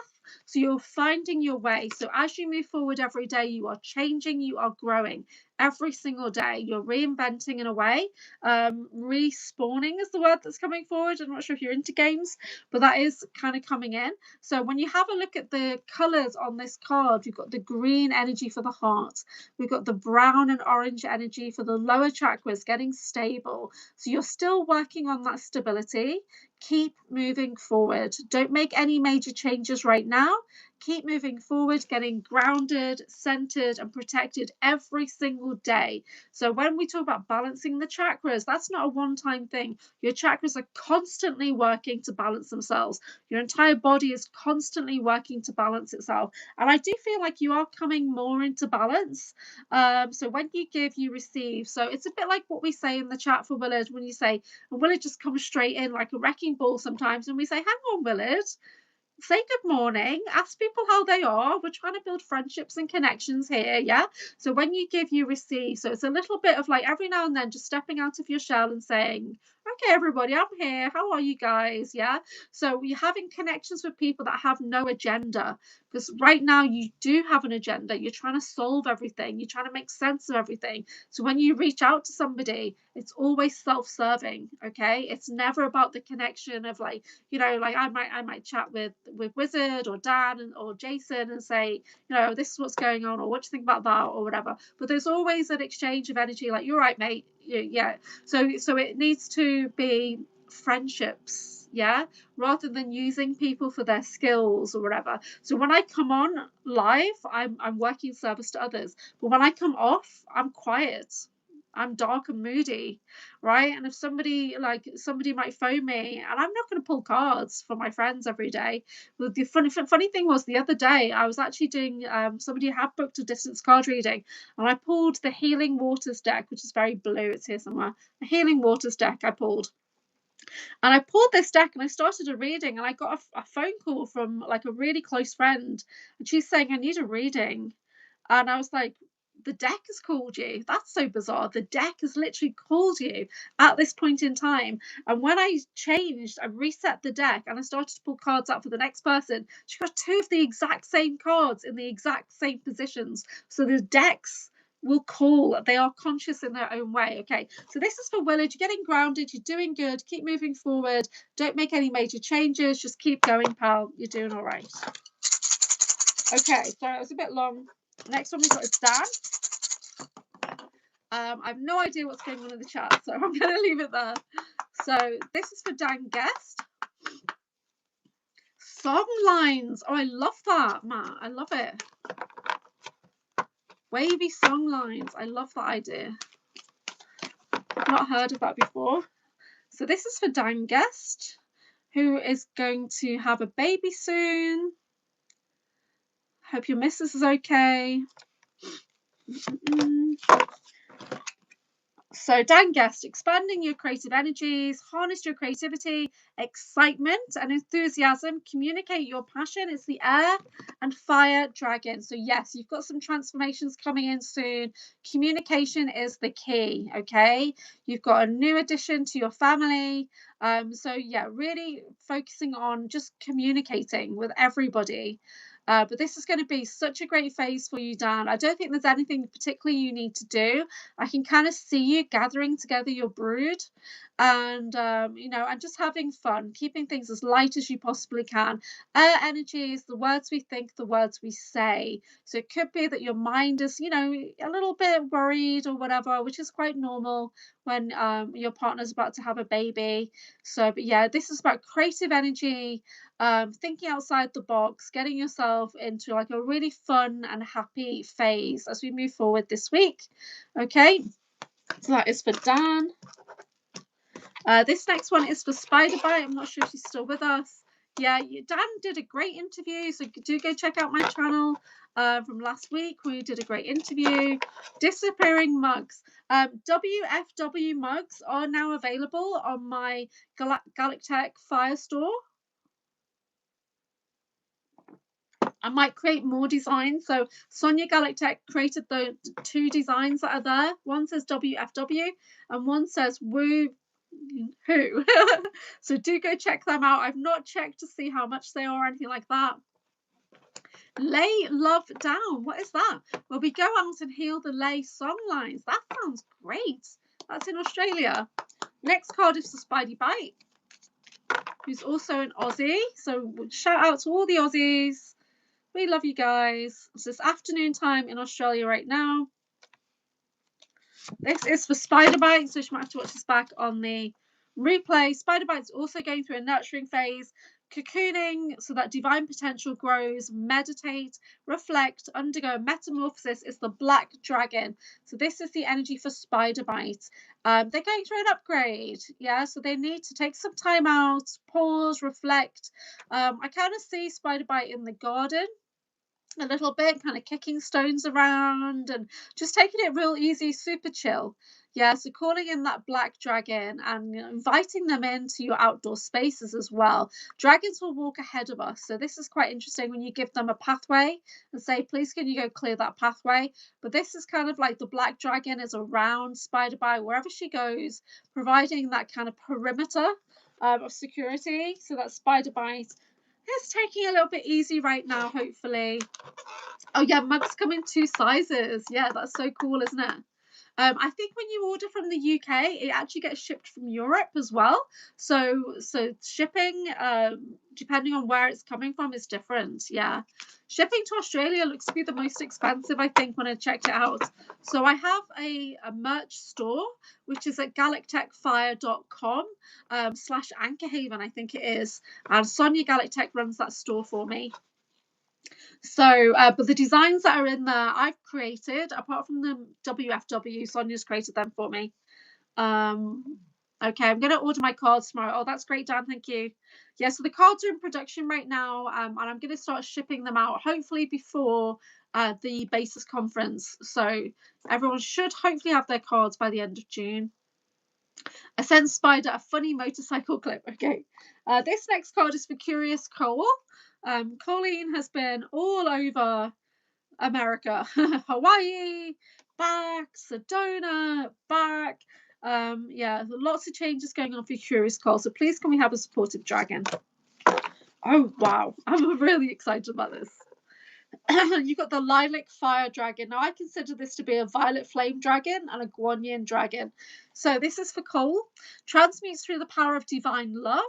So you're finding your way. So as you move forward every day, you are changing, you are growing. Every single day, you're reinventing in a way. Respawning is the word that's coming forward. I'm not sure if you're into games, but that is kind of coming in. So when you have a look at the colors on this card, you've got the green energy for the heart. We've got the brown and orange energy for the lower chakras, getting stable. So you're still working on that stability. Keep moving forward. Don't make any major changes right now. Keep moving forward, getting grounded, centered, and protected every single day. So when we talk about balancing the chakras, that's not a one-time thing. Your chakras are constantly working to balance themselves. Your entire body is constantly working to balance itself. And I do feel like you are coming more into balance. So when you give, you receive. So it's a bit like what we say in the chat for Willard when you say, and Willard just comes straight in like a wrecking ball sometimes, and we say, hang on, Willard, say good morning, ask people how they are. We're trying to build friendships and connections here. Yeah, so when you give, you receive. So it's a little bit of like every now and then just stepping out of your shell and saying, okay, everybody, I'm here, how are you guys? Yeah, so you're having connections with people that have no agenda, because right now you do have an agenda. You're trying to solve everything, you're trying to make sense of everything. So when you reach out to somebody, it's always self-serving. Okay, it's never about the connection of like, like I might chat with Wizard or Dan or Jason and say, this is what's going on, or what do you think about that, or whatever. But there's always an exchange of energy, like, you're right, mate. Yeah. So it needs to be friendships, yeah, rather than using people for their skills or whatever. So when I come on live, I'm working service to others. But when I come off, I'm quiet. I'm dark and moody, right? And if somebody might phone me, and I'm not going to pull cards for my friends every day. But the funny thing was, the other day I was actually doing, somebody had booked a distance card reading, and I pulled the Healing Waters deck, which is very blue. It's here somewhere. The Healing Waters deck I pulled. And I pulled this deck and I started a reading, and I got a phone call from like a really close friend, and she's saying, I need a reading. And I was like, the deck has called you. That's so bizarre. The deck has literally called you at this point in time. And when I reset the deck and I started to pull cards out for the next person, she got two of the exact same cards in the exact same positions. So the decks will call. They are conscious in their own way. Okay, so this is for Willard. You're getting grounded. You're doing good. Keep moving forward. Don't make any major changes. Just keep going, pal. You're doing all right. Okay, so it was a bit long. Next one we've got is Dan. I have no idea what's going on in the chat, so I'm going to leave it there. So this is for Dan Guest. Song lines. Oh, I love that, Matt. I love it. Wavy song lines. I love that idea. I've not heard of that before. So this is for Dan Guest. Who is going to have a baby soon? Hope your missus is okay. So Dan Guest, expanding your creative energies, harness your creativity, excitement and enthusiasm, communicate your passion. It's the air and fire dragon. So yes, you've got some transformations coming in soon. Communication is the key, okay? You've got a new addition to your family. So yeah, really focusing on just communicating with everybody. But this is going to be such a great phase for you, Dan. I don't think there's anything particularly you need to do. I can kind of see you gathering together your brood and, and just having fun, keeping things as light as you possibly can. Air energy is the words we think, the words we say. So it could be that your mind is, a little bit worried or whatever, which is quite normal when your partner's about to have a baby. So, but yeah, this is about creative energy, thinking outside the box, getting yourself into like a really fun and happy phase as we move forward this week. Okay, so that is for Dan. This next one is for Spider Bite. I'm not sure if she's still with us. Yeah, Dan did a great interview, so do go check out my channel from last week. We did a great interview. Disappearing mugs. WFW mugs are now available on my Galactech Fire store. I might create more designs. So Sonia Galactech created the 2 designs that are there. One says WFW and one says Woo Who. So do go check them out. I've not checked to see how much they are or anything like that. Lay love down. What is that? Well, we go out and heal the lay song lines. That sounds great. That's in Australia. Next card is for Spidey Bite, who's also an Aussie. So shout out to all the Aussies. We love you guys. It's this afternoon time in Australia right now. This is for Spider Bite, so she might have to watch this back on the replay. Spider Bite's also going through a nurturing phase, cocooning so that divine potential grows, meditate, reflect, undergo a metamorphosis. Is the black dragon. So this is the energy for Spider Bite. They're going through an upgrade, yeah, so they need to take some time out, pause, reflect. I kind of see Spider Bite in the garden a little bit, kind of kicking stones around and just taking it real easy, super chill. Yeah, so calling in that black dragon and inviting them into your outdoor spaces as well. Dragons will walk ahead of us, so this is quite interesting when you give them a pathway and say, please can you go clear that pathway. But this is kind of like the black dragon is around Spider Bite wherever she goes, providing that kind of perimeter of security so that Spider Bite is taking a little bit easy right now, hopefully. Oh yeah, mugs come in 2 sizes. Yeah, that's so cool, isn't it? I think when you order from the UK, it actually gets shipped from Europe as well. So shipping, depending on where it's coming from, is different. Yeah, shipping to Australia looks to be the most expensive, I think, when I checked it out. So I have a merch store, which is at galactechfire.com / Anchorhaven, I think it is. And Sonia Galactech runs that store for me. So, but the designs that are in there, I've created, apart from the WFW, Sonia's created them for me. Okay, I'm going to order my cards tomorrow. Oh, that's great, Dan. Thank you. Yeah, so the cards are in production right now, and I'm going to start shipping them out, hopefully before the Basis conference. So everyone should hopefully have their cards by the end of June. I sent Spider a funny motorcycle clip. Okay, this next card is for Curious Cole. Colleen has been all over America, Hawaii, back, Sedona, back. Yeah, lots of changes going on for Curious Cole. So please can we have a supportive dragon? Oh, wow. I'm really excited about this. You've got the lilac fire dragon. Now, I consider this to be a violet flame dragon and a guanyin dragon. So this is for Cole. Transmutes through the power of divine love.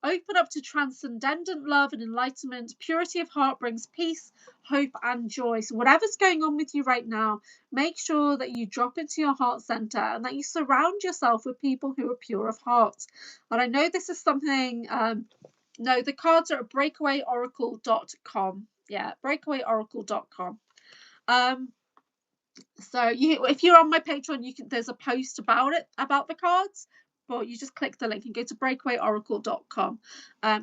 Open up to transcendent love and enlightenment. Purity of heart brings peace, hope, and joy. So whatever's going on with you right now, make sure that you drop into your heart center and that you surround yourself with people who are pure of heart. And I know this is something... no, the cards are at breakawayoracle.com. Yeah, breakawayoracle.com. So if you're on my Patreon, there's a post about it, about the cards. but you just click the link and go to breakawayoracle.com.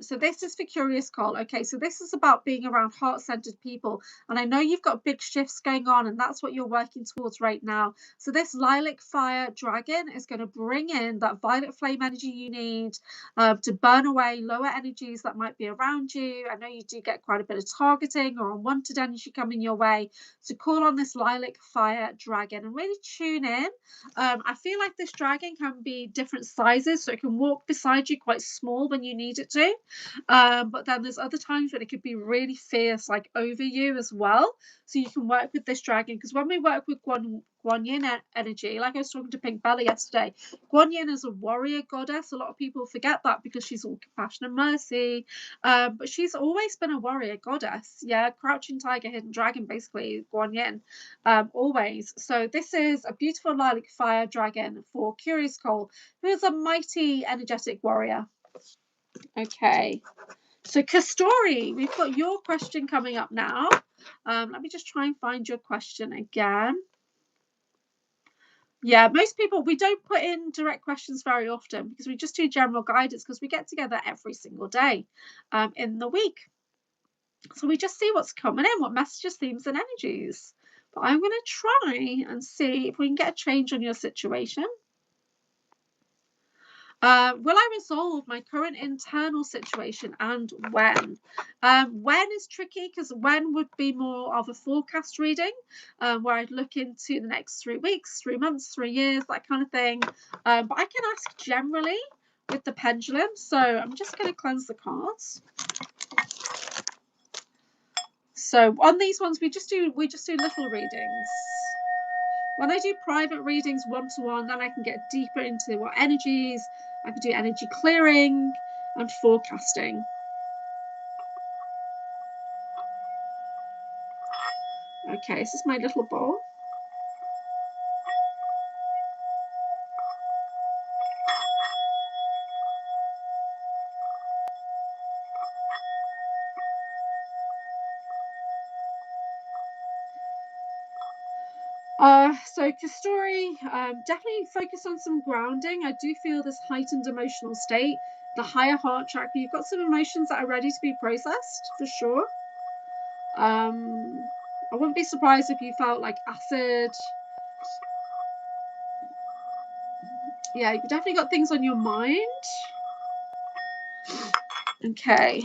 So this is for Curious Cole. Okay, so this is about being around heart-centered people. And I know you've got big shifts going on, and that's what you're working towards right now. So this lilac fire dragon is going to bring in that violet flame energy you need to burn away lower energies that might be around you. I know you do get quite a bit of targeting or unwanted energy coming your way. So call on this lilac fire dragon and really tune in. I feel like this dragon can be different sizes, so it can walk beside you quite small when you need it to. But then there's other times when it could be really fierce, like over you as well. So you can work with this dragon, because when we work with Guan Yin energy, like I was talking to Pink Bella yesterday, Guan Yin is a warrior goddess. A lot of people forget that because she's all compassion and mercy, but she's always been a warrior goddess. Yeah, crouching tiger, hidden dragon, basically Guan Yin, always. So this is a beautiful lilac fire dragon for Curious Cole, who is a mighty energetic warrior. Okay, so Kastori, we've got your question coming up now. Let me just try and find your question again. Yeah, most people, we don't put in direct questions very often because we just do general guidance, because we get together every single day in the week. So we just see what's coming in, what messages, themes, and energies. But I'm going to try and see if we can get a change on your situation. Will I resolve my current internal situation, and when? When is tricky, because when would be more of a forecast reading, where I'd look into the next 3 weeks, 3 months, 3 years, that kind of thing. But I can ask generally with the pendulum. So I'm just going to cleanse the cards. So on these ones, we just do little readings. When I do private readings one-to-one, then I can get deeper into what energies. I can do energy clearing and forecasting. Okay, this is my little bowl. So Kastori, definitely focus on some grounding. I do feel this heightened emotional state, the higher heart chakra. You've got some emotions that are ready to be processed, for sure. I wouldn't be surprised if you felt like acid. Yeah, you've definitely got things on your mind. Okay,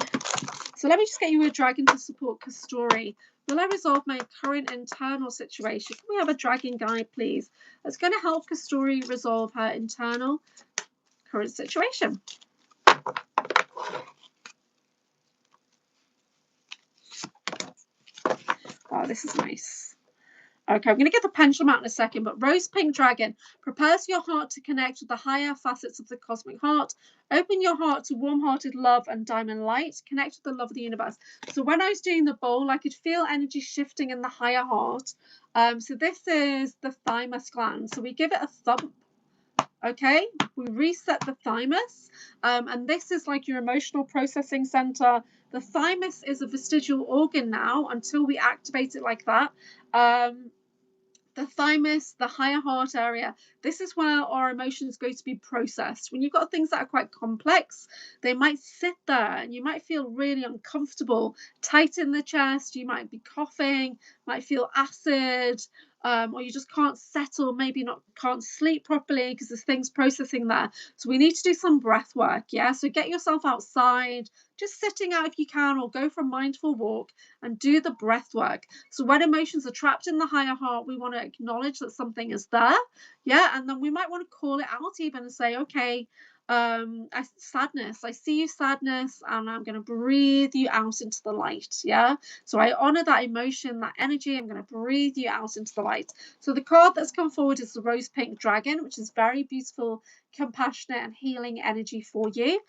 so let me just get you a dragon to support Kastori. Will I resolve my current internal situation? Can we have a dragon guide, please? That's going to help Kastori resolve her internal current situation. Oh, this is nice. Okay, I'm going to get the pendulum out in a second, but Rose Pink Dragon, prepares your heart to connect with the higher facets of the cosmic heart. Open your heart to warm-hearted love and diamond light. Connect with the love of the universe. So when I was doing the bowl, I could feel energy shifting in the higher heart. So this is the thymus gland. So we give it a thump. Okay, we reset the thymus, and this is like your emotional processing center. The thymus is a vestigial organ now until we activate it like that. The thymus, the higher heart area, this is where our emotions go to be processed. When you've got things that are quite complex, they might sit there and you might feel really uncomfortable, tight in the chest, you might be coughing, might feel acid, or you just can't settle, maybe can't sleep properly because there's things processing there. So we need to do some breath work, yeah? So get yourself outside, just sitting out if you can, or go for a mindful walk and do the breath work. So when emotions are trapped in the higher heart, we want to acknowledge that something is there, yeah? And then we might want to call it out even and say, okay, sadness, I see you, sadness, and I'm going to breathe you out into the light, yeah? So I honor that emotion, that energy. I'm going to breathe you out into the light. So the card that's come forward is the Rose Pink Dragon, which is very beautiful, compassionate and healing energy for you.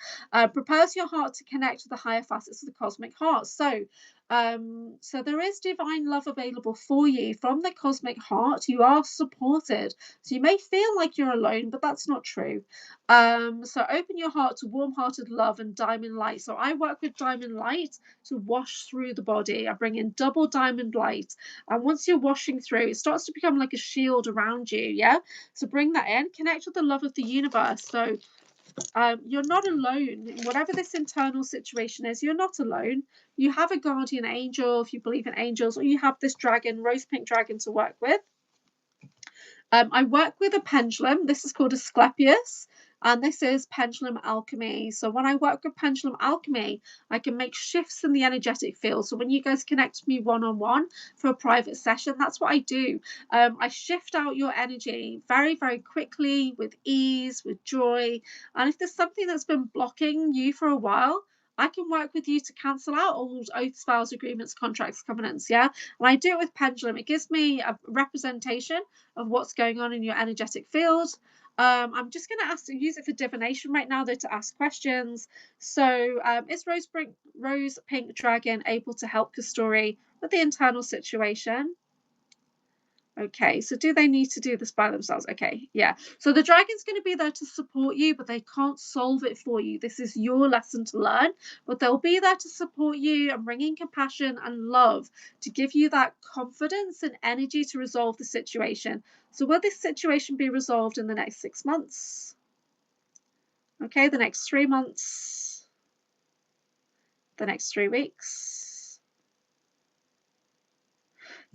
Prepares your heart to connect with the higher facets of the cosmic heart. So there is divine love available for you from the cosmic heart. You are supported. So you may feel like you're alone, but that's not true. So open your heart to warm-hearted love and diamond light. So I work with diamond light to wash through the body. I bring in double diamond light. And once you're washing through, it starts to become like a shield around you, yeah? So bring that in. Connect with the love of the universe. So You're not alone. Whatever this internal situation is, you're not alone. You have a guardian angel, if you believe in angels, or you have this dragon, rose pink dragon, to work with. I work with a pendulum. This is called Asclepius, and this is pendulum alchemy. So when I work with pendulum alchemy, I can make shifts in the energetic field. So when you guys connect with me one-on-one for a private session, that's what I do. I shift out your energy very, very quickly, with ease, with joy. And if there's something that's been blocking you for a while, I can work with you to cancel out old oaths, vows, agreements, contracts, covenants. Yeah. And I do it with pendulum. It gives me a representation of what's going on in your energetic field. I'm just going to use it for divination right now, though, to ask questions. So, is Rose Pink Dragon able to help Kastori with the internal situation? Okay, so do they need to do this by themselves? Okay, yeah. So the dragon's going to be there to support you, but they can't solve it for you. This is your lesson to learn, but they'll be there to support you and bring in compassion and love to give you that confidence and energy to resolve the situation. So will this situation be resolved in the next 6 months? Okay, the next 3 months, the next 3 weeks.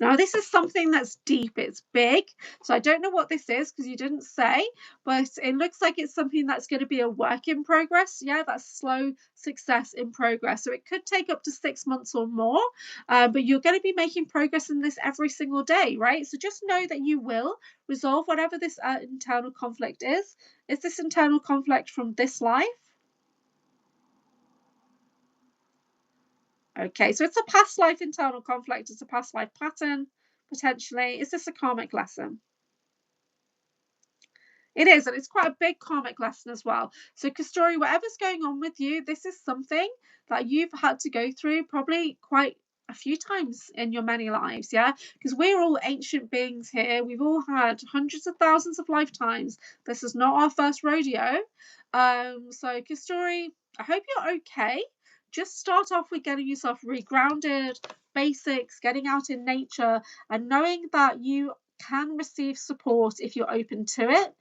Now, this is something that's deep, it's big. So I don't know what this is because you didn't say, but it looks like it's something that's going to be a work in progress. Yeah, that's slow success in progress. So it could take up to 6 months or more, but you're going to be making progress in this every single day, right? So just know that you will resolve whatever this internal conflict is. Is this internal conflict from this life? Okay, so it's a past life internal conflict. It's a past life pattern, potentially. Is this a karmic lesson? It is, and it's quite a big karmic lesson as well. So, Kastori, whatever's going on with you, this is something that you've had to go through probably quite a few times in your many lives, yeah? Because we're all ancient beings here. We've all had hundreds of thousands of lifetimes. This is not our first rodeo. So, Kastori, I hope you're okay. Just start off with getting yourself regrounded, basics, getting out in nature, and knowing that you can receive support if you're open to it.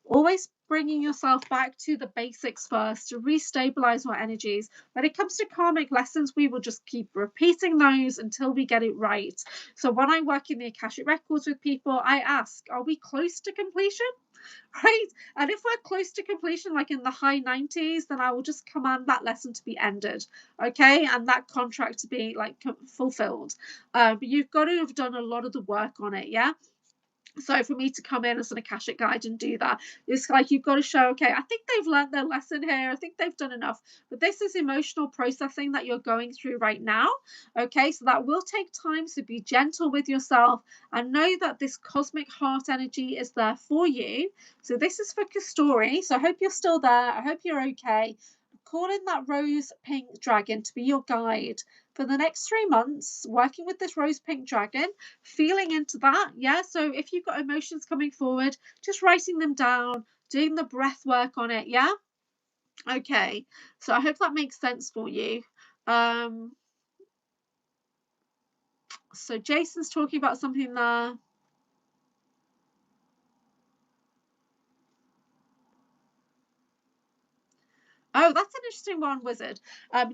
Always bringing yourself back to the basics first to restabilize our energies. When it comes to karmic lessons, we will just keep repeating those until we get it right. So when I work in the Akashic Records with people, I ask, are we close to completion? Right? And if we're close to completion, like in the high 90s, then I will just command that lesson to be ended, okay, and that contract to be like fulfilled. But you've got to have done a lot of the work on it, yeah. So for me to come in as an Akashic guide and do that, it's like you've got to show, okay, I think they've learned their lesson here. I think they've done enough. But this is emotional processing that you're going through right now. Okay, so that will take time. So be gentle with yourself and know that this cosmic heart energy is there for you. So this is for Kastori. So I hope you're still there. I hope you're okay. Call in that rose pink dragon to be your guide for the next 3 months, working with this rose pink dragon, feeling into that. Yeah. So if you've got emotions coming forward, just writing them down, doing the breath work on it. Yeah. Okay. So I hope that makes sense for you. Um, so Jason's talking about something there. Oh, that's an interesting one, Wizard.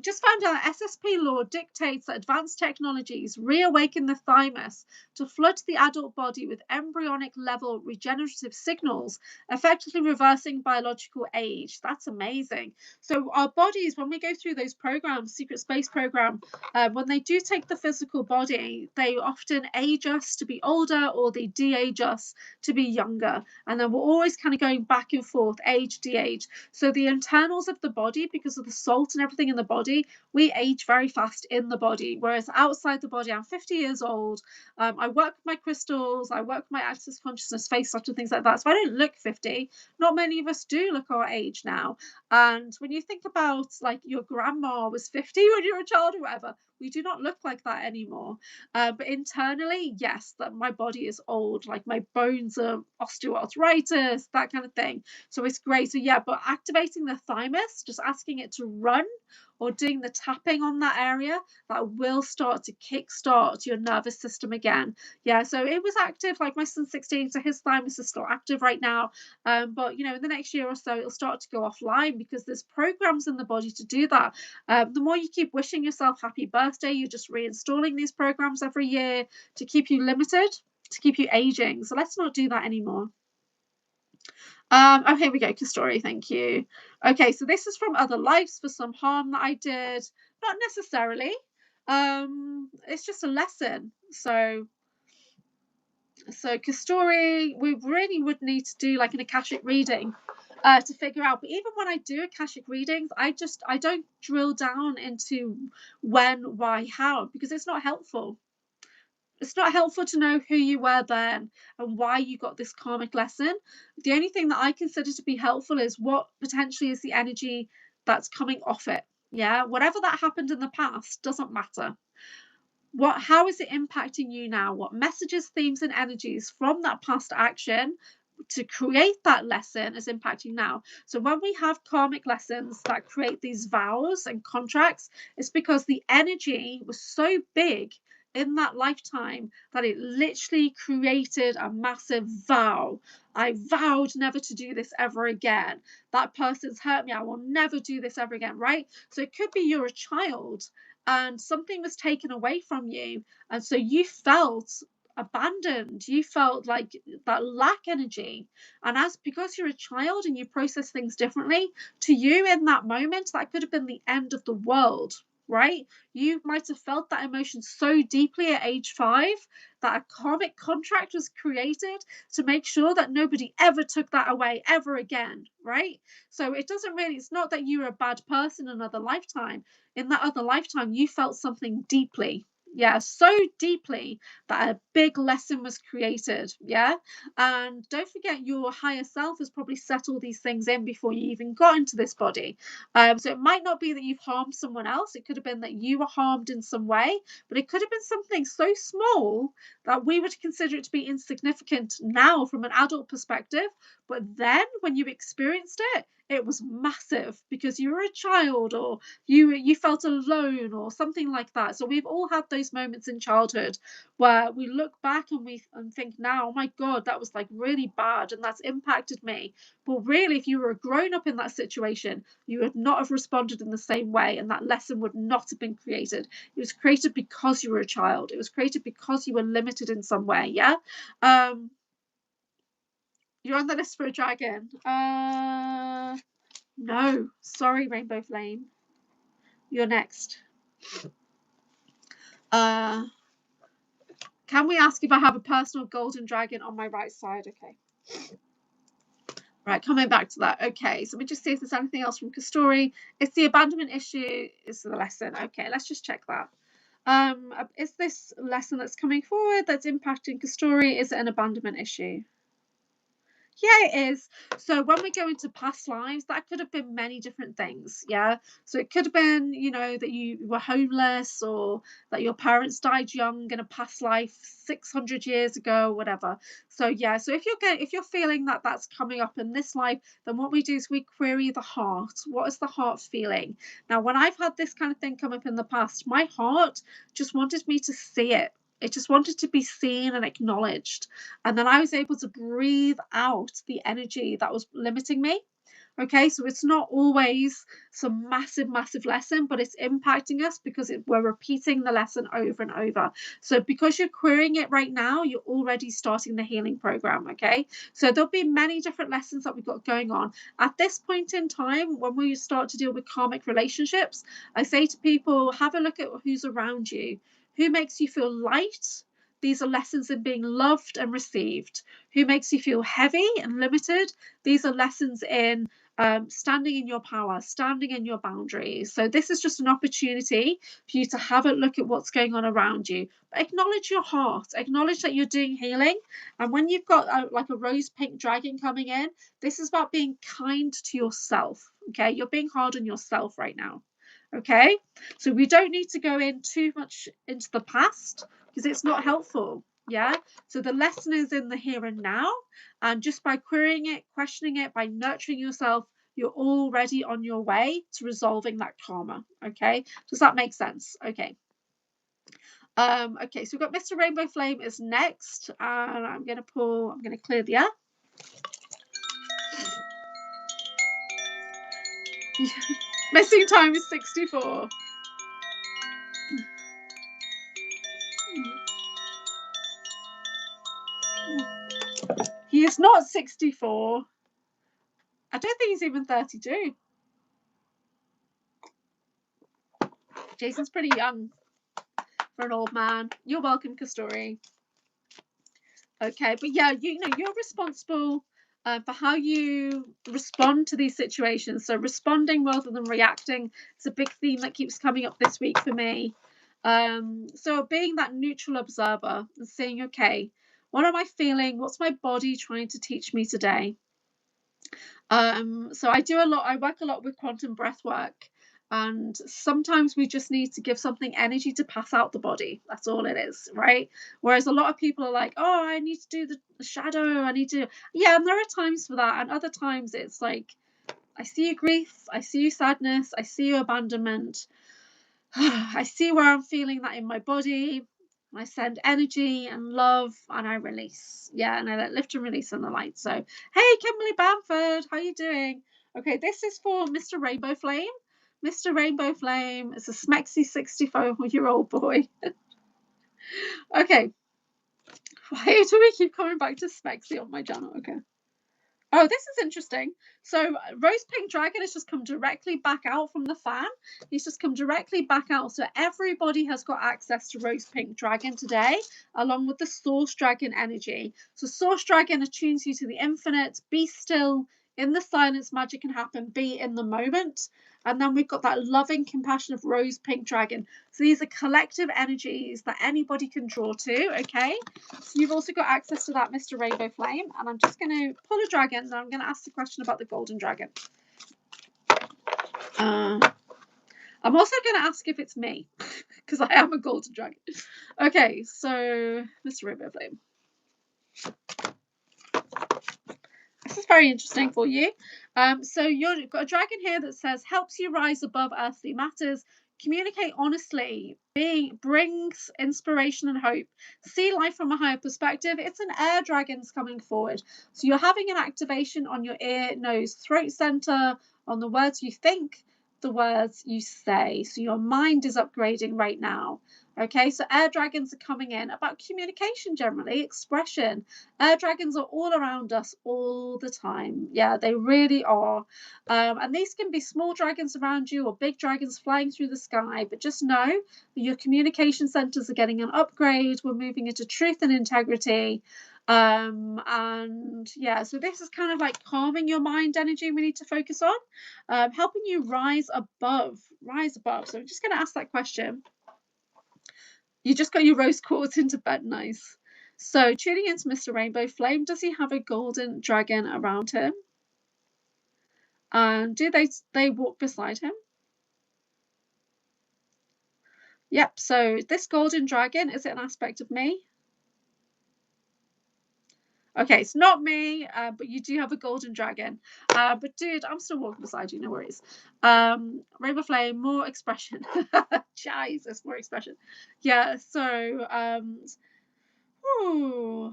Just found out SSP law dictates that advanced technologies reawaken the thymus to flood the adult body with embryonic level regenerative signals, effectively reversing biological age. That's amazing. So our bodies, when we go through those programs, secret space program, when they do take the physical body, they often age us to be older or they de-age us to be younger. And then we're always kind of going back and forth, age, de-age. So the internals of the body, because of the salt and everything in the body, we age very fast in the body. Whereas outside the body, I'm 50 years old. I work with my crystals, I work with my access consciousness, face touch, and things like that. So I don't look 50. Not many of us do look our age now. And when you think about like your grandma was 50 when you were a child or whatever, we do not look like that anymore. But internally, yes, that my body is old. Like my bones are osteoarthritis, that kind of thing. So it's great. So yeah, but activating the thymus, just asking it to run or doing the tapping on that area, that will start to kickstart your nervous system again. Yeah, so it was active. Like, my son's 16, so his thymus is still active right now. But in the next year or so, it'll start to go offline because there's programs in the body to do that. The more you keep wishing yourself happy birthday, you're just reinstalling these programs every year to keep you limited, to keep you aging. So let's not do that anymore. Oh, here we go, Kastori, thank you. Okay, so this is from other lives for some harm that I did. Not necessarily. It's just a lesson. So Kastori, we really would need to do like an Akashic reading to figure out. But even when I do Akashic readings, I don't drill down into when, why, how, because it's not helpful. It's not helpful to know who you were then and why you got this karmic lesson. The only thing that I consider to be helpful is what potentially is the energy that's coming off it. Yeah, whatever that happened in the past doesn't matter. How is it impacting you now? What messages, themes, and energies from that past action to create that lesson is impacting now? So when we have karmic lessons that create these vows and contracts, it's because the energy was so big in that lifetime that it literally created a massive vow. I vowed never to do this ever again. That person's hurt me. I will never do this ever again, right? So it could be you're a child and something was taken away from you, and so you felt abandoned, you felt like that lack energy. And because you're a child and you process things differently, to you in that moment that could have been the end of the world, right? You might have felt that emotion so deeply at age 5 that a karmic contract was created to make sure that nobody ever took that away ever again, right? So it's not that you were a bad person in another lifetime. In that other lifetime, you felt something deeply. Yeah, so deeply that a big lesson was created. Yeah. And don't forget, your higher self has probably set all these things in before you even got into this body. So it might not be that you've harmed someone else. It could have been that you were harmed in some way, but it could have been something so small that we would consider it to be insignificant now from an adult perspective. But then when you experienced it, it was massive because you were a child, or you felt alone, or something like that. So we've all had those moments in childhood where we look back and think now, oh my God, that was like really bad and that's impacted me. But really, if you were a grown up in that situation, you would not have responded in the same way, and that lesson would not have been created. It was created because you were a child. It was created because you were limited in some way. Yeah. You're on the list for a dragon. No, sorry, Rainbow Flame. You're next. Can we ask if I have a personal golden dragon on my right side? Okay. Right, coming back to that. Okay, so we just see if there's anything else from Kastori. It's the abandonment issue. Is the lesson. Okay, let's just check that. Is this lesson that's coming forward that's impacting Kastori? Is it an abandonment issue? Yeah, it is. So when we go into past lives, that could have been many different things. Yeah. So it could have been, that you were homeless, or that your parents died young in a past life 600 years ago, whatever. So yeah. So if you're feeling that that's coming up in this life, then what we do is we query the heart. What is the heart feeling? Now, when I've had this kind of thing come up in the past, my heart just wanted me to see it. It just wanted to be seen and acknowledged. And then I was able to breathe out the energy that was limiting me. Okay, so it's not always some massive, massive lesson, but it's impacting us because we're repeating the lesson over and over. So because you're querying it right now, you're already starting the healing program. Okay, so there'll be many different lessons that we've got going on. At this point in time, when we start to deal with karmic relationships, I say to people, have a look at who's around you. Who makes you feel light? These are lessons in being loved and received. Who makes you feel heavy and limited? These are lessons in standing in your power, standing in your boundaries. So this is just an opportunity for you to have a look at what's going on around you. But acknowledge your heart. Acknowledge that you're doing healing. And when you've got like a rose pink dragon coming in, this is about being kind to yourself. Okay, you're being hard on yourself right now. Okay, so we don't need to go in too much into the past because it's not helpful. Yeah, so the lesson is in the here and now, and just by querying it, questioning it, by nurturing yourself, you're already on your way to resolving that karma. Okay, does that make sense? Okay. Okay, so we've got Mr. Rainbow Flame is next, and I'm going to clear the air. Missing time is 64. He is not 64. I don't think he's even 32. Jason's pretty young for an old man. You're welcome, Kastori. Okay, but yeah, you're responsible for how you respond to these situations. So responding rather than reacting is a big theme that keeps coming up this week for me. So being that neutral observer and saying, okay, what am I feeling? What's my body trying to teach me today? So I work a lot with quantum breath work, and sometimes we just need to give something energy to pass out the body. That's all it is, right? Whereas a lot of people are like, oh, I need to do the shadow, yeah, and there are times for that, and other times it's like, I see your grief, I see your sadness, I see your abandonment, I see where I'm feeling that in my body. I send energy and love, and I release. Yeah, and I let lift and release in the light. So, hey, Kimberly Bamford, how you doing? Okay, this is for Mr. Rainbow Flame. Mr. Rainbow Flame is a smexy 64-year-old boy. Okay, why do we keep coming back to smexy on my channel? Okay. Oh, this is interesting. So Rose Pink Dragon has just come directly back out from the fan. He's just come directly back out. So everybody has got access to Rose Pink Dragon today, along with the Source Dragon energy. So Source Dragon attunes you to the infinite. Be still. In the silence, magic can happen. Be in the moment. And then we've got that loving compassion of Rose Pink Dragon. So these are collective energies that anybody can draw to, okay? So you've also got access to that, Mr. Rainbow Flame. And I'm just going to pull a dragon, and I'm going to ask the question about the golden dragon. I'm also going to ask if it's me, because I am a golden dragon. Okay, so Mr. Rainbow Flame. This is very interesting for you. So you've got a dragon here that says, helps you rise above earthly matters, communicate honestly, brings inspiration and hope, see life from a higher perspective. It's an air dragon's coming forward. So you're having an activation on your ear, nose, throat center, on the words you think, the words you say. So your mind is upgrading right now. Okay, so air dragons are coming in about communication generally, expression. Air dragons are all around us all the time. Yeah, they really are. And these can be small dragons around you or big dragons flying through the sky. But just know that your communication centers are getting an upgrade. We're moving into truth and integrity. And yeah, so this is kind of like calming your mind energy we need to focus on, helping you rise above. So I'm just going to ask that question. You just got your rose quartz into bed, nice. So tuning into Mr. Rainbow Flame, does he have a golden dragon around him? And do they walk beside him? Yep, so this golden dragon, is it an aspect of me? Okay, it's not me, but you do have a golden dragon. But dude, I'm still walking beside you, no worries. Rainbow Flame, more expression. Jesus, more expression. Yeah, so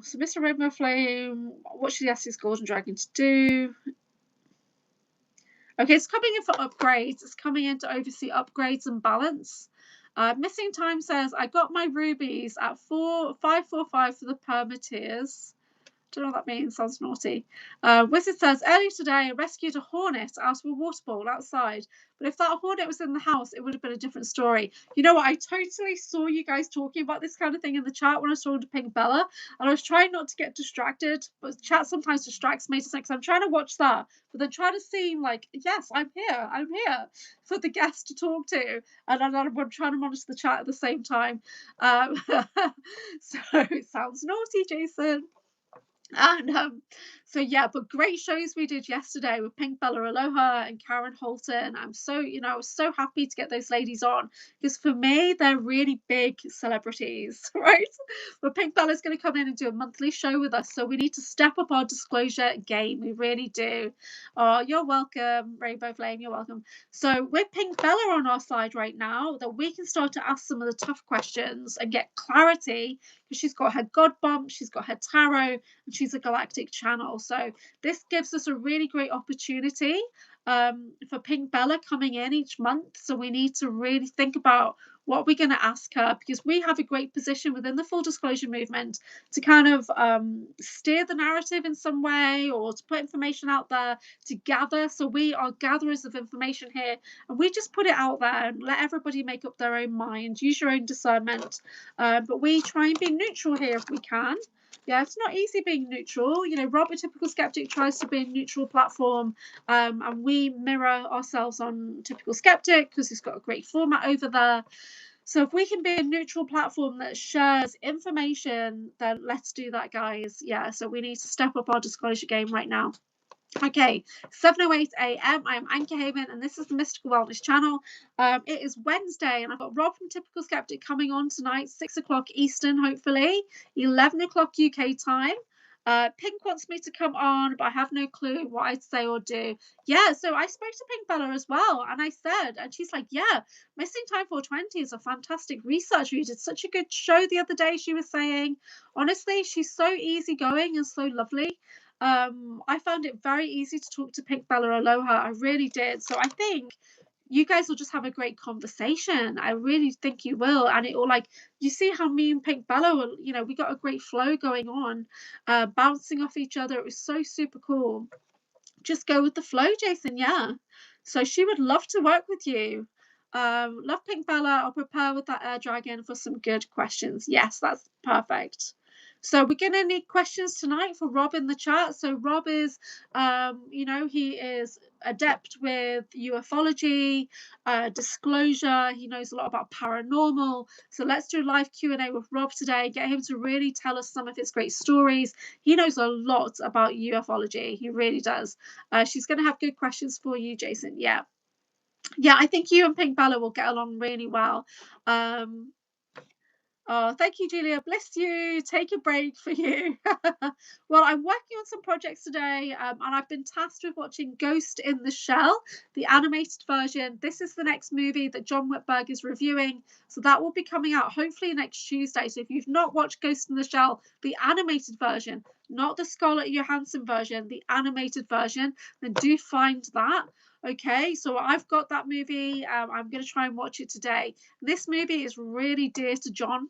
so Mr. Rainbow Flame, what should he ask his golden dragon to do? Okay, it's coming in for upgrades. It's coming in to oversee upgrades and balance. Missing time says, I got my rubies at 545 for the permatiers. Don't know what that means. Sounds naughty. Wizard says, earlier today I rescued a hornet out of a water bowl outside. But if that hornet was in the house, it would have been a different story. You know what? I totally saw you guys talking about this kind of thing in the chat when I was talking to Pink Bella. And I was trying not to get distracted. But chat sometimes distracts me. Because I'm trying to watch that. But then trying to seem like, yes, I'm here. I'm here for the guest to talk to. And I'm trying to monitor the chat at the same time. So it sounds naughty, Jason. And so yeah, but great shows we did yesterday with Pink Bella Aloha and Karen Holton. I'm so, I was so happy to get those ladies on because for me, they're really big celebrities, right? But Pink Bella's going to come in and do a monthly show with us. So we need to step up our disclosure game. We really do. Oh, you're welcome, Rainbow Flame. You're welcome. So with Pink Bella on our side right now, that we can start to ask some of the tough questions and get clarity because she's got her God bump, she's got her tarot, and she's a galactic channel. So this gives us a really great opportunity for Pink Bella coming in each month. So we need to really think about what we're going to ask her because we have a great position within the full disclosure movement to kind of steer the narrative in some way or to put information out there to gather. So we are gatherers of information here and we just put it out there and let everybody make up their own mind, use your own discernment. But we try and be neutral here if we can. Yeah, it's not easy being neutral. Rob, a typical skeptic, tries to be a neutral platform, and we mirror ourselves on typical skeptic because he's got a great format over there. So if we can be a neutral platform that shares information, then let's do that, guys. Yeah, so we need to step up our disclosure game right now. Okay, 7:08 a.m. I am Anchorhaven, and this is the Mystical Wellness channel. It is Wednesday, and I've got Rob from Typical Skeptic coming on tonight, 6 o'clock Eastern, hopefully, 11 o'clock UK time. Pink wants me to come on, but I have no clue what I'd say or do. Yeah, so I spoke to Pink Bella as well, and I said, and she's like, yeah, Missing Time 420 is a fantastic researcher. You did such a good show the other day, she was saying. Honestly, she's so easygoing and so lovely. I found it very easy to talk to Pink Bella Aloha. I really did. So I think you guys will just have a great conversation. I really think you will. And it will, like, you see how me and Pink Bella will, we got a great flow going on, bouncing off each other. It was so super cool. Just go with the flow, Jason. Yeah. So she would love to work with you. Love Pink Bella. I'll prepare with that air dragon for some good questions. Yes, that's perfect. So we're going to need questions tonight for Rob in the chat. So Rob is, he is adept with ufology, disclosure. He knows a lot about paranormal. So let's do a live Q&A with Rob today. Get him to really tell us some of his great stories. He knows a lot about ufology. He really does. She's going to have good questions for you, Jason. Yeah. I think you and Pink Bella will get along really well. Oh, thank you, Julia. Bless you. Take a break for you. Well, I'm working on some projects today, and I've been tasked with watching Ghost in the Shell, the animated version. This is the next movie that John Whitberg is reviewing, so that will be coming out hopefully next Tuesday. So if you've not watched Ghost in the Shell, the animated version, not the Scarlett Johansson version, the animated version, then do find that. Okay, so I've got that movie. I'm going to try and watch it today. This movie is really dear to John.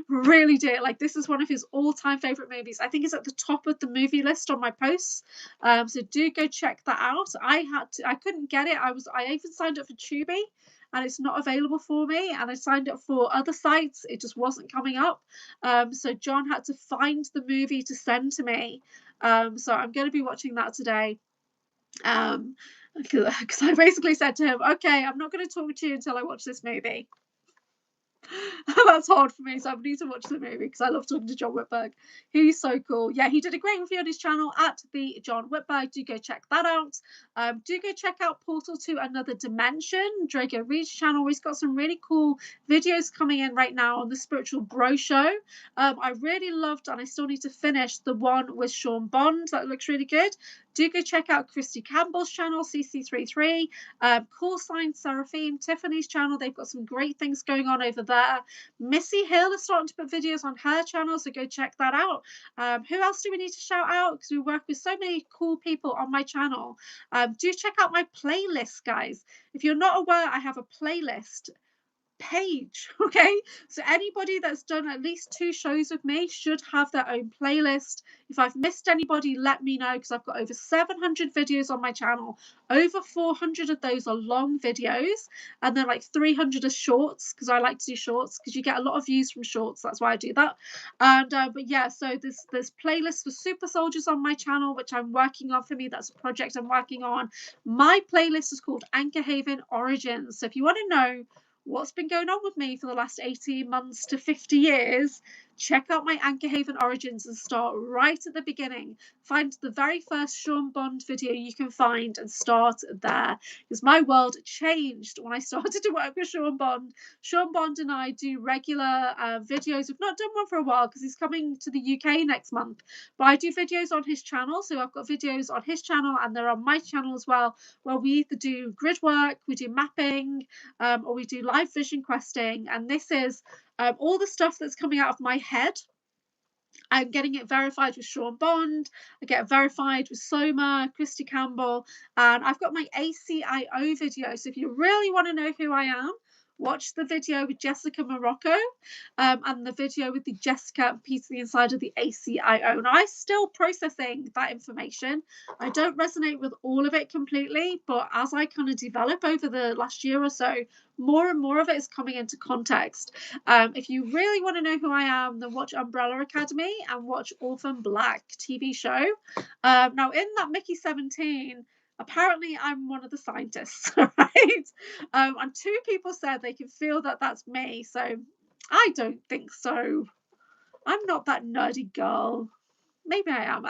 Really dear. Like, this is one of his all-time favorite movies. I think it's at the top of the movie list on my posts. So do go check that out. I couldn't get it. I even signed up for Tubi and it's not available for me. And I signed up for other sites. It just wasn't coming up. So John had to find the movie to send to me. So I'm going to be watching that today. Because I basically said to him, okay, I'm not going to talk to you until I watch this movie. That's hard for me, so I need to watch the movie because I love talking to John Whitberg. He's so cool. Yeah, he did a great review on his channel at the John Whitberg. Do go check that out. Do go check out Portal to Another Dimension, Draco Reed's channel. He's got some really cool videos coming in right now on the Spiritual Bro Show. I really loved, and I still need to finish the one with Sean Bond. That looks really good. Do go check out Christy Campbell's channel, CC33, Call Sign Seraphim, Tiffany's channel. They've got some great things going on over there. Missy Hill is starting to put videos on her channel, so go check that out. Who else do we need to shout out? Because we work with so many cool people on my channel. Do check out my playlist, guys. If you're not aware, I have a playlist page. Okay, so anybody that's done at least 2 shows with me should have their own playlist. If I've missed anybody, let me know, because I've got over 700 videos on my channel. Over 400 of those are long videos, and then like 300 are shorts, because I like to do shorts because you get a lot of views from shorts. That's why I do that. And but yeah, so there's playlists for super soldiers on my channel, which I'm working on. For me, that's a project I'm working on. My playlist is called Anchorhaven Origins. So if you want to know what's been going on with me for the last 18 months to 50 years, check out my Anchorhaven origins and start right at the beginning. Find the very first Sean Bond video you can find and start there, because my world changed when I started to work with Sean Bond. Sean Bond and I do regular videos. We've not done one for a while because he's coming to the UK next month, but I do videos on his channel. So I've got videos on his channel and they're on my channel as well, where we either do grid work, we do mapping, or we do live vision questing. And this is all the stuff that's coming out of my head. I'm getting it verified with Sean Bond. I get it verified with Soma, Christy Campbell, and I've got my ACIO video. So if you really want to know who I am, watch the video with Jessica Morocco and the video with the Jessica piece of the inside of the ACIO. Now, I'm still processing that information. I don't resonate with all of it completely, but as I kind of develop over the last year or so, more and more of it is coming into context. If you really want to know who I am, then watch Umbrella Academy and watch Orphan Black TV show. Now, in that Mickey 17, apparently I'm one of the scientists, right? And 2 people said they can feel that that's me. So I don't think so. I'm not that nerdy girl. Maybe I am.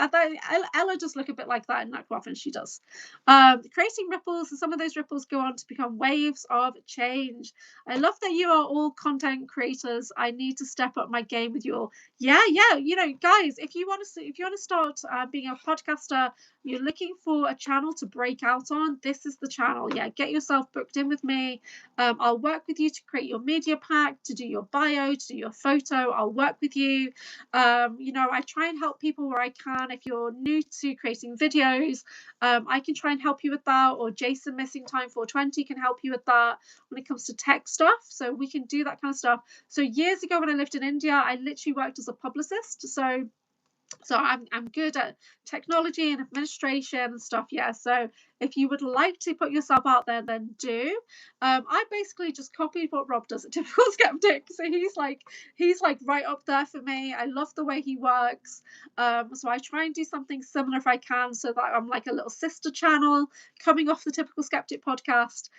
Ella does look a bit like that in that graph, and she does. Creating ripples, and some of those ripples go on to become waves of change. I love that you are all content creators. I need to step up my game with you all. Yeah. You know, guys, if you want to start being a podcaster, you're looking for a channel to break out on, this is the channel. Yeah, get yourself booked in with me. I'll work with you to create your media pack, to do your bio, to do your photo. I'll work with you. You know, I try and help people where I can. If you're new to creating videos, I can try and help you with that, or Jason Missing Time 420 can help you with that when it comes to tech stuff. So we can do that kind of stuff. So years ago when I lived in India, I literally worked as a publicist. So I'm good at technology and administration and stuff. Yeah, so if you would like to put yourself out there, then do. I basically just copied what Rob does at Typical Skeptic. So he's like right up there for me. I love the way he works. So I try and do something similar if I can, so that I'm like a little sister channel coming off the Typical Skeptic podcast.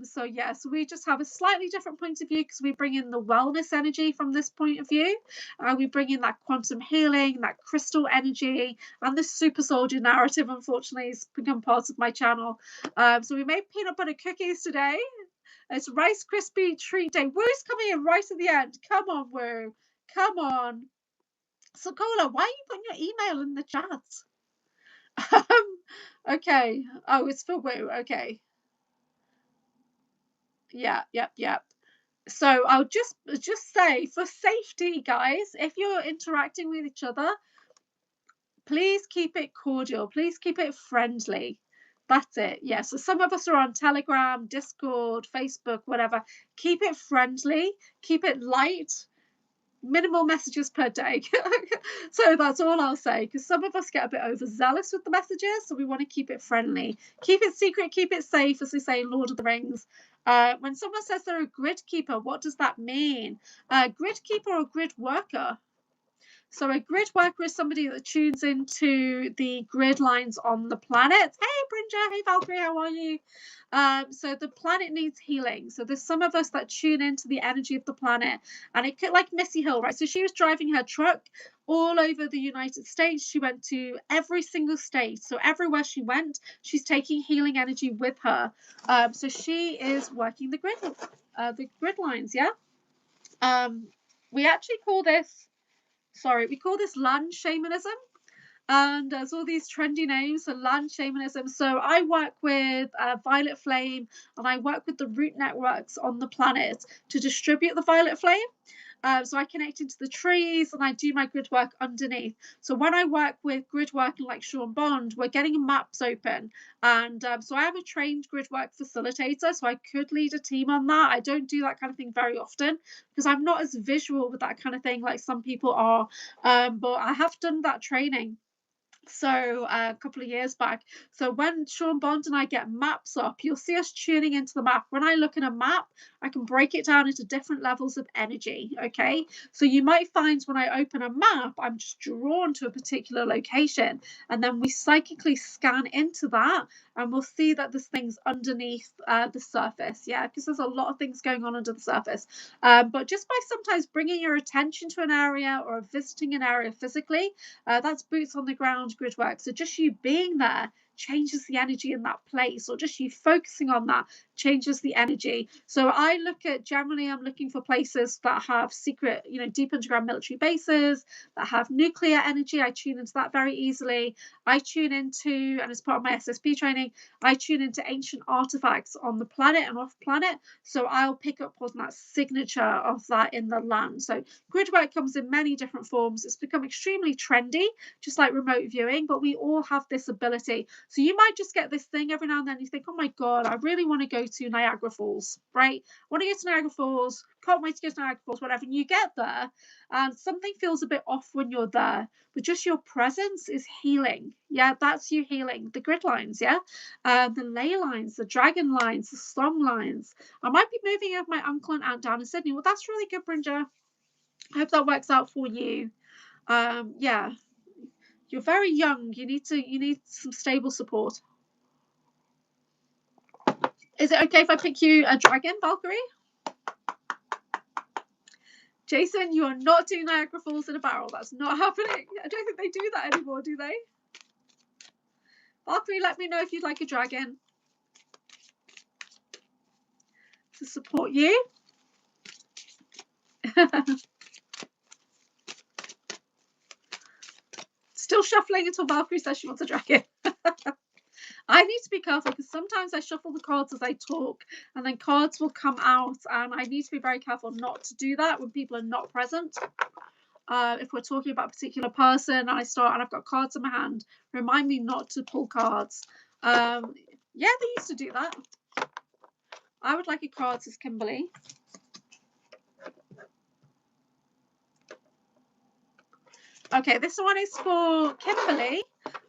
So yeah, so we just have a slightly different point of view because we bring in the wellness energy from this point of view. We bring in that quantum healing, that crystal energy, and this super soldier narrative, unfortunately, has become part of my channel. So we made peanut butter cookies today. It's Rice Krispie treat day. Woo's coming in right at the end. Come on, Woo. Come on. Sokola, why are you putting your email in the chat? Okay. Oh, it's for Woo. Okay. Yeah. So I'll just say, for safety, guys, if you're interacting with each other, please keep it cordial. Please keep it friendly. That's it. Yeah. So some of us are on Telegram, Discord, Facebook, whatever. Keep it friendly. Keep it light. Minimal messages per day. So that's all I'll say, because some of us get a bit overzealous with the messages, so we want to keep it friendly. Keep it secret, keep it safe, as they say in Lord of the Rings. When someone says they're a grid keeper, what does that mean? Grid keeper or grid worker? So a grid worker is somebody that tunes into the grid lines on the planet. Hey, Brinja. Hey, Valkyrie. How are you? So the planet needs healing. So there's some of us that tune into the energy of the planet. And it could, like Missy Hill, right? So she was driving her truck all over the United States. She went to every single state. So everywhere she went, she's taking healing energy with her. So she is working the grid lines, yeah? We actually call this... we call this land shamanism, and there's all these trendy names for land shamanism. So I work with Violet Flame, and I work with the root networks on the planet to distribute the Violet Flame. So I connect into the trees and I do my grid work underneath. So when I work with grid working like Sean Bond, we're getting maps open. And so I am a trained grid work facilitator, so I could lead a team on that. I don't do that kind of thing very often because I'm not as visual with that kind of thing like some people are. But I have done that training So a couple of years back. So when Sean Bond and I get maps up, you'll see us tuning into the map. When I look at a map, I can break it down into different levels of energy. Okay. So you might find when I open a map, I'm just drawn to a particular location. And then we psychically scan into that and we'll see that there's things underneath the surface. Yeah. Because there's a lot of things going on under the surface. But just by sometimes bringing your attention to an area or visiting an area physically, that's boots on the ground grid work. So just you being there changes the energy in that place, or just you focusing on that changes the energy. So I look at, generally I'm looking for places that have secret, deep underground military bases that have nuclear energy. I tune into that very easily. I tune into, and as part of my SSP training, I tune into ancient artifacts on the planet and off planet. So I'll pick up on that signature of that in the land. So grid work comes in many different forms. It's become extremely trendy, just like remote viewing, but we all have this ability. So you might just get this thing every now and then. You think, oh my God, I really want to go to Niagara Falls, right? I want to go to Niagara Falls. Can't wait to go to Niagara Falls, whatever. And you get there and something feels a bit off when you're there, but just your presence is healing. Yeah, that's you healing. The grid lines, yeah? The ley lines, the dragon lines, the storm lines. I might be moving with my uncle and aunt down in Sydney. Well, that's really good, Brinja. I hope that works out for you. Yeah, you're very young. You need some stable support. Is it okay if I pick you a dragon, Valkyrie? Jason, you are not doing Niagara Falls in a barrel. That's not happening. I don't think they do that anymore, do they? Valkyrie, let me know if you'd like a dragon to support you. Still shuffling until Valkyrie says she wants a dragon. I need to be careful because sometimes I shuffle the cards as I talk and then cards will come out, and I need to be very careful not to do that when people are not present. If we're talking about a particular person and I start and I've got cards in my hand, remind me not to pull cards. Yeah, they used to do that. I would like a card, says Kimberly. Okay, this one is for Kimberly.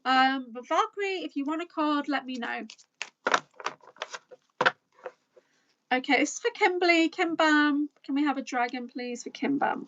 But Valkyrie, if you want a card, let me know. Okay, this is for Kimberly. Kimbam. Can we have a dragon, please, for Kimbam?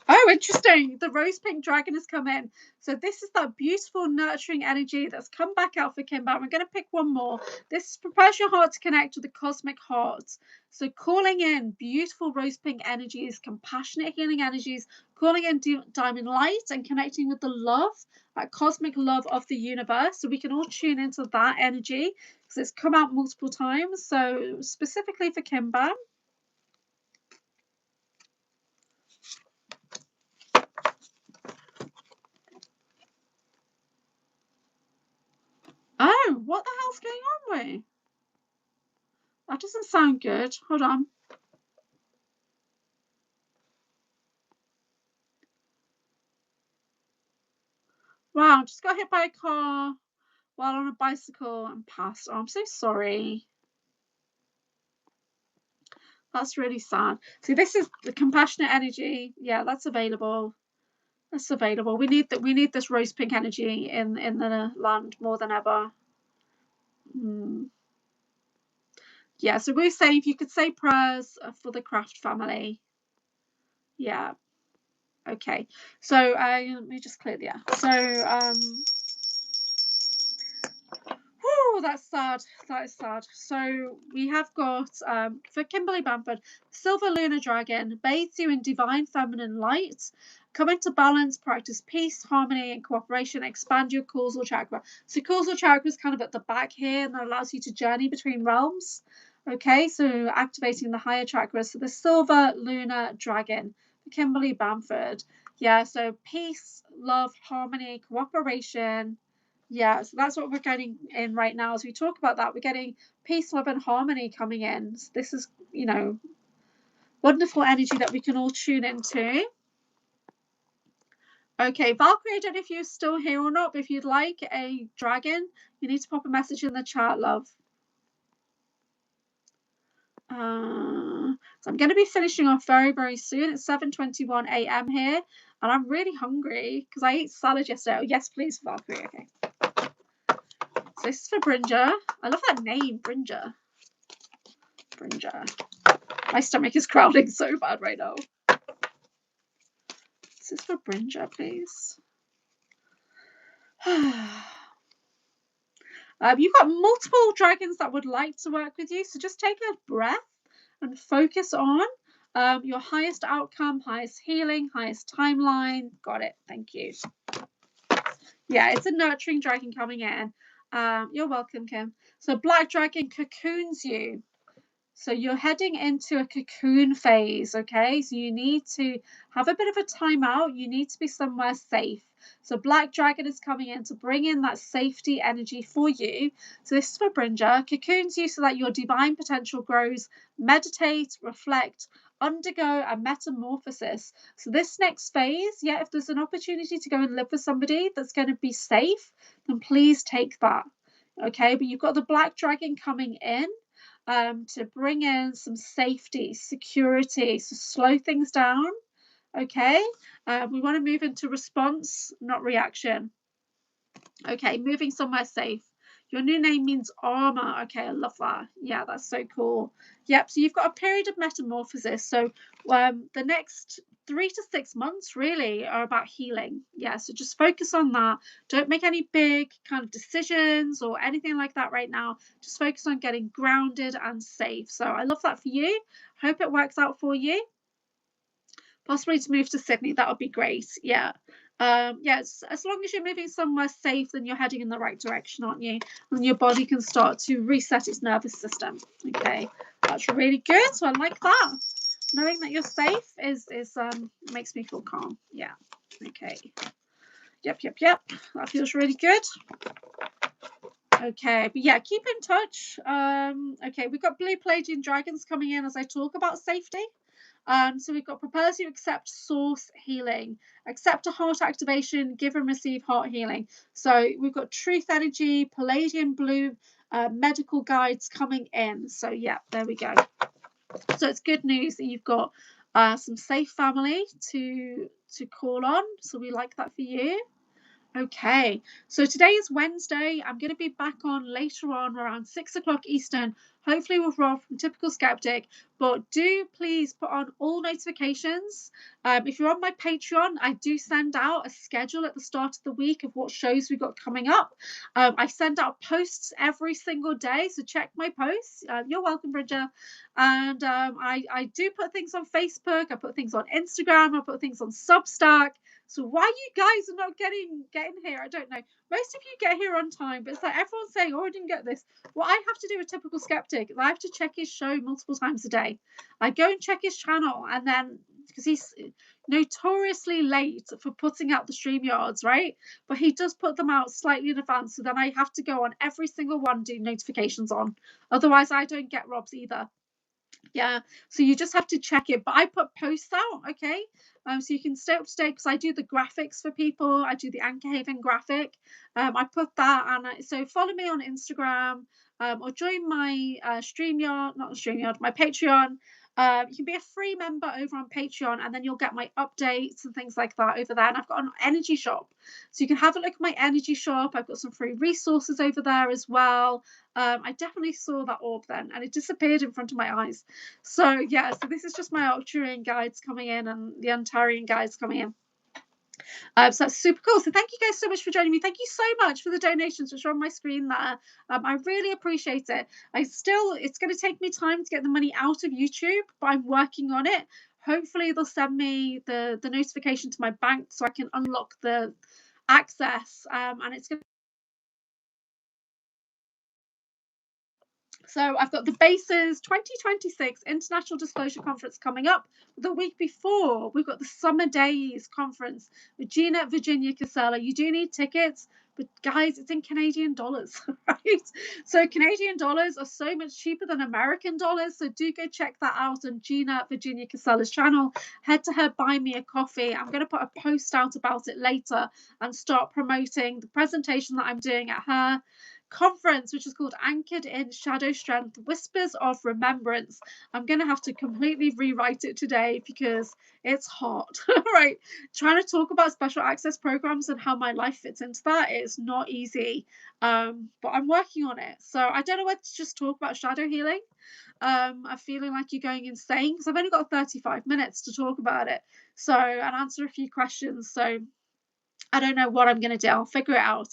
Oh, interesting. The rose pink dragon has come in. So this is that beautiful, nurturing energy that's come back out for Kimbam. I'm going to pick one more. This prepares your heart to connect with the cosmic heart. So calling in beautiful rose pink energies, compassionate healing energies, calling in diamond light and connecting with the love, that cosmic love of the universe. So we can all tune into that energy because it's come out multiple times. So specifically for Kimbam. Oh, what the hell's going on with? That doesn't sound good. Hold on. Wow, just got hit by a car while on a bicycle and passed. Oh, I'm so sorry. That's really sad. See, this is the compassionate energy. Yeah, that's available. That's available. We need that. We need this rose pink energy in the land more than ever. Yeah, so we're saying if you could say prayers for the Craft family. Yeah. Okay. So let me just clear the air. So oh, that's sad. That is sad. So we have got for Kimberly Bamford, Silver Lunar Dragon bathes you in divine feminine light. Come into balance, practice peace, harmony, and cooperation. Expand your causal chakra. So causal chakra is kind of at the back here, and that allows you to journey between realms. Okay, so activating the higher chakras. So the Silver Lunar Dragon for Kimberly Bamford. Yeah, so peace, love, harmony, cooperation. Yeah, so that's what we're getting in right now. As we talk about that, we're getting peace, love, and harmony coming in. So this is, wonderful energy that we can all tune into. Okay, Valkyrie, I don't know if you're still here or not, but if you'd like a dragon, you need to pop a message in the chat, love. So I'm going to be finishing off very, very soon. It's 7:21 a.m. here, and I'm really hungry because I ate salad yesterday. Oh, yes, please, Valkyrie. Okay. So this is for Brinja. I love that name, Brinja. Brinja. My stomach is growling so bad right now. This is for Brinja, please. You've got multiple dragons that would like to work with you, so just take a breath and focus on your highest outcome, highest healing, highest timeline. Got it. Thank you. Yeah, it's a nurturing dragon coming in. You're welcome, Kim. So black dragon cocoons you. So you're heading into a cocoon phase, okay? So you need to have a bit of a timeout. You need to be somewhere safe. So Black Dragon is coming in to bring in that safety energy for you. So this is for Brinja. Cocoons you so that your divine potential grows. Meditate, reflect, undergo a metamorphosis. So this next phase, yeah, if there's an opportunity to go and live with somebody that's going to be safe, then please take that. Okay, but you've got the Black Dragon coming in. To bring in some safety, security, so slow things down. Okay, we want to move into response, not reaction. Okay, moving somewhere safe. Your new name means armor. Okay, I love that. Yeah, that's so cool. Yep, so you've got a period of metamorphosis. So the next 3 to 6 months really are about healing. Yeah, so just focus on that. Don't make any big kind of decisions or anything like that right now. Just focus on getting grounded and safe. So I love that for you. Hope it works out for you. Possibly to move to Sydney, that would be great. Yeah. Yes, as long as you're moving somewhere safe, then you're heading in the right direction, aren't you? And your body can start to reset its nervous system. Okay, that's really good. So I like that. Knowing that you're safe is makes me feel calm. Yeah. Okay. Yep. That feels really good. Okay, but yeah, keep in touch. Okay, we've got Blue Palladian Dragons coming in as I talk about safety. So we've got prepare to accept source healing, accept a heart activation, give and receive heart healing. So we've got truth energy, Palladian blue, medical guides coming in. So yeah, there we go. So it's good news that you've got some safe family to call on. So we like that for you. Okay, so today is Wednesday. I'm going to be back on later on around 6 o'clock Eastern, hopefully with Rob from Typical Skeptic. But do please put on all notifications. If you're on my Patreon, I do send out a schedule at the start of the week of what shows we've got coming up. I send out posts every single day, so check my posts. You're welcome, Bridger. And I do put things on Facebook. I put things on Instagram. I put things on Substack. So why you guys are not getting here, I don't know. Most of you get here on time, but it's like everyone's saying, oh, I didn't get this. What I have to do with Typical Skeptic is I have to check his show multiple times a day. I go and check his channel, and then because he's notoriously late for putting out the StreamYards, right? But he does put them out slightly in advance, so then I have to go on every single one, do notifications on. Otherwise, I don't get Rob's either. Yeah, so you just have to check it, but I put posts out, okay, so you can stay up to date because I do the graphics for people. I do the Anchorhaven graphic. I put that, and so follow me on Instagram, or join my my Patreon. You can be a free member over on Patreon, and then you'll get my updates and things like that over there. And I've got an energy shop, so you can have a look at my energy shop. I've got some free resources over there as well. I definitely saw that orb then, and it disappeared in front of my eyes. So yeah, so this is just my Arcturian guides coming in and the Antarian guides coming in. So that's super cool. So thank you guys so much for joining me. Thank you so much for the donations which are on my screen there. I really appreciate it. It's going to take me time to get the money out of YouTube, but I'm working on it. Hopefully they'll send me the notification to my bank so I can unlock the access, and it's going to. So I've got the Bases 2026 International Disclosure Conference coming up. The week before, we've got the Summer Days Conference with Gina Virginia Casella. You do need tickets, but guys, it's in Canadian dollars, right? So Canadian dollars are so much cheaper than American dollars. So do go check that out on Gina Virginia Casella's channel. Head to her, buy me a coffee. I'm going to put a post out about it later and start promoting the presentation that I'm doing at her conference, which is called Anchored in Shadow Strength, Whispers of Remembrance. I'm going to have to completely rewrite it today because it's hot. Right. Trying to talk about special access programs and how my life fits into that is not easy. But I'm working on it. So I don't know whether to just talk about shadow healing. I'm feeling like you're going insane because I've only got 35 minutes to talk about it. So, and answer a few questions. So I don't know what I'm going to do. I'll figure it out.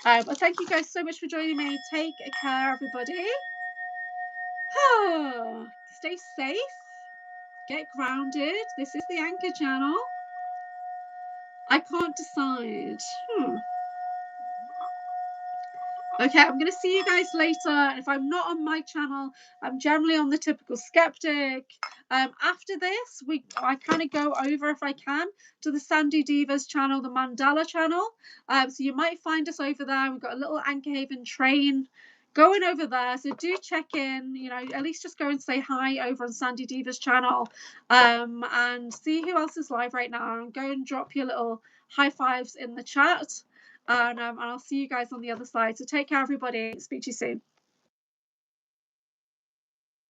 But thank you guys so much for joining me. Take care, everybody. Stay safe. Get grounded. This is the Anchor channel. I can't decide. Okay, I'm going to see you guys later. If I'm not on my channel, I'm generally on the Typical Skeptic. After this, I kind of go over, if I can, to the Sandy Divas channel, the Mandala channel. So you might find us over there. We've got a little Anchorhaven train going over there. So do check in, you know, at least just go and say hi over on Sandy Divas channel, and see who else is live right now. And go and drop your little high fives in the chat. And I'll see you guys on the other side. So take care, everybody. Speak to you soon.